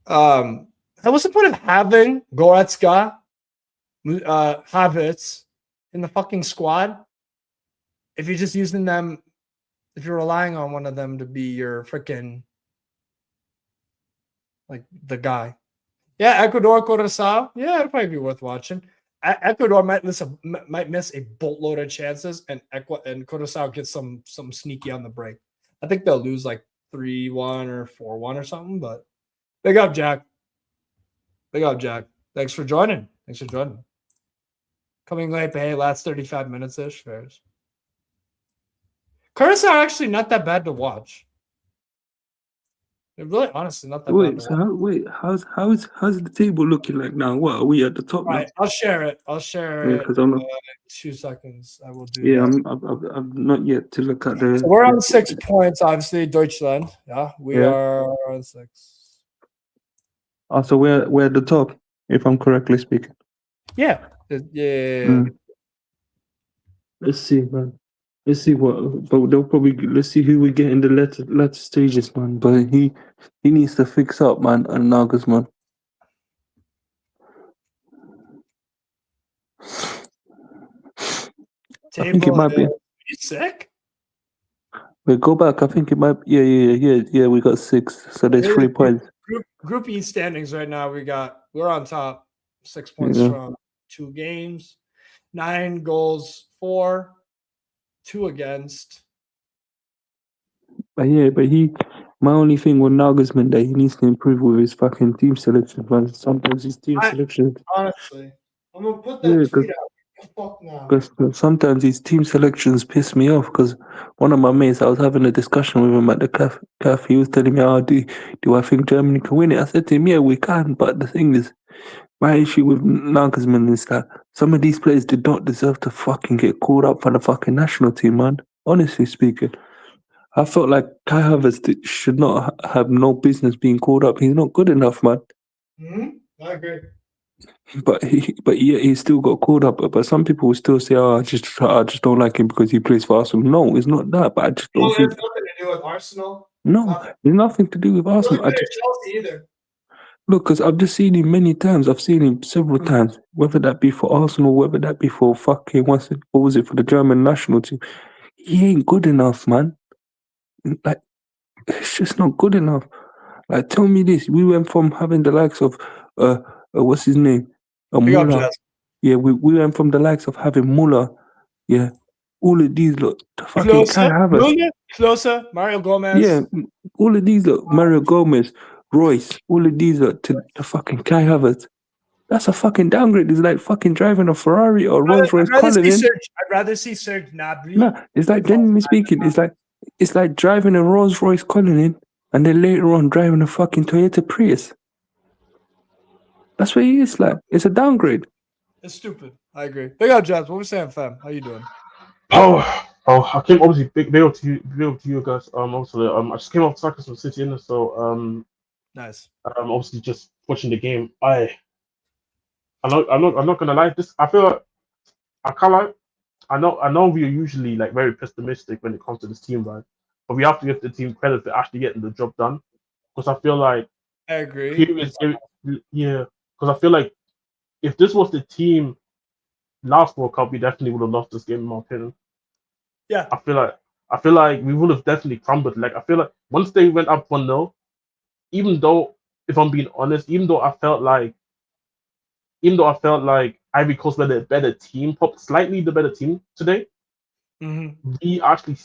what's the point of having Goretzka, Havertz in the fucking squad if you're just using them, if you're relying on one of them to be your freaking, like, the guy. Yeah, Ecuador, Curaçao. Yeah, it'd probably be worth watching. Ecuador might miss a boatload of chances, and Curaçao gets some sneaky on the break. I think they'll lose like 3-1 or 4-1 or something, but big up, Jack. Big up, Jack. Thanks for joining. Coming late, but hey, last 35 minutes-ish. Fairs. Curaçao are actually not that bad to watch. They're really, honestly, not that bad to watch. How's the table looking like now? What, are we at the top now? Right, I'll share it. In 2 seconds. I will do that. I'm not yet to look at the... So we're on 6 points, obviously, Deutschland. Yeah, we are on 6. So we're at the top, if I'm correctly speaking. Yeah. Let's see, man. Let's see let's see who we get in the latter stages, man. But he needs to fix up, man, and Nagelsmann. I think it might be. You sick? Wait, go back. I think it might. Yeah. We got 6, so there's 3 points. Group E standings right now. We're on top, 6 points from 2 games, 9 goals, 4, 2 against. But my only thing with Nagelsmann that he needs to improve with his fucking team selection. Man, sometimes his team selection. Honestly, I'm gonna put that tweet out. Fuck now. Because sometimes his team selections piss me off. Because one of my mates, I was having a discussion with him at the cafe. He was telling me, do I think Germany can win it? I said to him, yeah, we can. But the thing is, my issue with Nagelsmann is that some of these players did not deserve to fucking get called up for the fucking national team, man. Honestly speaking, I felt like Kai Havertz should not have no business being called up. He's not good enough, man. I agree. But he still got called up. But some people will still say, I just don't like him because he plays for Arsenal. No, it's not that. But I just don't think. There's nothing to do with Arsenal. No, there's nothing to do with Arsenal. Chelsea either. Look, because I've just seen him many times. I've seen him several times, whether that be for Arsenal, whether that be for fucking, what was it, for the German national team. He ain't good enough, man. Like, it's just not good enough. Like, tell me this. We went from having the likes of, what's his name? Muller. Yeah, we went from the likes of having Muller. Yeah. All of these, look, the fucking Kai Havertz. Closer, Mario Gomez. Yeah, all of these, look, Mario Gomez, Royce, all of these, look, to the fucking Kai Havertz. That's a fucking downgrade. It's like fucking driving a Ferrari or Rolls Royce Cullinan. I'd rather see Serge Gnabry. No, it's like, genuinely speaking, it's like driving a Rolls Royce Cullinan and then later on driving a fucking Toyota Prius. That's what he is like. It's a downgrade. It's stupid. I agree. Big up, Jazz. What we saying, fam? How you doing? I came obviously big up to you guys. Also, I just came off Soccer from City, and so nice. Obviously just watching the game. I'm not gonna lie. I feel like I can't lie. I know we are usually like very pessimistic when it comes to this team, right? But we have to give the team credit for actually getting the job done. Because I feel like I agree. Because I feel like if this was the team last World Cup, we definitely would have lost this game, in my opinion. Yeah. I feel like we would have definitely crumbled. Like, I feel like once they went up 1-0, even though, if I'm being honest, even though I felt like Ivory Coast were the better team, slightly the better team today, we actually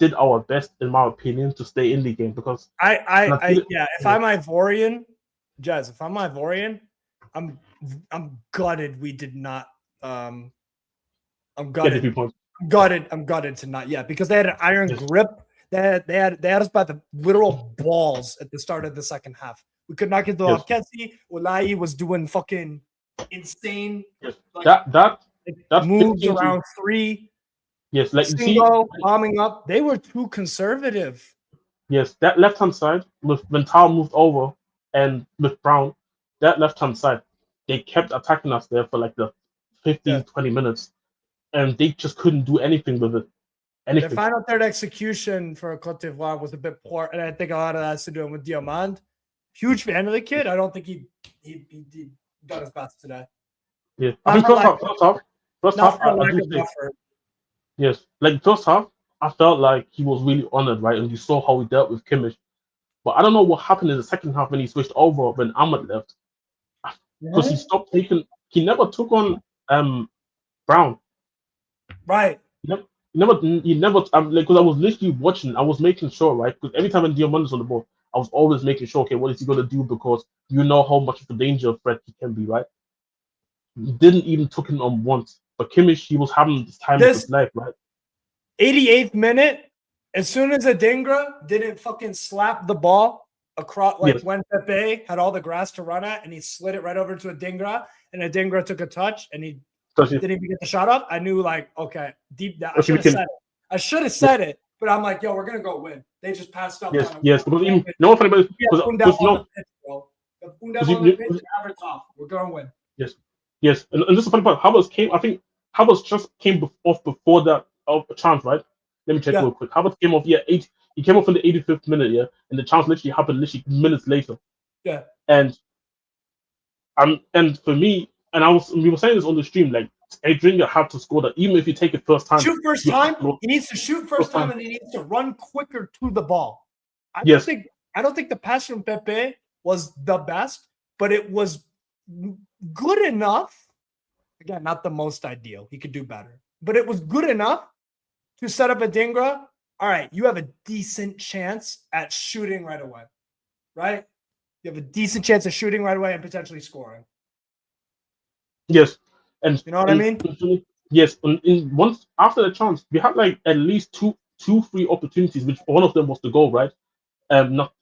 did our best, in my opinion, to stay in the game. Because if I'm Ivorian, Jazz, if I'm Ivorian, I'm gutted we did not. I'm gutted. I'm gutted to not yet, because they had an iron grip. They had us by the literal balls at the start of the second half. We could not get the off. Kessie Ulai was doing fucking insane. Yes. That moves around 3. Yes, like Singo, bombing up. They were too conservative. Yes, that left hand side when Tao moved over and with Brown, that left hand side, they kept attacking us there for like the 20 minutes, and they just couldn't do anything with it. The final third execution for Côte d'Ivoire was a bit poor, and I think a lot of that has to do with Diamand. huge fan of the kid. I don't think he done his best today. Yeah, I think first half, I do think. Effort. Yes, like first half, I felt like he was really honored, right? And you saw how he dealt with Kimmich. But I don't know what happened in the second half when he switched over when Ahmad left, because he stopped taking. He never took on Brown. Right. He never. Like, because I was literally watching. I was making sure, right? Because every time when Diamondo's on the ball, I was always making sure, okay, what is he gonna do? Because you know how much of a danger threat he can be, right? He didn't even took him on once. But Kimmich, he was having this time of his life, right? 88th minute, as soon as Adingra didn't fucking slap the ball across, like when Pepe had all the grass to run at, and he slid it right over to Adingra, and Adingra took a touch, and he didn't even get the shot off. I knew, like, okay, deep down, I should have said it. I should have said it, but I'm like, yo, we're gonna go win. They just passed up. Yes, because even no funny about we're gonna win. Yes, and this is the funny part. Havertz came. I think Havertz just came off before that chance, right? Let me check real quick. Havertz came off. He came off in the 85th minute, and the chance literally happened minutes later. Yeah. And for me, and we were saying this on the stream, like Adrian had to score that, even if you take it first time. Shoot first time. He needs to shoot first time, and he needs to run quicker to the ball. I don't think the pass from Pepe was the best, but it was good enough. Again, not the most ideal. He could do better, but it was good enough to set up Adingra. All right, you have a decent chance at shooting right away, right? You have a decent chance of shooting right away and potentially scoring. Yes, and you know what I mean? Yes, once after the chance, we had like at least two, three opportunities, which one of them was the goal, right?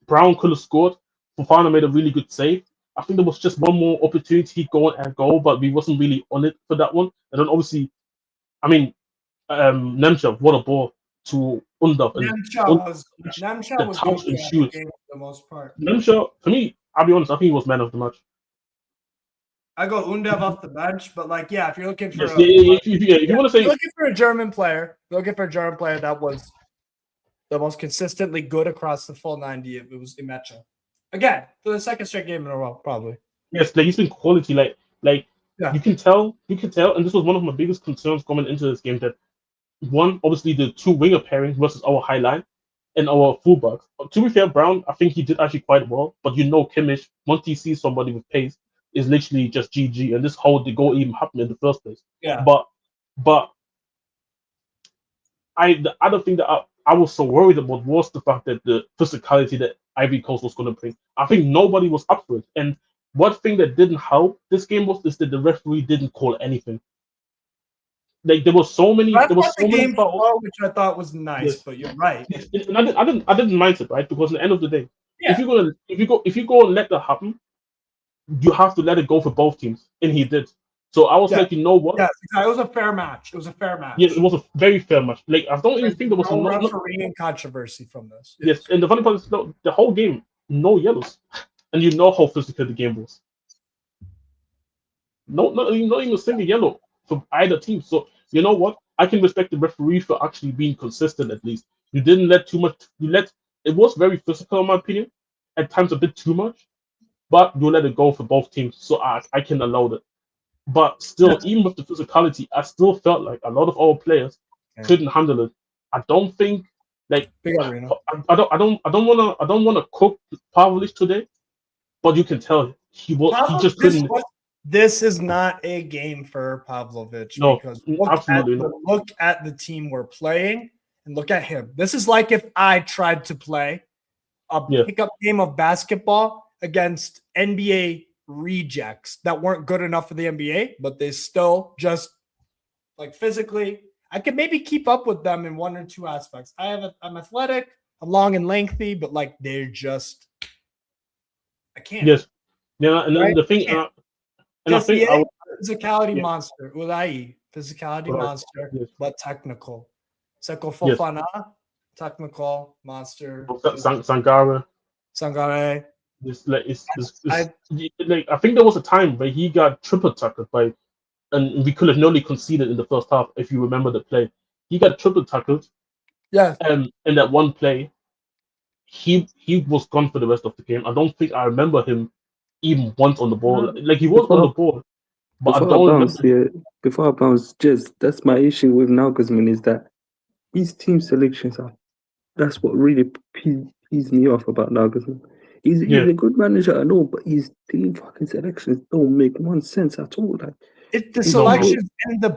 Brown could have scored. Fofana made a really good save. I think there was just one more opportunity going and goal, but we wasn't really on it for that one. And then obviously, I mean, Nemcha, what a ball to Undaf. Nemcha was touch and good shoot. For the most part. Nemcha, for me, I'll be honest, I think he was man of the match. I go Undav off the bench, but like, yeah, if you're looking for if you want to say, looking for a German player, that was the most consistently good across the full 90. It was Imecha. Again, for the second straight game in a row, probably. Yes, like he's been quality. You can tell, and this was one of my biggest concerns coming into this game, that one, obviously the two winger pairing versus our high line and our fullbacks. To be fair, Brown, I think he did actually quite well, but Kimmich, once he sees somebody with pace, is literally just GG, and this how the goal even happened in the first place. Yeah. But the other thing that I was so worried about was the fact that the physicality that Ivory Coast was going to bring. I think nobody was up for it. And one thing that didn't help this game was that the referee didn't call anything. Like there was so many. There was so many fouls, which I thought was nice. Yes. But you're right. And I didn't mind it, right? Because at the end of the day, if you go and let that happen, you have to let it go for both teams, and he did. So I was like, you know what? Yes, it was a fair match. Yes, it was a very fair match. Like I don't even think there was no refereeing controversy from this. Yes, and the funny part is the whole game, no yellows, and you know how physical the game was. Not even a single yellow from either team. So you know what? I can respect the referee for actually being consistent. At least you didn't let too much. It was very physical, in my opinion. At times, a bit too much, but you let it go for both teams. So I can allow that. But still, even with the physicality, I still felt like a lot of our players couldn't handle it. I don't think I don't want to cook Pavlich today, but you can tell he just couldn't. This is not a game for Pavlovic because look at the team we're playing and look at him. This is like if I tried to play a pickup game of basketball against NBA rejects that weren't good enough for the NBA, but they still just like physically, I could maybe keep up with them in one or two aspects. I'm athletic, I'm long and lengthy, but like they're just, I can't. Yes. Yeah, and then the thing, physicality monster. Ulai, physicality monster, but technical. Seko Fofana, technical monster. Sangare. I think there was a time where he got triple tackled and we could have nearly conceded in the first half if you remember the play. He got triple tackled. Yeah. In that one play, he was gone for the rest of the game. I don't think I remember him even once on the ball. Like he was on the ball, but I don't remember. Before I bounce, Jez, that's my issue with Nagelsmann is that his team selections that's what really pees me off about Nagelsmann. He's a good manager, I know, but his team fucking selections don't make one sense at all. Like the selections and the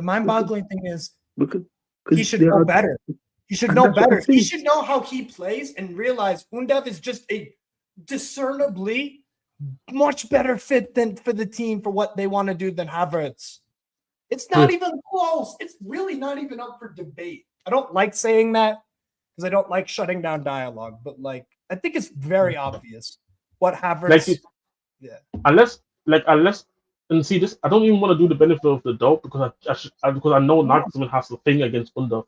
mind-boggling thing is he should know better. He should know better. He should know how he plays and realize Undav is just a discernibly much better fit than for the team for what they want to do than Havertz. It's not even close. It's really not even up for debate. I don't like saying that because I don't like shutting down dialogue, but like I think it's very obvious what Havertz. Unless and see this, I don't even want to do the benefit of the doubt because I know Nagelsmann has a thing against Undav,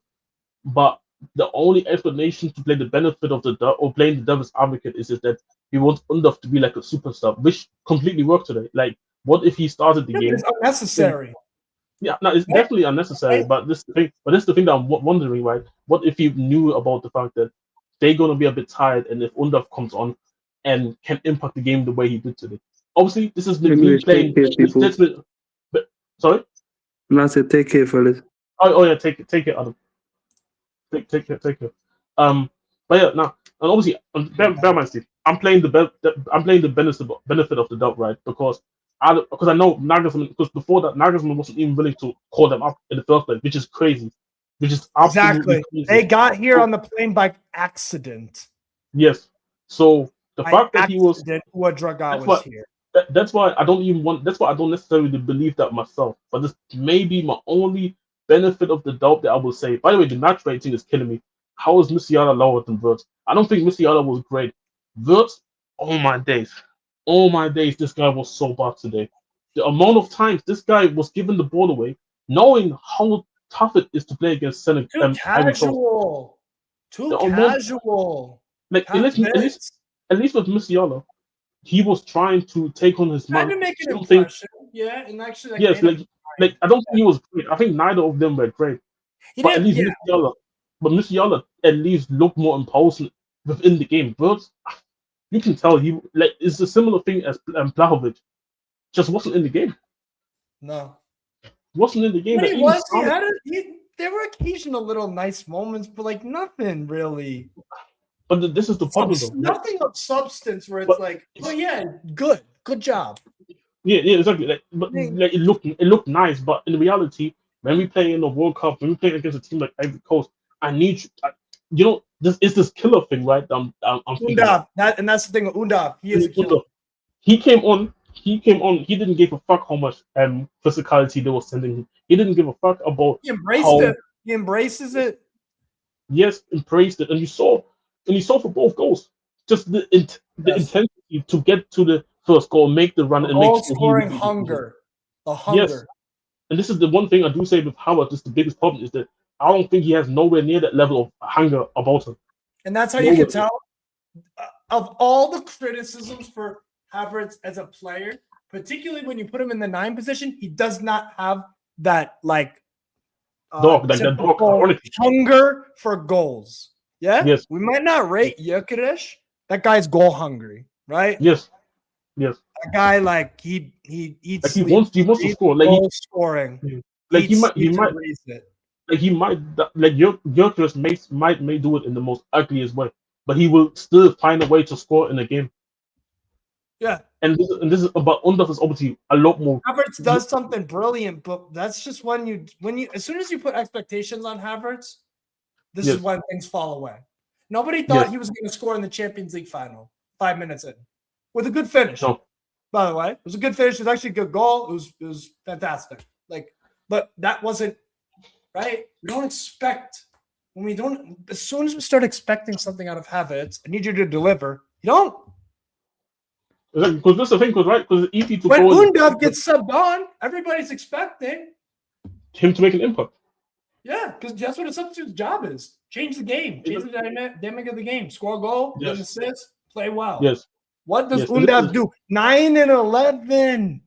but the only explanation to play the benefit of the doubt or playing the devil's advocate is that he wants Undav to be like a superstar, which completely worked today. Like, what if he started the game? It's unnecessary. Yeah, no, it's definitely unnecessary. But this is the thing that I'm wondering, right? What if he knew about the fact that they're gonna be a bit tired, and if Undav comes on and can impact the game the way he did today? Obviously, this is me playing. Sorry. And I said, take care, fellas. Oh yeah, take it, Adam. Take it. But yeah, now and obviously, bear mind, Steve. I'm playing the benefit of the doubt, right? Because I know Nagelsmann. Because before that, Nagelsmann wasn't even willing to call them up in the first place, which is crazy. Which is absolutely crazy. They got here on the plane by accident. Yes. So the fact that he was here. That's why I don't necessarily believe that myself. But this may be my only benefit of the doubt that I will say. By the way, the match rating is killing me. How is Musiala lower than Wirtz? I don't think Musiala was great. Wirtz, oh my days, this guy was so bad today. The amount of times this guy was giving the ball away, knowing how tough it is to play against Senegal. Too casual. Like at least with Musiala, he was trying to take on his man. Trying to make an impression, yeah, and actually, like I don't think he was great. I think neither of them were great. But Musiala at least looked more imposing within the game. Wirtz, you can tell he it's a similar thing as Blahovic, just wasn't in the game. No, wasn't in the game. But there were occasional little nice moments, but like nothing really. But this is the problem, though. Nothing of substance where it's like, oh yeah, good job. Yeah, exactly. It looked nice, but in reality, when we play in the World Cup, when we play against a team like Ivory Coast, I need this is this killer thing, right? I'm thinking Undav, that's the thing with Undav. He is a killer. He came on. He didn't give a fuck how much physicality they were sending him. He didn't give a fuck about. He embraced it. He embraces it. Yes, embraced it, and you saw for both goals, just the intensity to get to the first goal, make the run, and make scoring hunger. The hunger. Yes. And this is the one thing I do say with Howard. This is the biggest problem is that I don't think he has nowhere near that level of hunger about him. And that's how you can tell. Of all the criticisms for Havertz as a player, particularly when you put him in the 9 position, he does not have that hunger for goals. Yeah. Yes. We might not rate Gyökeres. That guy's goal hungry, right? Yes. That guy he eats. Like he wants to score. Like scoring. Like he might Gyökeres may do it in the most ugliest way, but he will still find a way to score in a game. Yeah. And this is about Undav is obviously a lot more. Havertz does something brilliant, but that's just when you as soon as you put expectations on Havertz, this is when things fall away. Nobody thought he was going to score in the Champions League final 5 minutes in with a good finish. No. By the way, it was a good finish. It was actually a good goal. It was fantastic. But that wasn't right. We don't expect as soon as we start expecting something out of Havertz, I need you to deliver. You don't. Because that's the thing, because it's easy to when Undav gets subbed on, everybody's expecting him to make an impact. Yeah, because that's what a substitute's job is. Change the game. Change the dynamic of the game. Score a goal, get an assist, play well. Yes. What does Undav do? 9 and 11.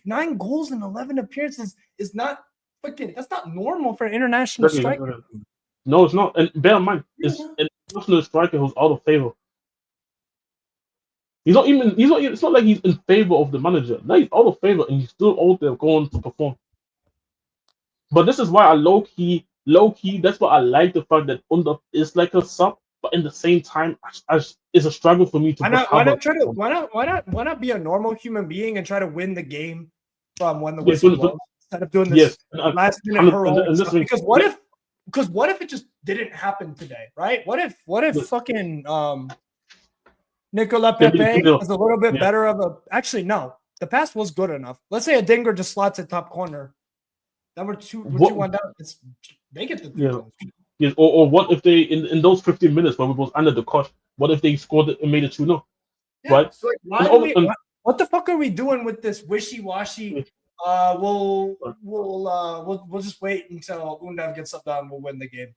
9 goals and 11 appearances is not that's not normal for an international striker. No, it's not. And bear in mind, personal striker who's out of favor. He's not even. It's not like he's in favor of the manager. No, he's out of favor, and he's still out there going to perform. But this is why I low key. That's why I like the fact that Under is like a sub, but in the same time, it's a struggle for me to. Why not be a normal human being and try to win the game from when the whistle blows instead of doing this last minute heroic stuff? Because what if it just didn't happen today, right? What if fucking Nicolas Pepe was a little bit better of a. Actually, no, the pass was good enough. Let's say a Dinger just slots at top corner. Then we're 2-1 down. They get the Yes, or what if they in those 15 minutes when we was under the cosh, what if they scored it and made it 2-0? Yeah, right? So what the fuck are we doing with this wishy-washy? We'll just wait until Undav gets up down and we'll win the game.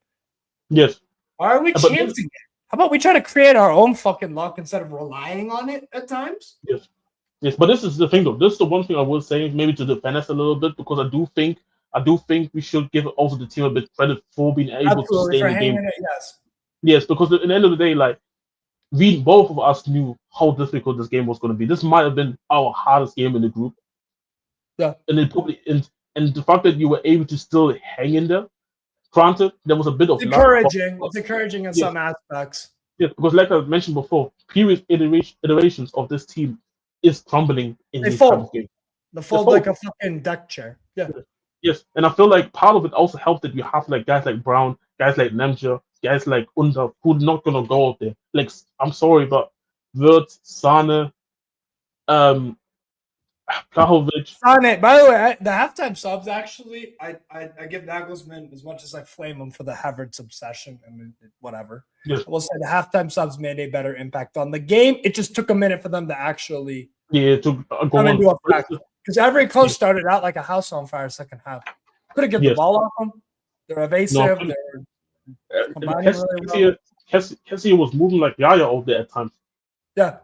Yes. Why are we chancing it? How about we try to create our own fucking luck instead of relying on it at times? Yes. Yes, but this is the thing though. This is the one thing I will say, maybe to defend us a little bit, because I do think we should give also the team a bit credit for being able to stay in the game. Yes, because at the end of the day, like both of us knew how difficult this game was going to be. This might have been our hardest game in the group. Yeah, and it probably and the fact that you were able to still hang in there. Granted, there was a bit of encouraging. It's encouraging in some aspects. Yeah, because like I mentioned before, previous iterations of this team is crumbling in this type of game. They fold like a fucking deck chair. Yeah. Yes, and I feel like part of it also helped that you have like guys like Brown, guys like Nemja, guys like Under, who are not gonna go out there. Like, I'm sorry, but Wirtz, Sane, Plahovic. Sane, by the way, the halftime subs actually, I give Nagelsmann, as much as I flame him for the Havertz obsession and whatever. Yes. I will say the halftime subs made a better impact on the game. It just took a minute for them to actually go come into effect. Because every coach started out like a house on fire second half. Couldn't get the ball off them. They're evasive. They're combining really well. Kessie was moving like Yaya out there at times. Yeah.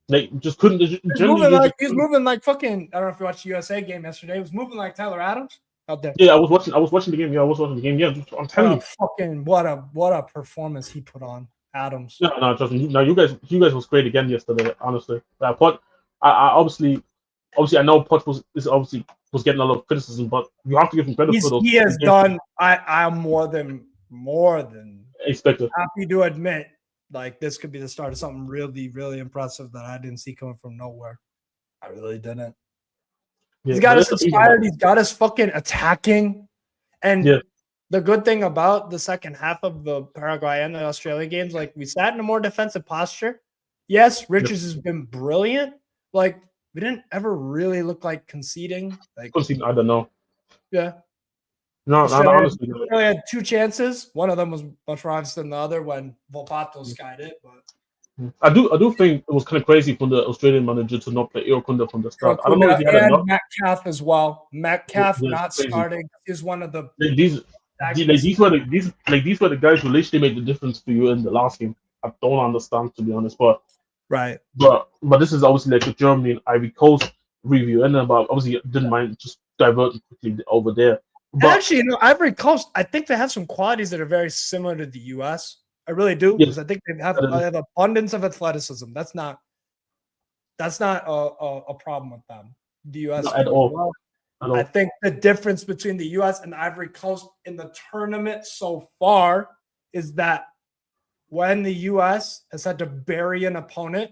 Like, just couldn't. He's moving like fucking. I don't know if you watched the USA game yesterday. He was moving like Tyler Adams out there. Yeah, I was watching the game. Yeah, I was watching the game. Yeah, I'm telling you. What a performance he put on, Adams. No, trust me. No, you guys was great again yesterday. Honestly, I obviously, I know Poch was getting a lot of criticism, but you have to give him credit for those. He has done. I'm more than expected. Happy to admit, like, this could be the start of something really, really impressive that I didn't see coming from nowhere. I really didn't. Yeah, he's got us inspired. He's got us fucking attacking. And the good thing about the second half of the Paraguay and the Australia games, like, we sat in a more defensive posture. Yes, Richards has been brilliant. Like, we didn't ever really look like conceding. Like, I don't know. Yeah. No, honestly. We only had two chances. One of them was much more obvious than the other when Volpato skied it. But I do think it was kind of crazy for the Australian manager to not play Irokunda from the start. I don't know if he had enough. Metcalf as well. Metcalf not starting is one of the. These were the guys who literally made the difference for you in the last game. I don't understand, to be honest, but. Right. But this is obviously like a Germany and Ivory Coast review, and but obviously didn't mind just diverting quickly over there. But actually, Ivory Coast, I think they have some qualities that are very similar to the U.S. I really do, because I think they have abundance of athleticism. That's not a problem with them. The U.S. Not at all. I think the difference between the U.S. and Ivory Coast in the tournament so far is that when the U.S. has had to bury an opponent,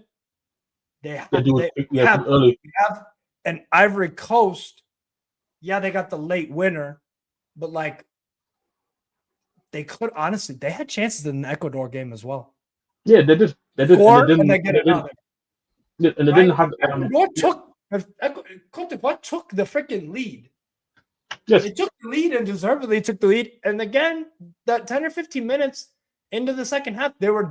they have an Ivory Coast. Yeah, they got the late winner, but like they could honestly, they had chances in the Ecuador game as well. Yeah, they did. They did. And they get another. And they didn't have. Côte d'Ivoire took the freaking lead. Yes, they took the lead and deservedly took the lead. And again, that 10 or 15 minutes into the second half, they were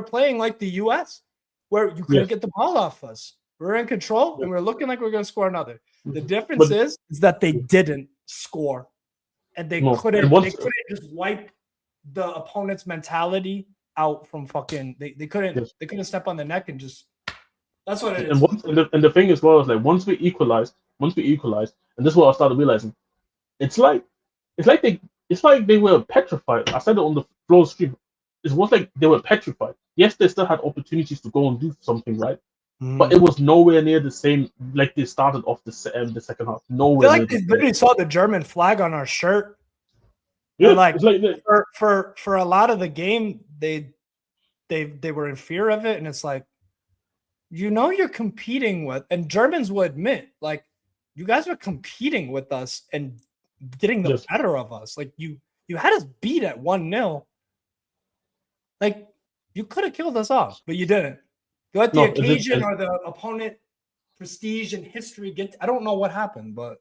playing like the U.S., where you couldn't get the ball off us. We were in control, and we were looking like we were going to score another. The difference is that they didn't score, and they couldn't just wipe the opponent's mentality out from fucking. They couldn't step on the neck and just. That's what it is. And the thing as well is, like, once we equalized, and this is what I started realizing, it's like they were petrified. I said it on the floor stream. it was like they were petrified. Yes, they still had opportunities to go and do something, right? But it was nowhere near the same like they started off the second half. I Nowhere feel near like they the same. literally saw the German flag on our shirt. Yeah, and like, it's like for a lot of the game, they were in fear of it, and it's like, you're competing with, and Germans will admit, like, you guys were competing with us and getting the better of us. Like you had us beat at 1-0. Like you could have killed us off, but you didn't. You let the occasion or the opponent prestige and history get. I don't know what happened, but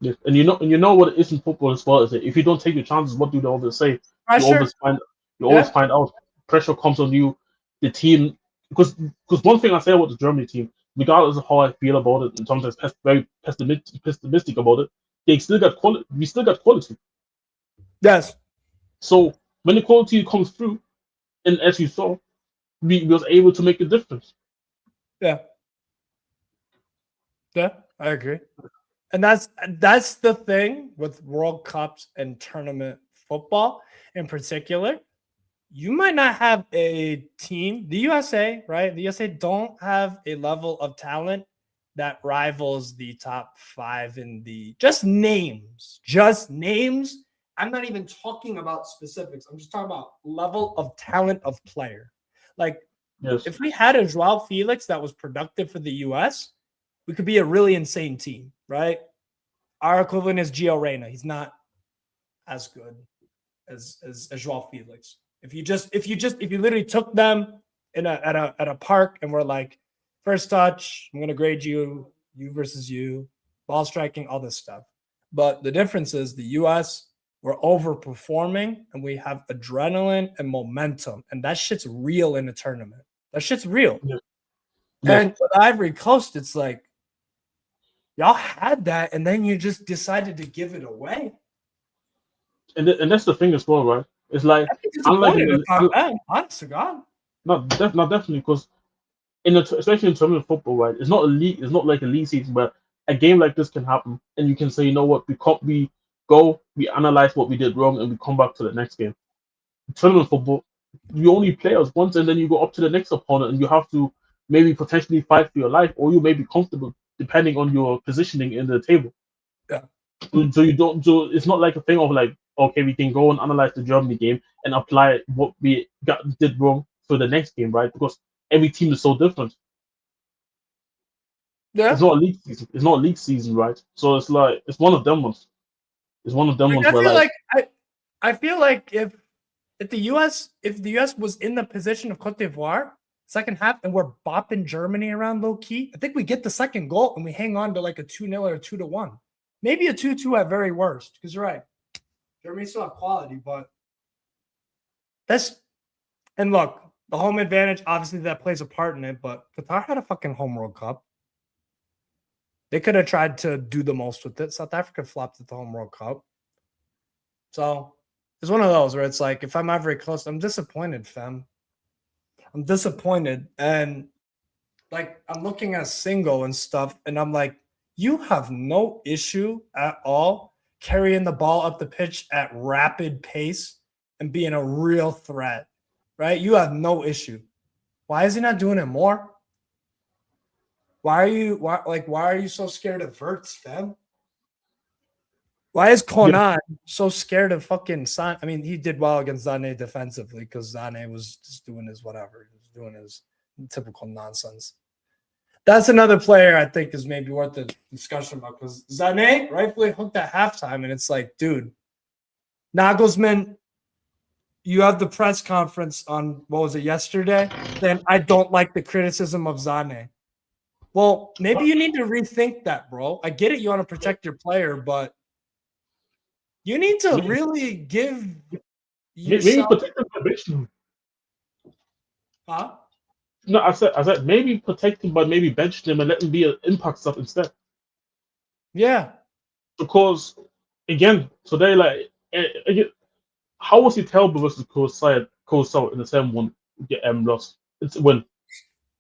yeah, and you know what it is in football as well. Is that if you don't take your chances, what do they always say? pressure. You always find out pressure comes on you. The team, because one thing I say about the Germany team, regardless of how I feel about it, and sometimes very pessimistic about it, they still got quality. We still got quality. Yes. So when the quality comes through, and as you saw, we was able to make a difference. Yeah. Yeah, I agree. And that's the thing with World Cups and tournament football in particular. You might not have a team, the USA, right? The USA don't have a level of talent that rivals the top 5 in the just names. I'm not even talking about specifics. I'm just talking about level of talent of player. Like, if we had a Joao Felix that was productive for the US, we could be a really insane team, right? Our equivalent is Gio Reyna. He's not as good as Joao Felix. If you literally took them at a park and were like, first touch, I'm gonna grade you versus you, ball striking, all this stuff. But the difference is the US, we're overperforming and we have adrenaline and momentum, and that shit's real in a tournament. That shit's real. Yeah. And with Ivory Coast, it's like y'all had that, and then you just decided to give it away. And that's the thing as well, right? It's like honest to God. Not definitely, because especially in terms of football, right? It's not a league. It's not like a league season where a game like this can happen, and you can say, you know what, we analyze what we did wrong, and we come back to the next game. Tournament football, you only play us once, and then you go up to the next opponent, and you have to maybe potentially fight for your life, or you may be comfortable depending on your positioning in the table. Yeah. So you don't. So it's not like a thing of like, okay, we can go and analyze the Germany game and apply what we did wrong for the next game, right? Because every team is so different. Yeah. It's not a league season. It's not a league season, right? So it's like it's one of them ones. It's one of them ones where I feel like if the US was in the position of Côte d'Ivoire second half and we're bopping Germany around low key, I think we get the second goal and we hang on to like a 2-0 or 2-1. Maybe a 2-2 at very worst, because you're right. Germany still have quality, but and look, the home advantage, obviously that plays a part in it, but Qatar had a fucking home World Cup. They could have tried to do the most with it. South Africa flopped at the home World Cup. So it's one of those where it's like, if I'm Ivory Coast, I'm disappointed, fam. I'm disappointed. And like, I'm looking at Single and stuff, and I'm like, you have no issue at all carrying the ball up the pitch at rapid pace and being a real threat, right? You have no issue. Why is he not doing it more? Why are you so scared of Verts, fam? Why is Conan so scared of fucking San? I mean, he did well against Zane defensively because Zane was just doing his whatever. He was doing his typical nonsense. That's another player I think is maybe worth the discussion about, because Zane rightfully hooked at halftime, and it's like, dude, Nagelsmann, you have the press conference on, what was it, yesterday? Then I don't like the criticism of Zane. Well, maybe you need to rethink that, bro. I get it. You want to protect your player, but you need to really give yourself. Maybe protect him by benching him. Huh? No, I said maybe protect him, but maybe bench him and let him be an impact sub instead. Yeah. Because again, so they like, how was he terrible versus Côte in the same one loss? It's when.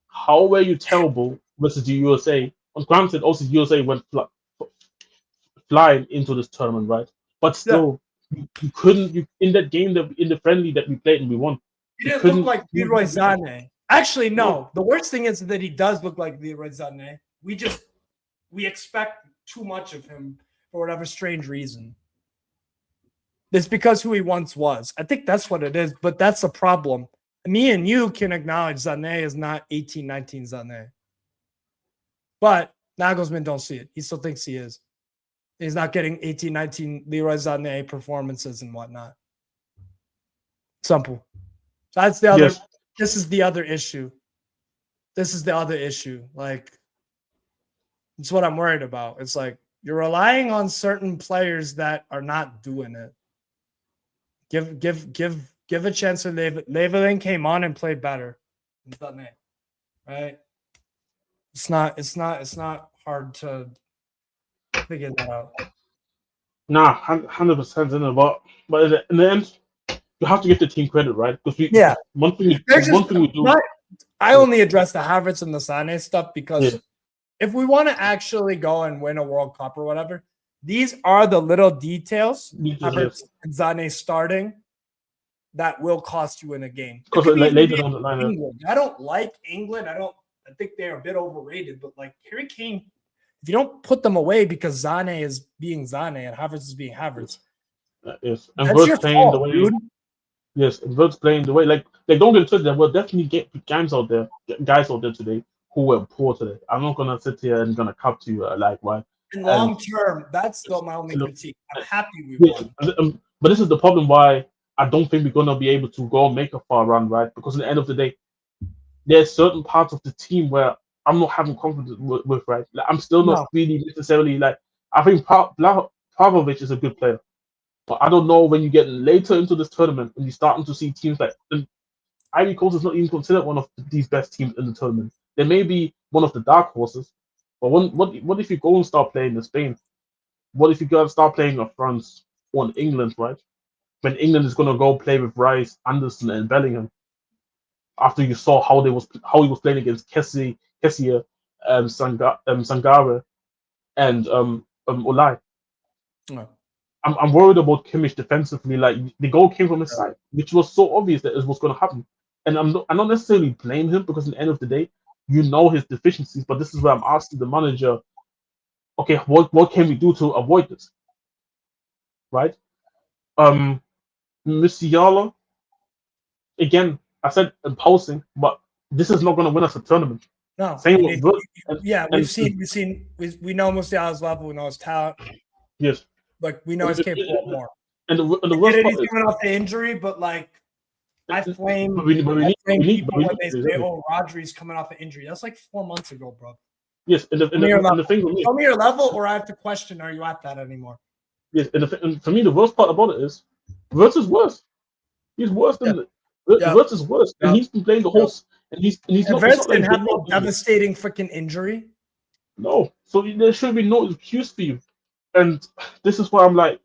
How were you terrible versus the USA? And granted, also the USA went flying into this tournament, right? But still, you couldn't. In that game, in the friendly that we played and we won, He didn't look like Leroy Sané. Actually, no. The worst thing is that he does look like Leroy Sané. We expect too much of him for whatever strange reason. It's because who he once was. I think that's what it is, but that's the problem. Me and you can acknowledge Sané is not 18, 19 Sané. But Nagelsmann don't see it. He still thinks he is. He's not getting 18, 19 Leroy Sané performances and whatnot. Simple. So that's the other. Yes. This is the other issue. Like, it's what I'm worried about. It's like you're relying on certain players that are not doing it. Give a chance to Levelin came on and played better. Right? It's not hard to figure that out. Nah, 100% in it. But in the end, you have to give the team credit, right? Because one thing we do. I only address the Havertz and the Sané stuff because if we want to actually go and win a World Cup or whatever, these are the little details. Havertz and Sané starting that will cost you in a game. Because later down the line, I don't like England. I think they're a bit overrated. But like Harry Kane, if you don't put them away because Sané is being Sané and Havertz is being Havertz, yes, and Vert's playing the way. Dude. Yes, and Vert's playing the way. Like don't get twisted. There were definitely guys out there today who were poor today. I'm not gonna sit here and gonna cup to you why. In long term, that's still my only critique. I'm happy we won. But this is the problem why I don't think we're gonna be able to go make a far run, right? Because at the end of the day, there's certain parts of the team where I'm not having confidence with right? Like, I'm still not really necessarily like. I think Pavlovic is a good player, but I don't know when you get later into this tournament and you're starting to see teams like Ivory Coast is not even considered one of these best teams in the tournament. They may be one of the dark horses, but what if you go and start playing in Spain? What if you go and start playing in France or in England, right? When England is going to go play with Rice, Anderson, and Bellingham, after you saw how he was playing against Kessie, Sangare, and Olai. No. I'm worried about Kimmich defensively. Like the goal came from his side, which was so obvious that it was going to happen. And I'm not necessarily blaming him because at the end of the day, you know his deficiencies. But this is where I'm asking the manager, okay, what can we do to avoid this? Right? Musiala, again, I said impulsing, but this is not going to win us a tournament. No. We know Musiala's level, we know his talent. Yes. Like we know he's capable of more. And the worst part is coming off the injury, but like I flame people when they say, "Oh, Rodri's coming off an injury." That's like 4 months ago, bro. Yes, and the thing with me, show me your level, or I have to question: are you at that anymore? Yes, and for me, the worst part about it is Wirtz is worse. He's worse than Wirtz is worse, and he's been playing the whole. And he's not. Wirtz didn't have no devastating freaking injury. No, so there should be no excuse for you. And this is why I'm like,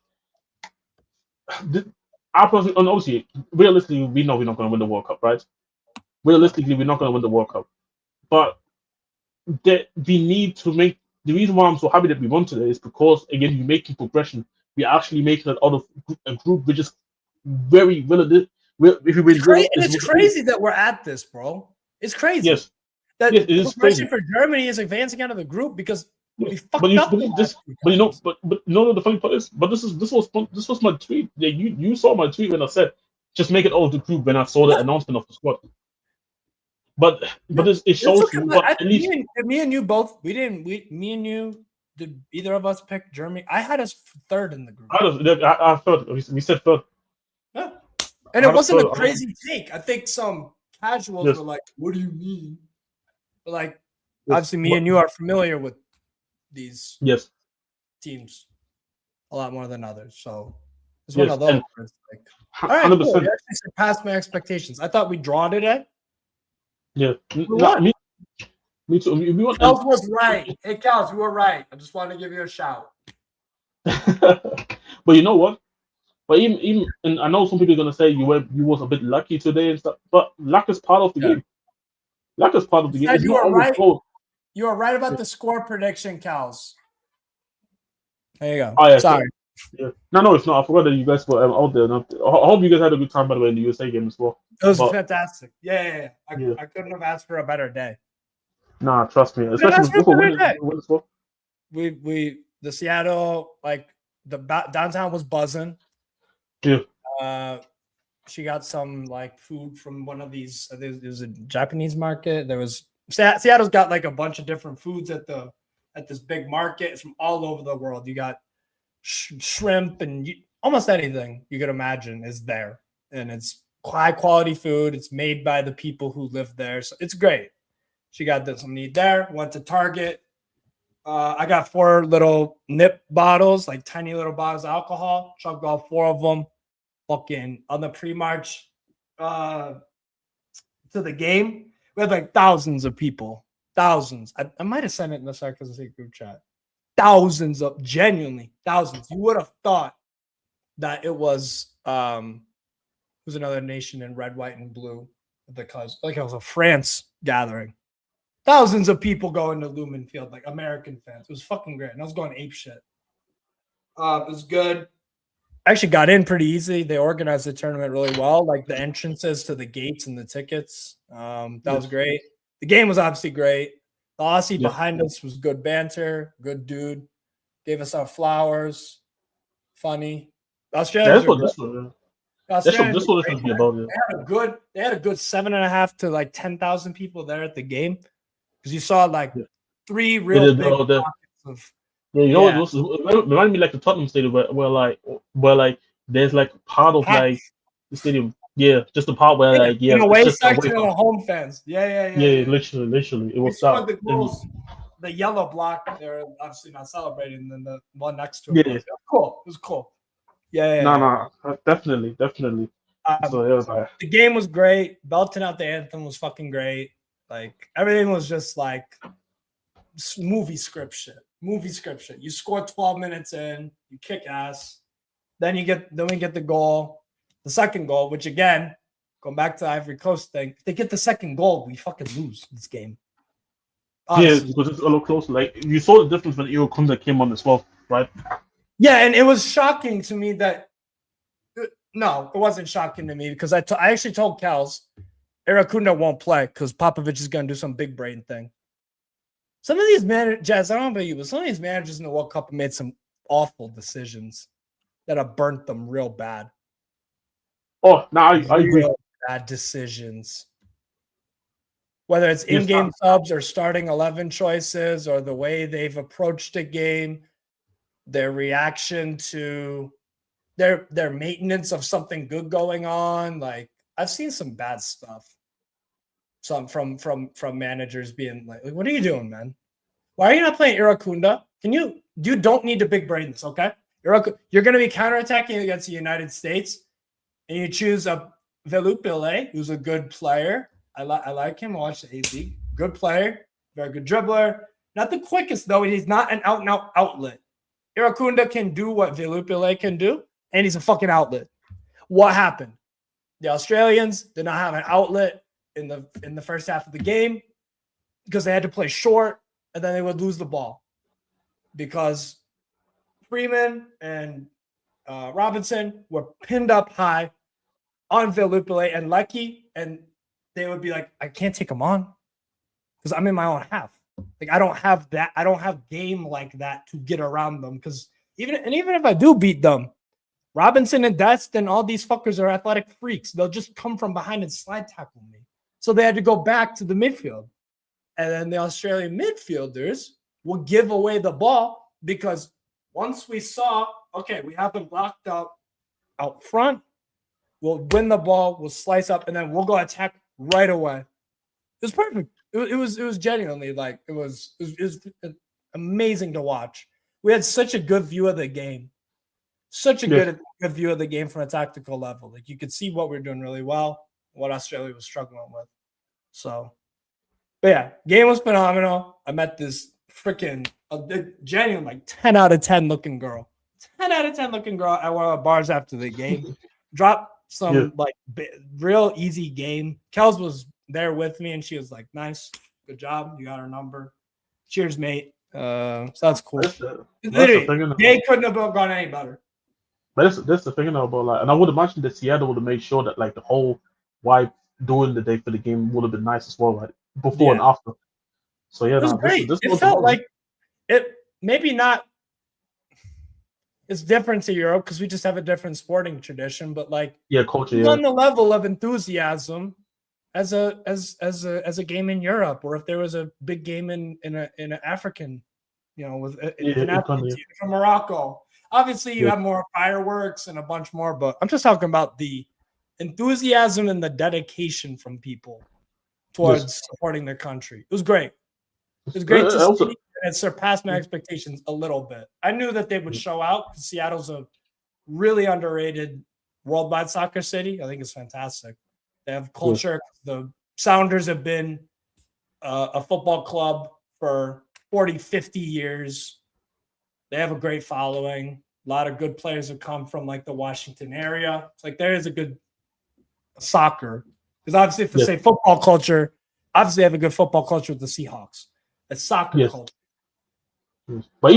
obviously, realistically, we know we're not going to win the World Cup, right? Realistically, we're not going to win the World Cup. But we need to make, the reason why I'm so happy that we won today is because, again, you're making progression. We're actually making it out of a group which is very relative. It's crazy that we're at this, bro. It's crazy. Yes. That it is crazy. For Germany is advancing out of the group because we fucked up. The funny part is, this was my tweet. Yeah, you saw my tweet when I said just make it all of the group when I saw the announcement of the squad. But it shows you. Me and you both. Me and you. Did either of us pick Germany? I had us third in the group. I third. We said third. Yeah, and it wasn't a crazy take. I think some casuals were like, "What do you mean?" But like, obviously, me and you are familiar with these teams a lot more than others. So it's one of those. Like, all right, cool. You actually surpassed my expectations. I thought we'd draw today. Yeah, me too. Kels was right. Hey, Kels, you were right. I just wanted to give you a shout. But you know what? But even and I know some people are gonna say you was a bit lucky today and stuff, but luck is part of the game. Luck is part of the game. You were right. You were right about the score prediction, Kels. There you go. Oh, yeah, sorry. Yeah. No, it's not. I forgot that you guys were out there. I hope you guys had a good time, by the way, in the USA game as well. It was fantastic. Yeah. Yeah. I couldn't have asked for a better day. Nah, trust me. Especially with win as well. The Seattle, like the downtown was buzzing. Yeah. She got some like food from one of these. There was a Japanese market. There was Seattle's got like a bunch of different foods at this big market. It's from all over the world. You got shrimp and almost anything you could imagine is there, and it's high quality food. It's made by the people who live there, so it's great. She got some need there. Went to Target. I got 4 little nip bottles, like tiny little bottles of alcohol. Chugged all 4 of them. Fucking on the pre-march to the game, we had like thousands of people. Thousands. I might have sent it in the sarcastic group chat. Thousands of, genuinely thousands. You would have thought that it was another nation in red, white, and blue, because like it was a France gathering. Thousands of people going to Lumen Field, like American fans. It was fucking great, and I was going ape shit. It was good. I actually got in pretty easy. They organized the tournament really well, like the entrances to the gates and the tickets. That was great. The game was obviously great. The Aussie behind us was good banter, good dude. Gave us our flowers. Funny. Australians That's what this one is about. Yeah. They had a good 7.5 to like 10,000 people there at the game, because you saw like 3 real big pockets of. Yeah, you know, it reminded me like the Tottenham Stadium where like there's like part of like the stadium. Yeah, just the part where like in away section of the home fans. Yeah. Literally, it was out. The yellow block, they're obviously not celebrating, and then the one next to it. Yeah, it was cool. Yeah. No, definitely. So it was like, the game was great. Belting out the anthem was fucking great. Like everything was just like movie script shit. You score 12 minutes in, you kick ass. Then we get the goal, the second goal, which again, going back to the Ivory Coast thing, if they get the second goal, we fucking lose this game. Honestly. Yeah, because it's a lot closer. Like you saw the difference when Irakunda came on as well, right? Yeah, and it was shocking to me that no, it wasn't shocking to me, because I actually told Kels Irakunda won't play because Popovich is going to do some big brain thing. Some of these managers, I don't know about you, but some of these managers in the World Cup have made some awful decisions that have burnt them real bad. Oh, no, I agree. Bad decisions. Whether it's in-game subs or starting 11 choices, or the way they've approached a game, their reaction to their maintenance of something good going on. Like I've seen some bad stuff. Some from managers being like, what are you doing, man? Why are you not playing Irakunda? You don't need to big brain this, okay? You're going to be counterattacking against the United States, and you choose a Velupile, who's a good player. I like him. I watched the A-League. Good player, very good dribbler. Not the quickest, though. He's not an out-and-out outlet. Irakunda can do what Velupile can do, and he's a fucking outlet. What happened? The Australians did not have an outlet in the first half of the game because they had to play short, and then they would lose the ball because Freeman and Robinson were pinned up high on Velupile and Lecky, and they would be like, I can't take them on because I'm in my own half. Like I don't have that. I don't have game like that to get around them, because even if I do beat them, Robinson and Dest and all these fuckers are athletic freaks. They'll just come from behind and slide tackle me. So they had to go back to the midfield. And then the Australian midfielders will give away the ball, because once we saw, okay, we have them blocked up out front, we'll win the ball, we'll slice up, and then we'll go attack right away. It was perfect. It was genuinely like, it was amazing to watch. We had such a good view of the game. Such a good view of the game from a tactical level. Like you could see what we were doing really well, what Australia was struggling with. So, but yeah, game was phenomenal. I met this freaking genuine like 10 out of 10 looking girl. 10 out of 10 looking girl at one of the bars after the game. Dropped some like real easy game. Kels was there with me, and she was like, nice, good job. You got her number. Cheers, mate. So that's cool. Literally, they couldn't have gone any better. But that's the thing about like, and I would imagine that Seattle would have made sure that like the whole vibe during the day for the game would have been nice as well, right? Before and after. So yeah, it was great. It felt like it. Maybe not. It's different to Europe because we just have a different sporting tradition, but like culture, on the level of enthusiasm as a game in Europe, or if there was a big game in an African, with an African team from Morocco. Obviously, you have more fireworks and a bunch more, but I'm just talking about the enthusiasm and the dedication from people towards supporting their country. It was great. It was great to see. It surpassed my expectations a little bit. I knew that they would show out because Seattle's a really underrated worldwide soccer city. I think it's fantastic. They have culture. The Sounders have been a football club for 40, 50 years. They have a great following. A lot of good players have come from like the Washington area. It's like there is a good soccer. Because obviously, if they say football culture, obviously they have a good football culture with the Seahawks. It's soccer culture. But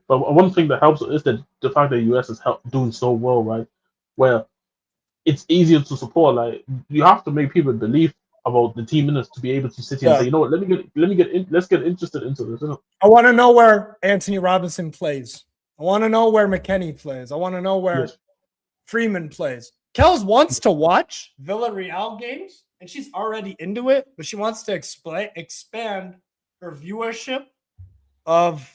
one thing that helps is that the fact that the US is doing so well, right? Where it's easier to support. Like you have to make people believe about the team minutes to be able to sit here and say, you know what, let's get interested into this. I want to know where Anthony Robinson plays. I want to know where McKennie plays. I want to know where Freeman plays. Kels wants to watch Villarreal games, and she's already into it, but she wants to expand her viewership of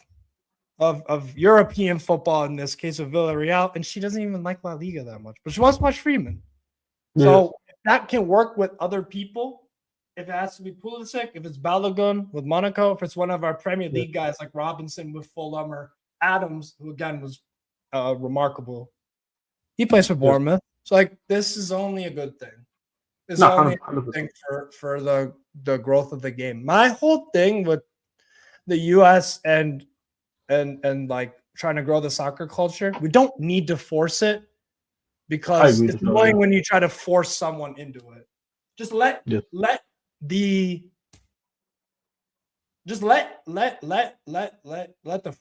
European football, in this case of Villarreal, and she doesn't even like La Liga that much, but she wants to watch Freeman. So if that can work with other people, if it has to be Pulisic, if it's Balogun with Monaco, if it's one of our Premier League guys like Robinson with Fulham or Adams, who again was remarkable. He plays for Bournemouth. So like this is only a good thing. It's only a good thing for the growth of the game. My whole thing with the US and like trying to grow the soccer culture, we don't need to force it because it's annoying when you try to force someone into it. Just let the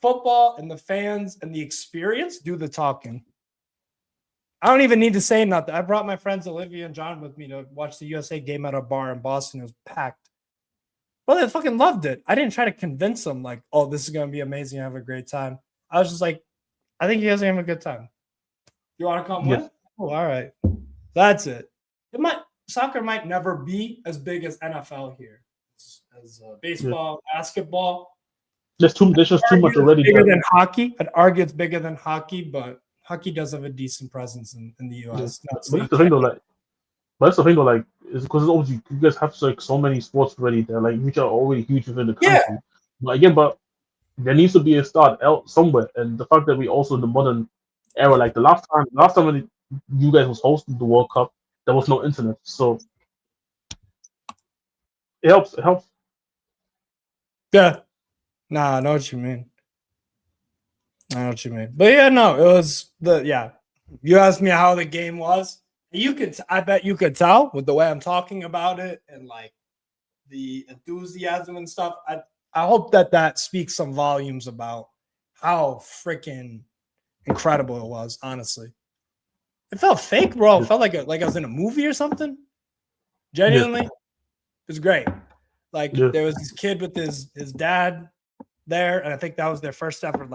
football and the fans and the experience do the talking. I don't even need to say nothing. I brought my friends Olivia and John with me to watch the USA game at a bar in Boston. It was packed. Well, they fucking loved it. I didn't try to convince them like, oh, this is going to be amazing. Have a great time. I was just like, I think you guys are having a good time. You want to come with? Oh, all right. That's it. Soccer might never be as big as NFL here, as baseball, basketball. There's just too much already. Bigger than hockey. I'd argue it's bigger than hockey, but hockey does have a decent presence in the U.S. But that's the thing though, like, is because obviously you guys have like so many sports already there, like which are already huge within the country. Yeah. But again, there needs to be a start out somewhere, and the fact that we also in the modern era, like the last time when you guys was hosting the World Cup, there was no internet, so it helps. It helps. Yeah. Nah, I know what you mean. But yeah, no, it was you asked me how the game was. I bet you could tell with the way I'm talking about it and like the enthusiasm and stuff. I hope that speaks some volumes about how freaking incredible it was. Honestly, it felt fake, bro. It felt like I was in a movie or something. Genuinely, it was great. Like there was this kid with his dad there, and I think that was their first ever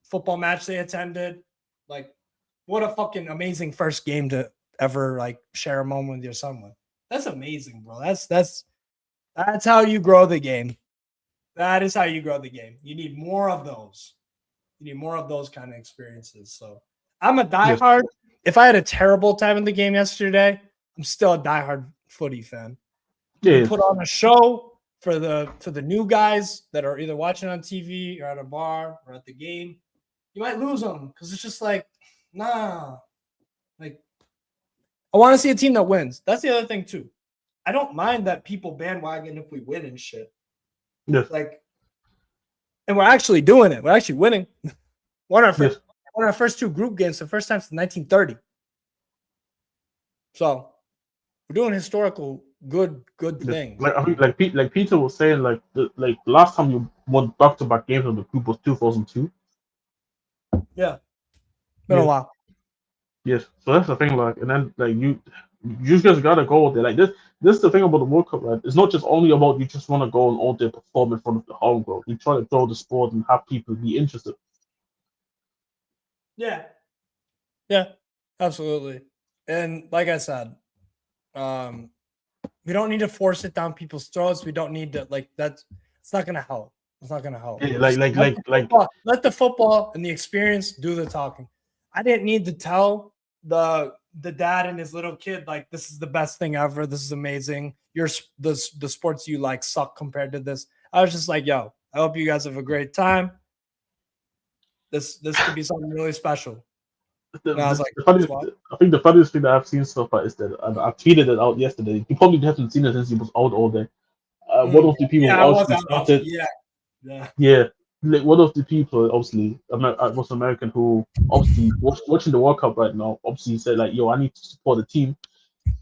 football match they attended. Like, what a fucking amazing first game to ever like share a moment with your son with. That's amazing, bro. That's how you grow the game. That is how you grow the game. You need more of those. You need more of those kind of experiences. So I'm a diehard. If I had a terrible time in the game yesterday, I'm still a diehard footy fan. You put on a show for the new guys that are either watching on TV or at a bar or at the game. You might lose them because it's just like, nah. Like, I want to see a team that wins. That's the other thing too. I don't mind that people bandwagon if we win and shit. Yes. Like, and we're actually doing it. We're actually winning. Won our first two group games the first time since 1930. So we're doing historical good things. Like I mean, like Peter was saying, like the last time you won back-to-back games of the group was 2002. Yeah. Been a while. Yes, so that's the thing. Like, and then like you just gotta go there. Like this is the thing about the World Cup, right? It's not just only about you just want to go and all day perform in front of the home crowd. You try to grow the sport and have people be interested. Yeah, absolutely. And like I said, we don't need to force it down people's throats. We don't need to it's not gonna help. It's not gonna help. Yeah, Let the football and the experience do the talking. I didn't need to tell the dad and his little kid like this is the best thing ever. This is amazing. The sports you like suck compared to this. I was just like, yo, I hope you guys have a great time. This could be something really special. I think the funniest thing that I've seen so far is that I tweeted it out yesterday. You probably haven't seen it since he was out all day. One of the people obviously started. Yeah. Like one of the people, obviously, was American who obviously watching the World Cup right now. Obviously, said like, "Yo, I need to support the team,"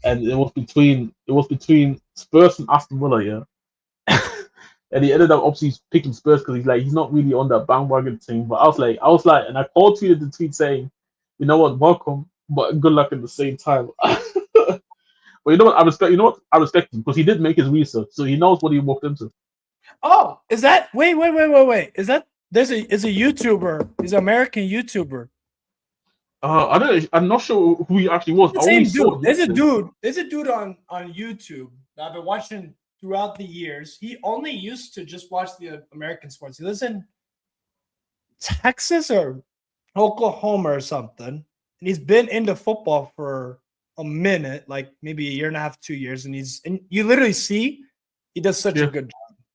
and it was between Spurs and Aston Villa, yeah. And he ended up obviously picking Spurs because he's not really on that bandwagon thing. But I was like, and I tweeted the tweet saying, "You know what, welcome, but good luck at the same time." But you know what, I respect him because he did make his research, so he knows what he walked into. Oh, is that wait? Is that is a YouTuber? He's an American YouTuber. I'm not sure who he actually was. There's a dude on YouTube that I've been watching throughout the years. He only used to just watch the American sports. He lives in Texas or Oklahoma or something, and he's been into football for a minute, like maybe a year and a half, 2 years, and you literally see he does such a good job.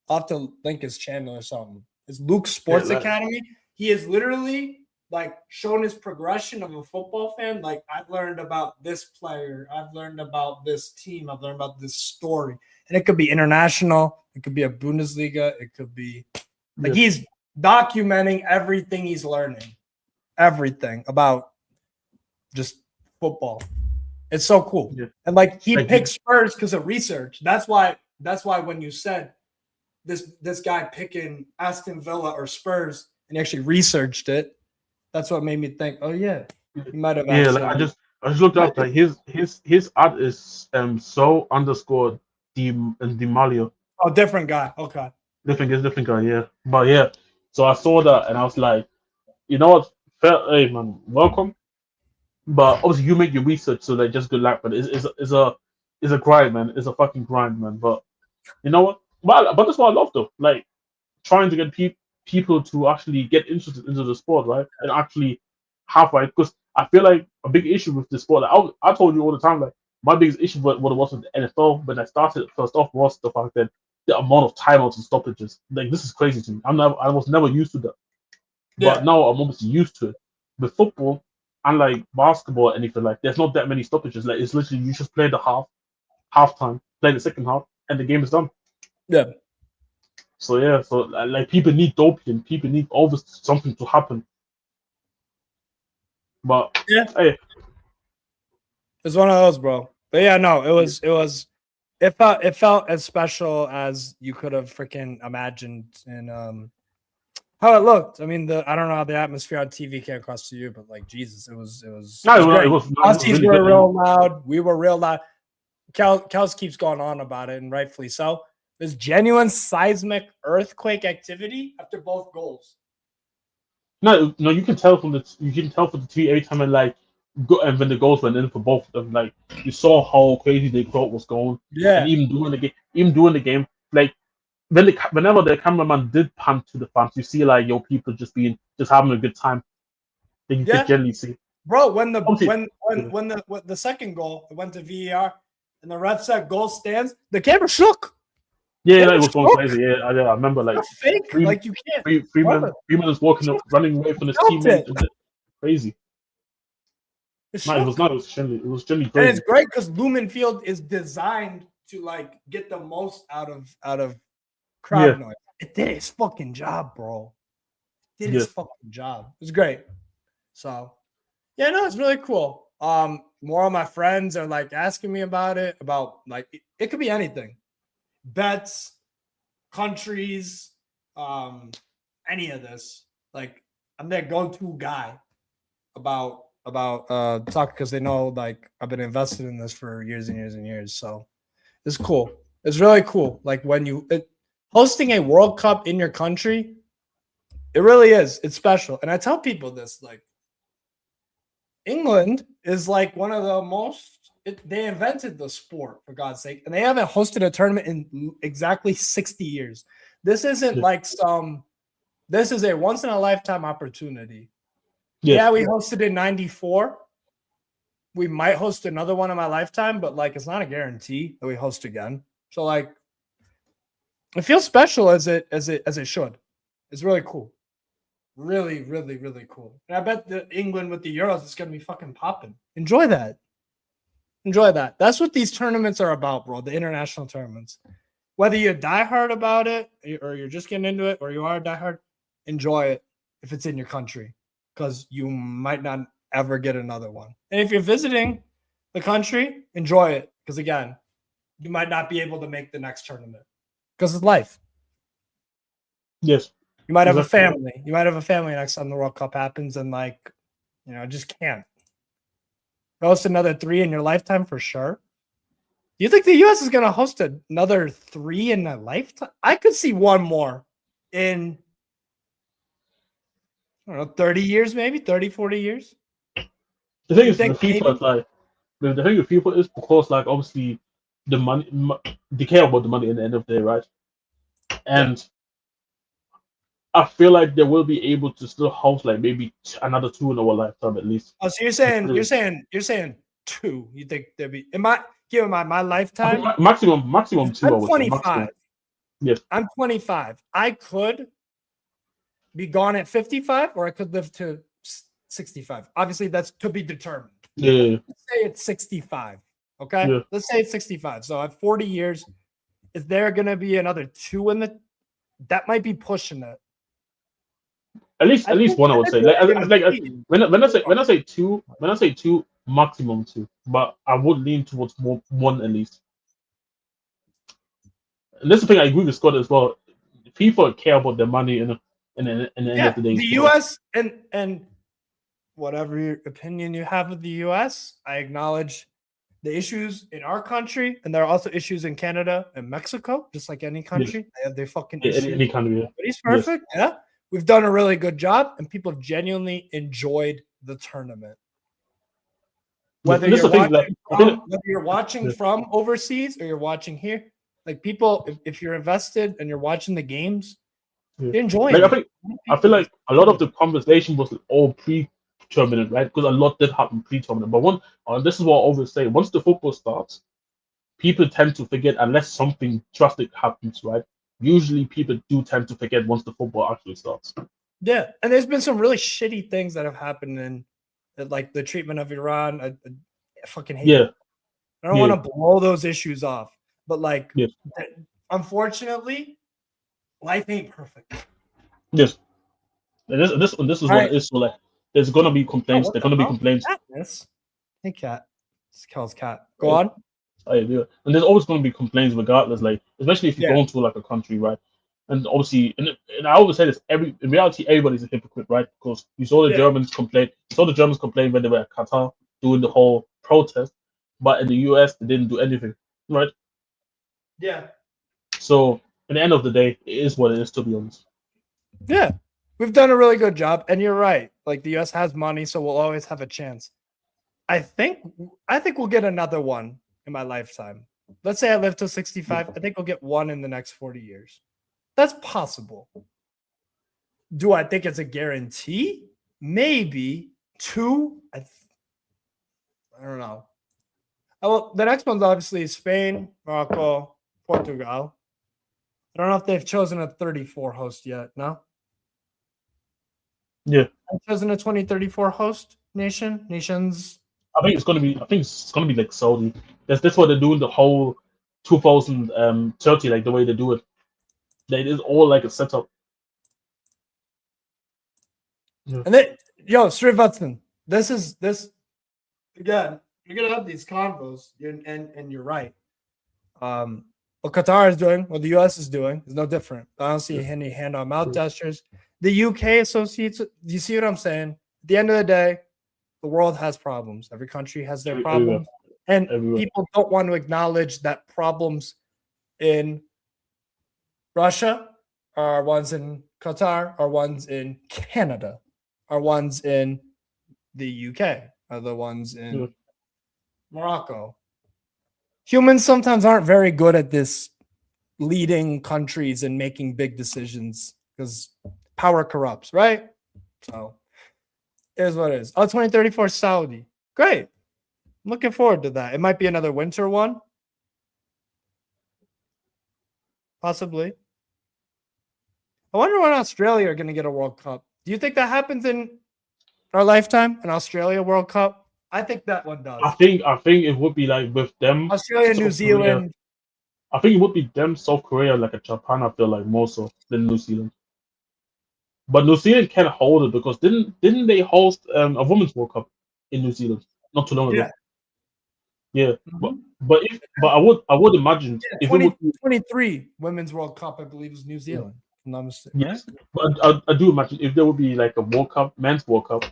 I'll have to link his channel or something. It's Luke Sports Academy. He is literally like shown his progression of a football fan. Like, I've learned about this player, I've learned about this team, I've learned about this story. And it could be international, it could be a Bundesliga, it could be like he's documenting everything he's learning, everything about just football. It's so cool. Yeah. And like he picked Spurs because of research. That's why when you said this guy picking Aston Villa or Spurs and he actually researched it, that's what made me think, oh yeah, he might have. Yeah, like I just looked up like his ad is so underscore Di Maglio. Oh, different guy. Okay. Different guy, yeah. But yeah, so I saw that and I was like, you know what? Hey man, welcome. But obviously you make your research, so like just good luck. But it's a grind, man. It's a fucking grind, man. But you know what? But that's what I love though. Like trying to get people to actually get interested into the sport, right? And actually have right. Because I feel like a big issue with the sport. Like, I told you all the time, like my biggest issue with what it was with the NFL when I started first off was the fact that the amount of timeouts and stoppages. Like this is crazy to me. I was never used to that. But now I'm obviously used to it. With football, unlike basketball or anything, like there's not that many stoppages. Like it's literally you just play the halftime, play the second half, and the game is done. Yeah. So yeah, so like people need doping, people need always something to happen. But yeah, hey, it's one of those, bro. But yeah, no, it felt as special as you could have freaking imagined, and how it looked. I mean, I don't know how the atmosphere on TV came across to you, but like Jesus, it was Aussies really were real loud. We were real loud. Kels keeps going on about it, and rightfully so. There's genuine seismic earthquake activity after both goals. No, you can tell from the TV every time and when the goals went in for both of them, like you saw how crazy the crowd was going. Yeah. And even during the game, like whenever the cameraman did pan to the fans, you see like people just having a good time. That you could generally see. Bro, when the second goal went to VAR and the ref said goal stands, the camera shook. Yeah, it was going crazy. Yeah, I remember like fake. Like you can't. Freeman was walking up, running away from his teammate. Crazy. It was generally crazy. And it's great because Lumen Field is designed to like get the most out of crowd noise. It did its fucking job, bro. It did its fucking job. It was great. So yeah, no, it's really cool. More of my friends are like asking me about it. About like it could be anything. Bets, countries, any of this. Like I'm their go-to guy. about soccer because they know like I've been invested in this for years and years and years. So it's cool. It's really cool. Like when hosting a World Cup in your country, it really is. It's special. And I tell people this, like England is like one of the most, they invented the sport for God's sake, and they haven't hosted a tournament in exactly 60 years. This isn't like this is a once in a lifetime opportunity. Yeah, we hosted in 94. We might host another one in my lifetime, but like it's not a guarantee that we host again. So like it feels special as it should. It's really cool. Really, really, really cool. And I bet the England with the Euros is gonna be fucking popping. Enjoy that. Enjoy that. That's what these tournaments are about, bro. The international tournaments. Whether you're diehard about it or you're just getting into it or you are a diehard, enjoy it if it's in your country. Because you might not ever get another one. And if you're visiting the country, enjoy it. Because again, you might not be able to make the next tournament. Because it's life. Yes. You might have a family. You might have a family next time the World Cup happens and like, just can't. Host another 3 in your lifetime for sure. Do you think the US is going to host another 3 in a lifetime? I could see one more in, I don't know, 30 years maybe, 30, 40 years. The thing is, the FIFA is like, the thing with FIFA is because like obviously the money, they care about the money at the end of the day, right? And I feel like they will be able to still host like maybe another 2 in our lifetime at least. Oh, so you're saying 2? You think there'd be? Given my lifetime, maximum 2. I'm 25. Yes, I'm 25. I could be gone at 55, or I could live to 65. Obviously, that's to be determined. Yeah. Let's say it's 65. Okay. Yeah. Let's say it's 65. So at 40 years, is there going to be another 2 in the? That might be pushing it. At least one, I would say. When I say two, maximum 2. But I would lean towards 1 at least. And that's the thing I agree with Scott as well. People care about their money in the end of the day. The US and whatever your opinion you have of the US, I acknowledge the issues in our country, and there are also issues in Canada and Mexico, just like any country. Yes. They have their fucking issues. Any country, yeah. But he's perfect. Yes. Yeah. We've done a really good job, and people have genuinely enjoyed the tournament. Whether you're watching from overseas or you're watching here, like people, if you're invested and you're watching the games, you're enjoying it. I feel like a lot of the conversation was all pre-tournament, right? Because a lot did happen pre-tournament. But this is what I always say: once the football starts, people tend to forget unless something drastic happens, right? Usually people do tend to forget once the football actually starts. Yeah, and there's been some really shitty things that have happened in like the treatment of Iran. I fucking hate it. I don't want to blow those issues off, but like unfortunately, life ain't perfect. Yes. And this is what it is. So like there's gonna be complaints. There's gonna be complaints. Hey cat. It's Kel's cat. Go on. And there's always going to be complaints regardless, like especially if you go into like a country, right? And obviously, and I always say this: in reality, everybody's a hypocrite, right? Because you saw the Germans complain. You saw the Germans complain when they were at Qatar doing the whole protest, but in the US they didn't do anything, right? Yeah. So at the end of the day, it is what it is, to be honest. Yeah, we've done a really good job, and you're right. Like the US has money, so we'll always have a chance. I think we'll get another one in my lifetime. Let's say I live till 65. I think we'll get 1 in the next 40 years. That's possible. Do I think it's a guarantee? Maybe 2. I don't know. Well, the next one's obviously Spain, Morocco, Portugal. I don't know if they've chosen a 34 host yet. No. Yeah. I've chosen a 2034 host nations. I think it's gonna be like Saudi. That's what they're doing the whole 2030, like the way they do it. It is all like a setup. Yeah. And then, Srivatsan, this again. You're gonna have these convos, and you're right. What Qatar is doing, what the US is doing, is no different. I don't see any hand on mouth gestures. The UK associates. Do you see what I'm saying? At the end of the day, the world has problems. Every country has their Everywhere. problems. And Everywhere. people don't want to acknowledge that problems in Russia are ones in Qatar, are ones in Canada, are ones in the UK, are the ones in Morocco. Humans sometimes aren't very good at this leading countries and making big decisions because power corrupts, right? So here's what it is. Oh, 2034 Saudi. Great. I'm looking forward to that. It might be another winter one. Possibly. I wonder when Australia are going to get a World Cup. Do you think that happens in our lifetime? An Australia World Cup? I think that one does. I think it would be like with them. Australia, New Zealand. I think it would be them, South Korea, like a Japan. I feel like more so than New Zealand. But New Zealand can't hold it because didn't they host a Women's World Cup in New Zealand not too long ago? Yeah. But I would imagine if 2023 Women's World Cup, I believe, is New Zealand. If I'm not mistaken. Yes, right? But I do imagine if there would be like a World Cup, men's World Cup,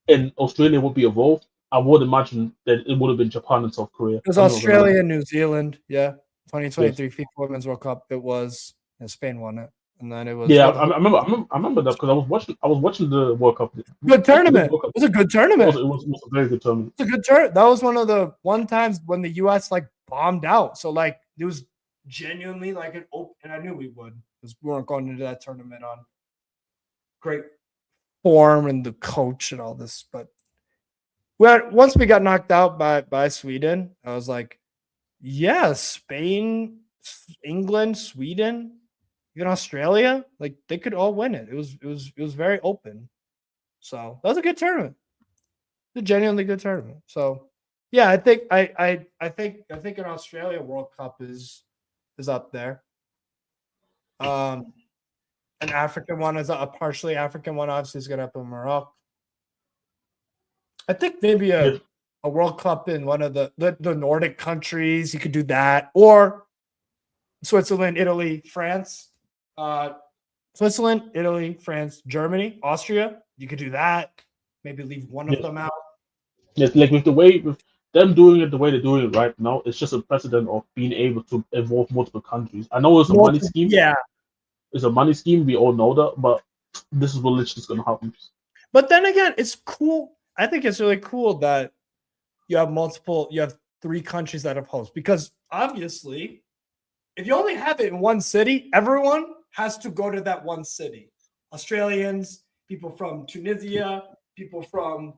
and Australia would be involved, I would imagine that it would have been Japan and South Korea. It was Australia and New Zealand. Yeah. 2023 FIFA Women's World Cup. It was Spain won it. And then it was I remember that because I was watching the World Cup. Good tournament. It was a good tournament. It was a very good tournament. It's a good tournament. That was one of the times when the US like bombed out. So like it was genuinely like an open, and I knew we would because we weren't going into that tournament on great form and the coach and all this. But once we got knocked out by Sweden, I was like, yeah, Spain, England, Sweden, even Australia, like they could all win it. It was very open. So that was a good tournament. It's a genuinely good tournament. So yeah, I think an Australia World Cup is up there. An African one is a partially African one, obviously is gonna happen in Morocco. I think maybe a World Cup in one of the Nordic countries. You could do that, or Switzerland, Italy, France. Switzerland, Italy, France, Germany, Austria. You could do that. Maybe leave one of them out. Yes, like with them doing it the way they're doing it right now, it's just a precedent of being able to involve multiple countries. I know it's a money scheme. Yeah. It's a money scheme. We all know that, but this is what literally is going to happen. But then again, it's cool. I think it's really cool that you have 3 countries that have hosts, because obviously, if you only have it in one city, everyone has to go to that one city. Australians, people from Tunisia, people from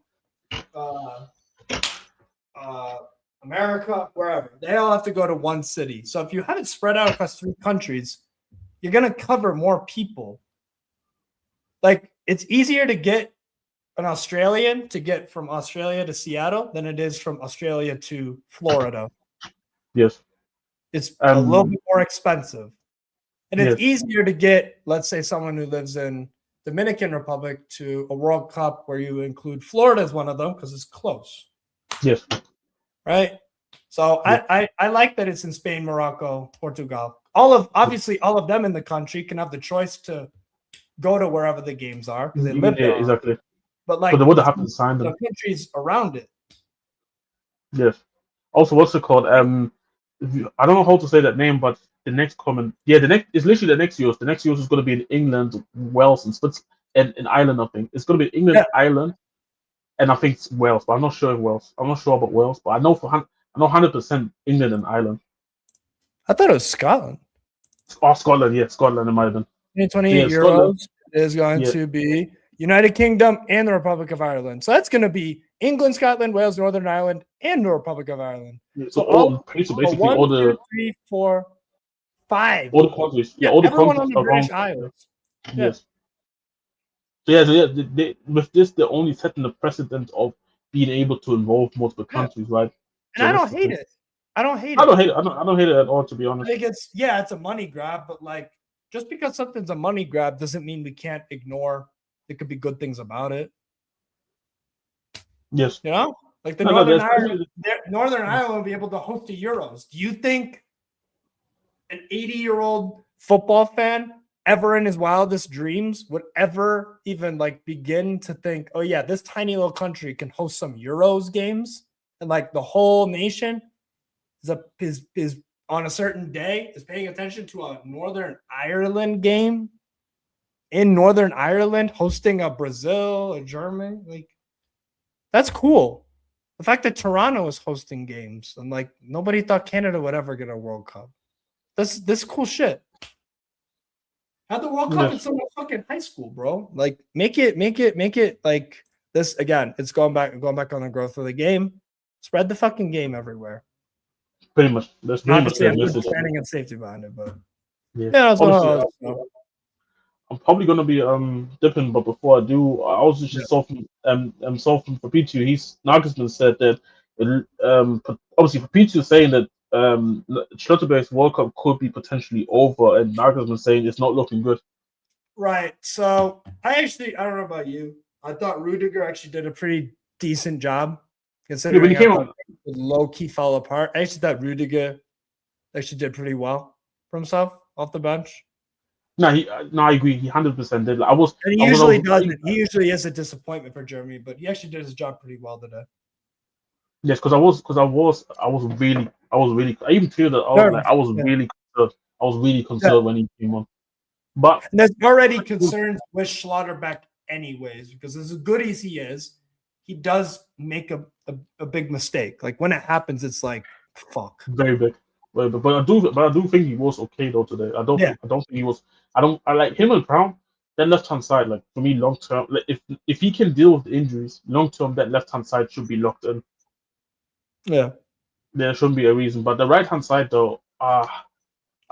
America, wherever. They all have to go to one city. So if you have it spread out across 3 countries, you're going to cover more people. Like, it's easier to get an Australian to get from Australia to Seattle than it is from Australia to Florida. Yes. It's a little bit more expensive. And it's easier to get, let's say, someone who lives in Dominican Republic to a World Cup where you include Florida as one of them because it's close. Yes. Right? So I like that it's in Spain, Morocco, Portugal. Obviously all of them in the country can have the choice to go to wherever the games are because they live there. Exactly. But like, they would have to sign them. The countries around it. Yes. Also, what's it called? I don't know how to say that name, but the next comment, it's literally the next Euros. The next Euros is going to be in England, Wales, and Switzerland, and Ireland. I think it's going to be England, Ireland, and I think it's Wales, but I'm not sure in Wales. I'm not sure about Wales, but I know 100% England and Ireland. I thought it was Scotland. Oh, Scotland, yeah, Scotland. It might have been. 2028 Euros is going to be United Kingdom and the Republic of Ireland. So that's going to be England, Scotland, Wales, Northern Ireland, and the Republic of Ireland. Yeah, so basically all the 1, 2, 3, 4, 5. All the countries. Yeah, all the everyone countries on the British around. Islands. Yes. They, with this, they're only setting the precedent of being able to involve multiple countries, right? And I don't hate it. I don't hate it. I don't hate it at all, to be honest. I think it's a money grab, but like, just because something's a money grab doesn't mean we can't ignore there could be good things about it. Yes. You know? Like the Northern Ireland will be able to host the Euros. Do you think an 80-year-old football fan ever in his wildest dreams would ever even like begin to think, oh yeah, this tiny little country can host some Euros games, and like the whole nation is on a certain day is paying attention to a Northern Ireland game in Northern Ireland hosting a Brazil, a Germany, like that's cool. The fact that Toronto is hosting games and like nobody thought Canada would ever get a World Cup. This cool shit. Have the World Cup in some fucking high school, bro. Like make it like this again. It's going back on the growth of the game. Spread the fucking game everywhere. Pretty much. That's pretty much the message. Planning and safety behind it, but yeah, that's honestly, I'm probably gonna be dipping, but before I do, I also just saw from Fabrizio, Nagelsmann said that obviously Fabrizio saying that Schlotterberg's World Cup could be potentially over, and Nagelsmann saying it's not looking good. Right. So I don't know about you. I thought Rudiger actually did a pretty decent job considering he came on, low key fell apart. I actually thought Rudiger actually did pretty well for himself off the bench. No, I agree. He 100% did. And he usually doesn't. He usually is a disappointment for Germany, but he actually did his job pretty well today. Yes, because I was really. I even feel that I was really concerned when he came on. But and there's already concerns with Schlotterbeck, anyways, because as good as he is, he does make a big mistake. Like when it happens, it's like fuck. Very big. But I do think he was okay though today. I don't think he was. I like him and Brown. That left hand side, like for me, long term, like, if he can deal with the injuries, long term, that left hand side should be locked in. Yeah, there shouldn't be a reason. But the right hand side, though, I'm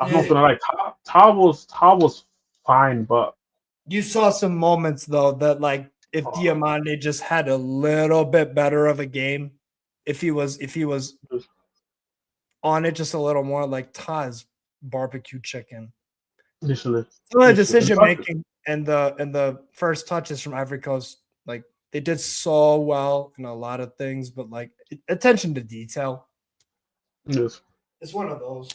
not gonna lie. Tar was fine, but you saw some moments though that like if Diamande just had a little bit better of a game, if he was on it just a little more, like Taz barbecue chicken. Literally. Some of the decision making and the first touches from Ivory Coast, like they did so well in a lot of things, but like attention to detail. Yes. It's one of those.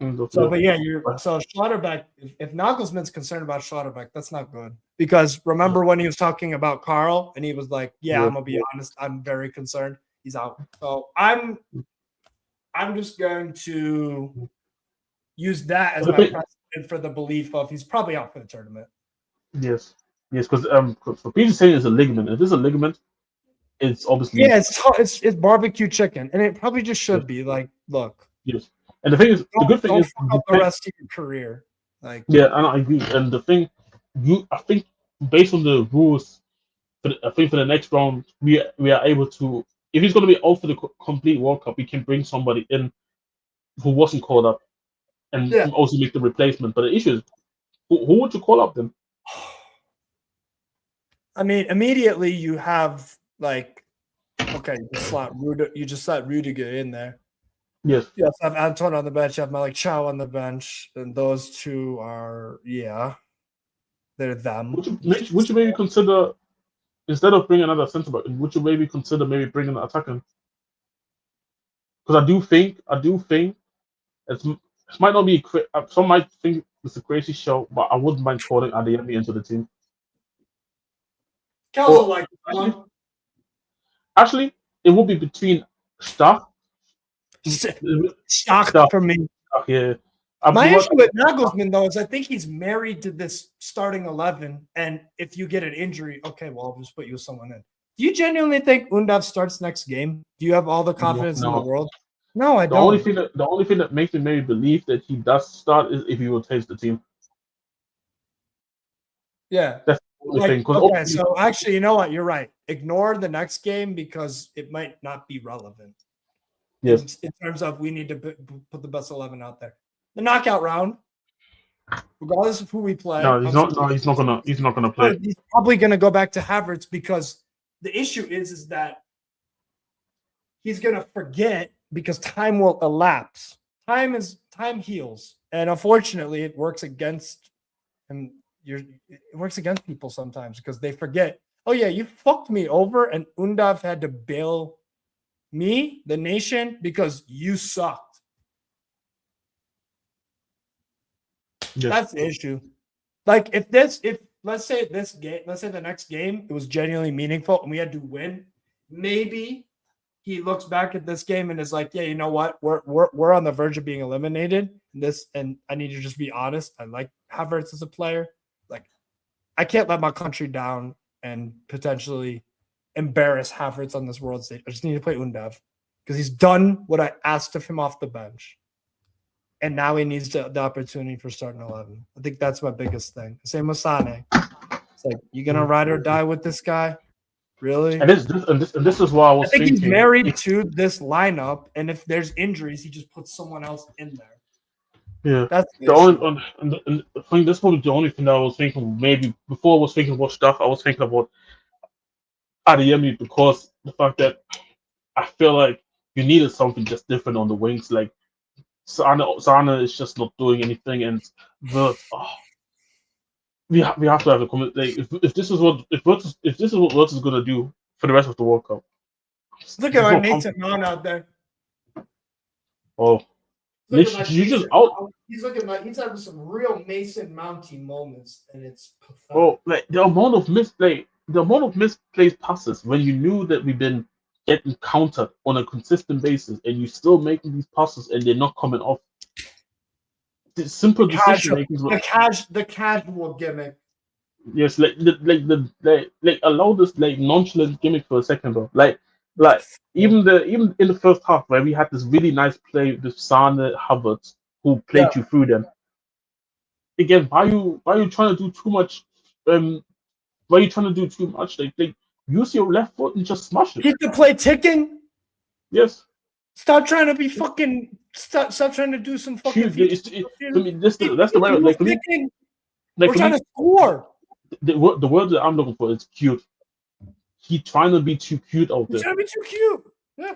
So, but yeah, so Schlotterbeck, if Nagelsmann's concerned about Schlotterbeck, that's not good. Because remember when he was talking about Carl and he was like, I'm gonna be honest, I'm very concerned. He's out. So I'm just going to use that as my precedent for the belief of he's probably out for the tournament. Yes, because for Peter saying it's a ligament. If it's a ligament, it's obviously it's barbecue chicken, and it probably just should be like, look. Yes, and the thing is, the good thing is the rest of your career. Like and I agree. And the thing, I think based on the rules, I think for the next round we are able to. If he's going to be out for the complete World Cup, we can bring somebody in who wasn't called up and also make the replacement. But the issue is, who would you call up then? I mean, immediately you have like, okay, you just slot Rudiger in there. Yes. You also have Anton on the bench. You have Malik Chow on the bench, and those two are they're them. Would you maybe consider? Instead of bringing another centre back, would you maybe consider bringing an attacker? Because I do think it might not be. Some might think it's a crazy show, but I wouldn't mind calling Adeyemi into the team. Actually, it would be between Stock for me. Yeah. My issue with Nagelsmann, though, is I think he's married to this starting 11. And if you get an injury, okay, well, I'll just put you with someone in. Do you genuinely think Undav starts next game? Do you have all the confidence in the world? No, I don't. The only thing that makes me maybe believe that he does start is if he rotates the team. Yeah. That's the only thing. Okay, so actually, you know what? You're right. Ignore the next game because it might not be relevant. Yes. In terms of we need to put the best 11 out there. The knockout round, regardless of who we play. No, he's not gonna play. He's probably gonna go back to Havertz because the issue is that he's gonna forget because time will elapse. Time heals, and unfortunately, it works against him. It works against people sometimes because they forget. Oh yeah, you fucked me over, and Undav had to bail me, the nation, because you sucked. Yes. That's the issue. Like if let's say the next game it was genuinely meaningful and we had to win, maybe he looks back at this game and is like, yeah, you know what, we're on the verge of being eliminated. And I need to just be honest. I like Havertz as a player. Like, I can't let my country down and potentially embarrass Havertz on this world stage. I just need to play Undav because he's done what I asked of him off the bench. And now he needs the opportunity for starting 11. I think that's my biggest thing. Same with Sane. It's like, you going to ride or die with this guy? Really? And this is why I was thinking. He's married to this lineup, and if there's injuries, he just puts someone else in there. Yeah, that's the only. And I think this was the only thing that I was thinking. Maybe before I was thinking about stuff, I was thinking about Adeyemi because the fact that I feel like you needed something just different on the wings. Like Sana is just not doing anything, and we have to have a comment. Like if this is what Wirtz is gonna do for the rest of the World Cup. Look at my Mason Mount out there. Oh, he's looking like he's having some real Mason Mounty moments, and it's pathetic. Oh, like the amount of misplaced passes when you knew that we've been getting countered on a consistent basis, and you still making these passes and they're not coming off. The simple decision making. The casual gimmick. Yes, like allow this like nonchalant gimmick for a second, bro. Like even in the first half where we had this really nice play with Sane Havertz who played you through them. Again, why are you trying to do too much? Why are you trying to do too much? Like use your left foot and just smash it. Keep the play ticking. Yes. Stop trying to be fucking. Stop trying to do some fucking. That's the way. Like we're trying to score. The word that I'm looking for is cute. He's trying to be too cute out there. He's trying to be too cute. Yeah.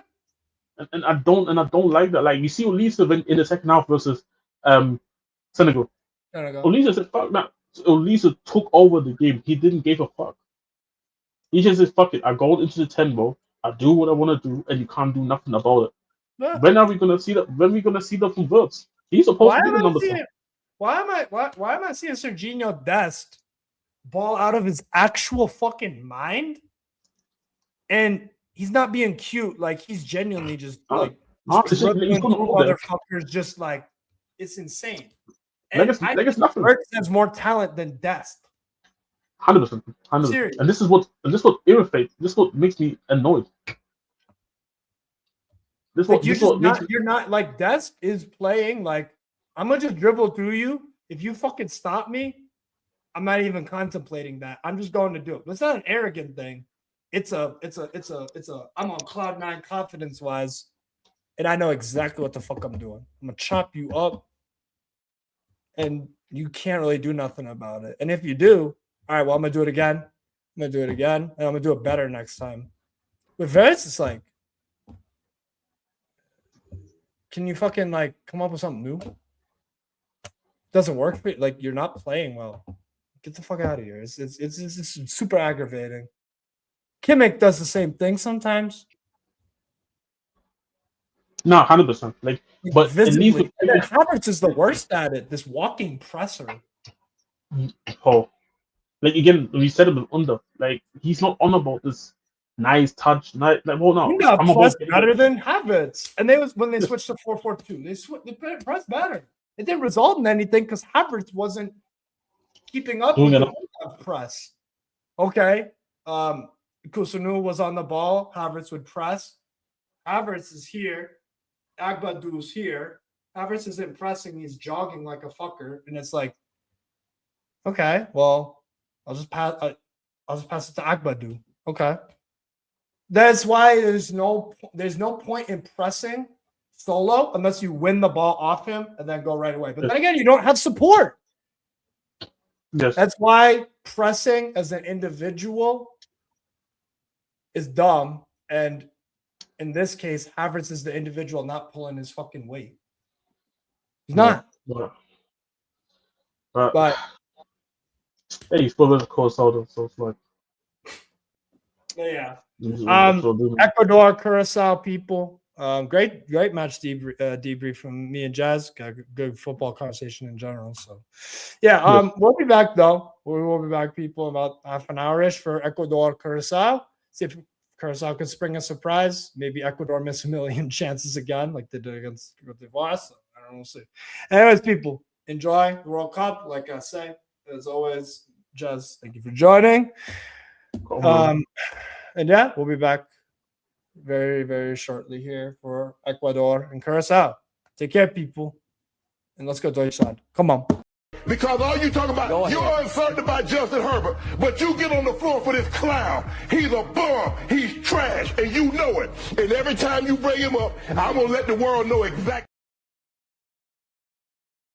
And I don't like that. Like you see Olise in the second half versus Senegal. Olise said fuck that. Olise took over the game. He didn't give a fuck. He just said fuck it. I go into the 10, bro. I do what I want to do, and you can't do nothing about it. Yeah. When are we gonna see that? When are we gonna see that from Wirtz? He's supposed to be the number 10. Why am I seeing Serginho Dest ball out of his actual fucking mind? And he's not being cute. Like he's genuinely just like motherfuckers. Just like it's insane. And it's nothing. Wirtz has more talent than Dest. 100%. And this is what irritates. This is what makes me annoyed. You're not like Dest is playing like I'm gonna just dribble through you. If you fucking stop me, I'm not even contemplating that. I'm just going to do it. But it's not an arrogant thing. It's a I'm on cloud 9 confidence wise, and I know exactly what the fuck I'm doing. I'm gonna chop you up, and you can't really do nothing about it. And if you do, all right, well, I'm gonna do it again. I'm gonna do it again, and I'm gonna do it better next time. With Wirtz, it's like, can you fucking like come up with something new? Doesn't work for you. Like you're not playing well. Get the fuck out of here. It's super aggravating. Kimmich does the same thing sometimes. No, 100%. Like, but visibly, Havertz is the worst at it. This walking presser. Oh, like again, we said it under. Like he's not on about this nice touch. Like, well, no, I'm plus better than Havertz. And when they switched to 4-4-2, they pressed better. It didn't result in anything because Havertz wasn't keeping up with the press. Okay. Kusunu was on the ball. Havertz would press. Havertz is here. Agbadu's here. Havertz isn't pressing. He's jogging like a fucker. And it's like, okay, well, I'll just pass it to Agbadu. Okay. That's why there's no point in pressing solo unless you win the ball off him and then go right away. But then again, you don't have support. Yes. That's why pressing as an individual is dumb. And in this case, Havertz is the individual not pulling his fucking weight. He's not. But hey, he's still in the course holder, so it's like yeah. Ecuador, Curacao people. Great match debrief from me and Jazz. Got a good football conversation in general. So, yeah, we'll be back though. We will be back, people, about half an hour-ish for Ecuador Curacao. See if Curacao can spring a surprise. Maybe Ecuador miss a million chances again, like they did against Côte d'Ivoire. So I don't know. We'll see. Anyways, people, enjoy the World Cup. Like I say, as always, Jazz, thank you for joining. And yeah, we'll be back very, very shortly here for Ecuador and Curacao. Take care, people. And let's go Deutschland. Come on. Because all you talk about, you're uncertain about Justin Herbert, but you get on the floor for this clown. He's a bum. He's trash, and you know it. And every time you bring him up, I'm going to let the world know exactly.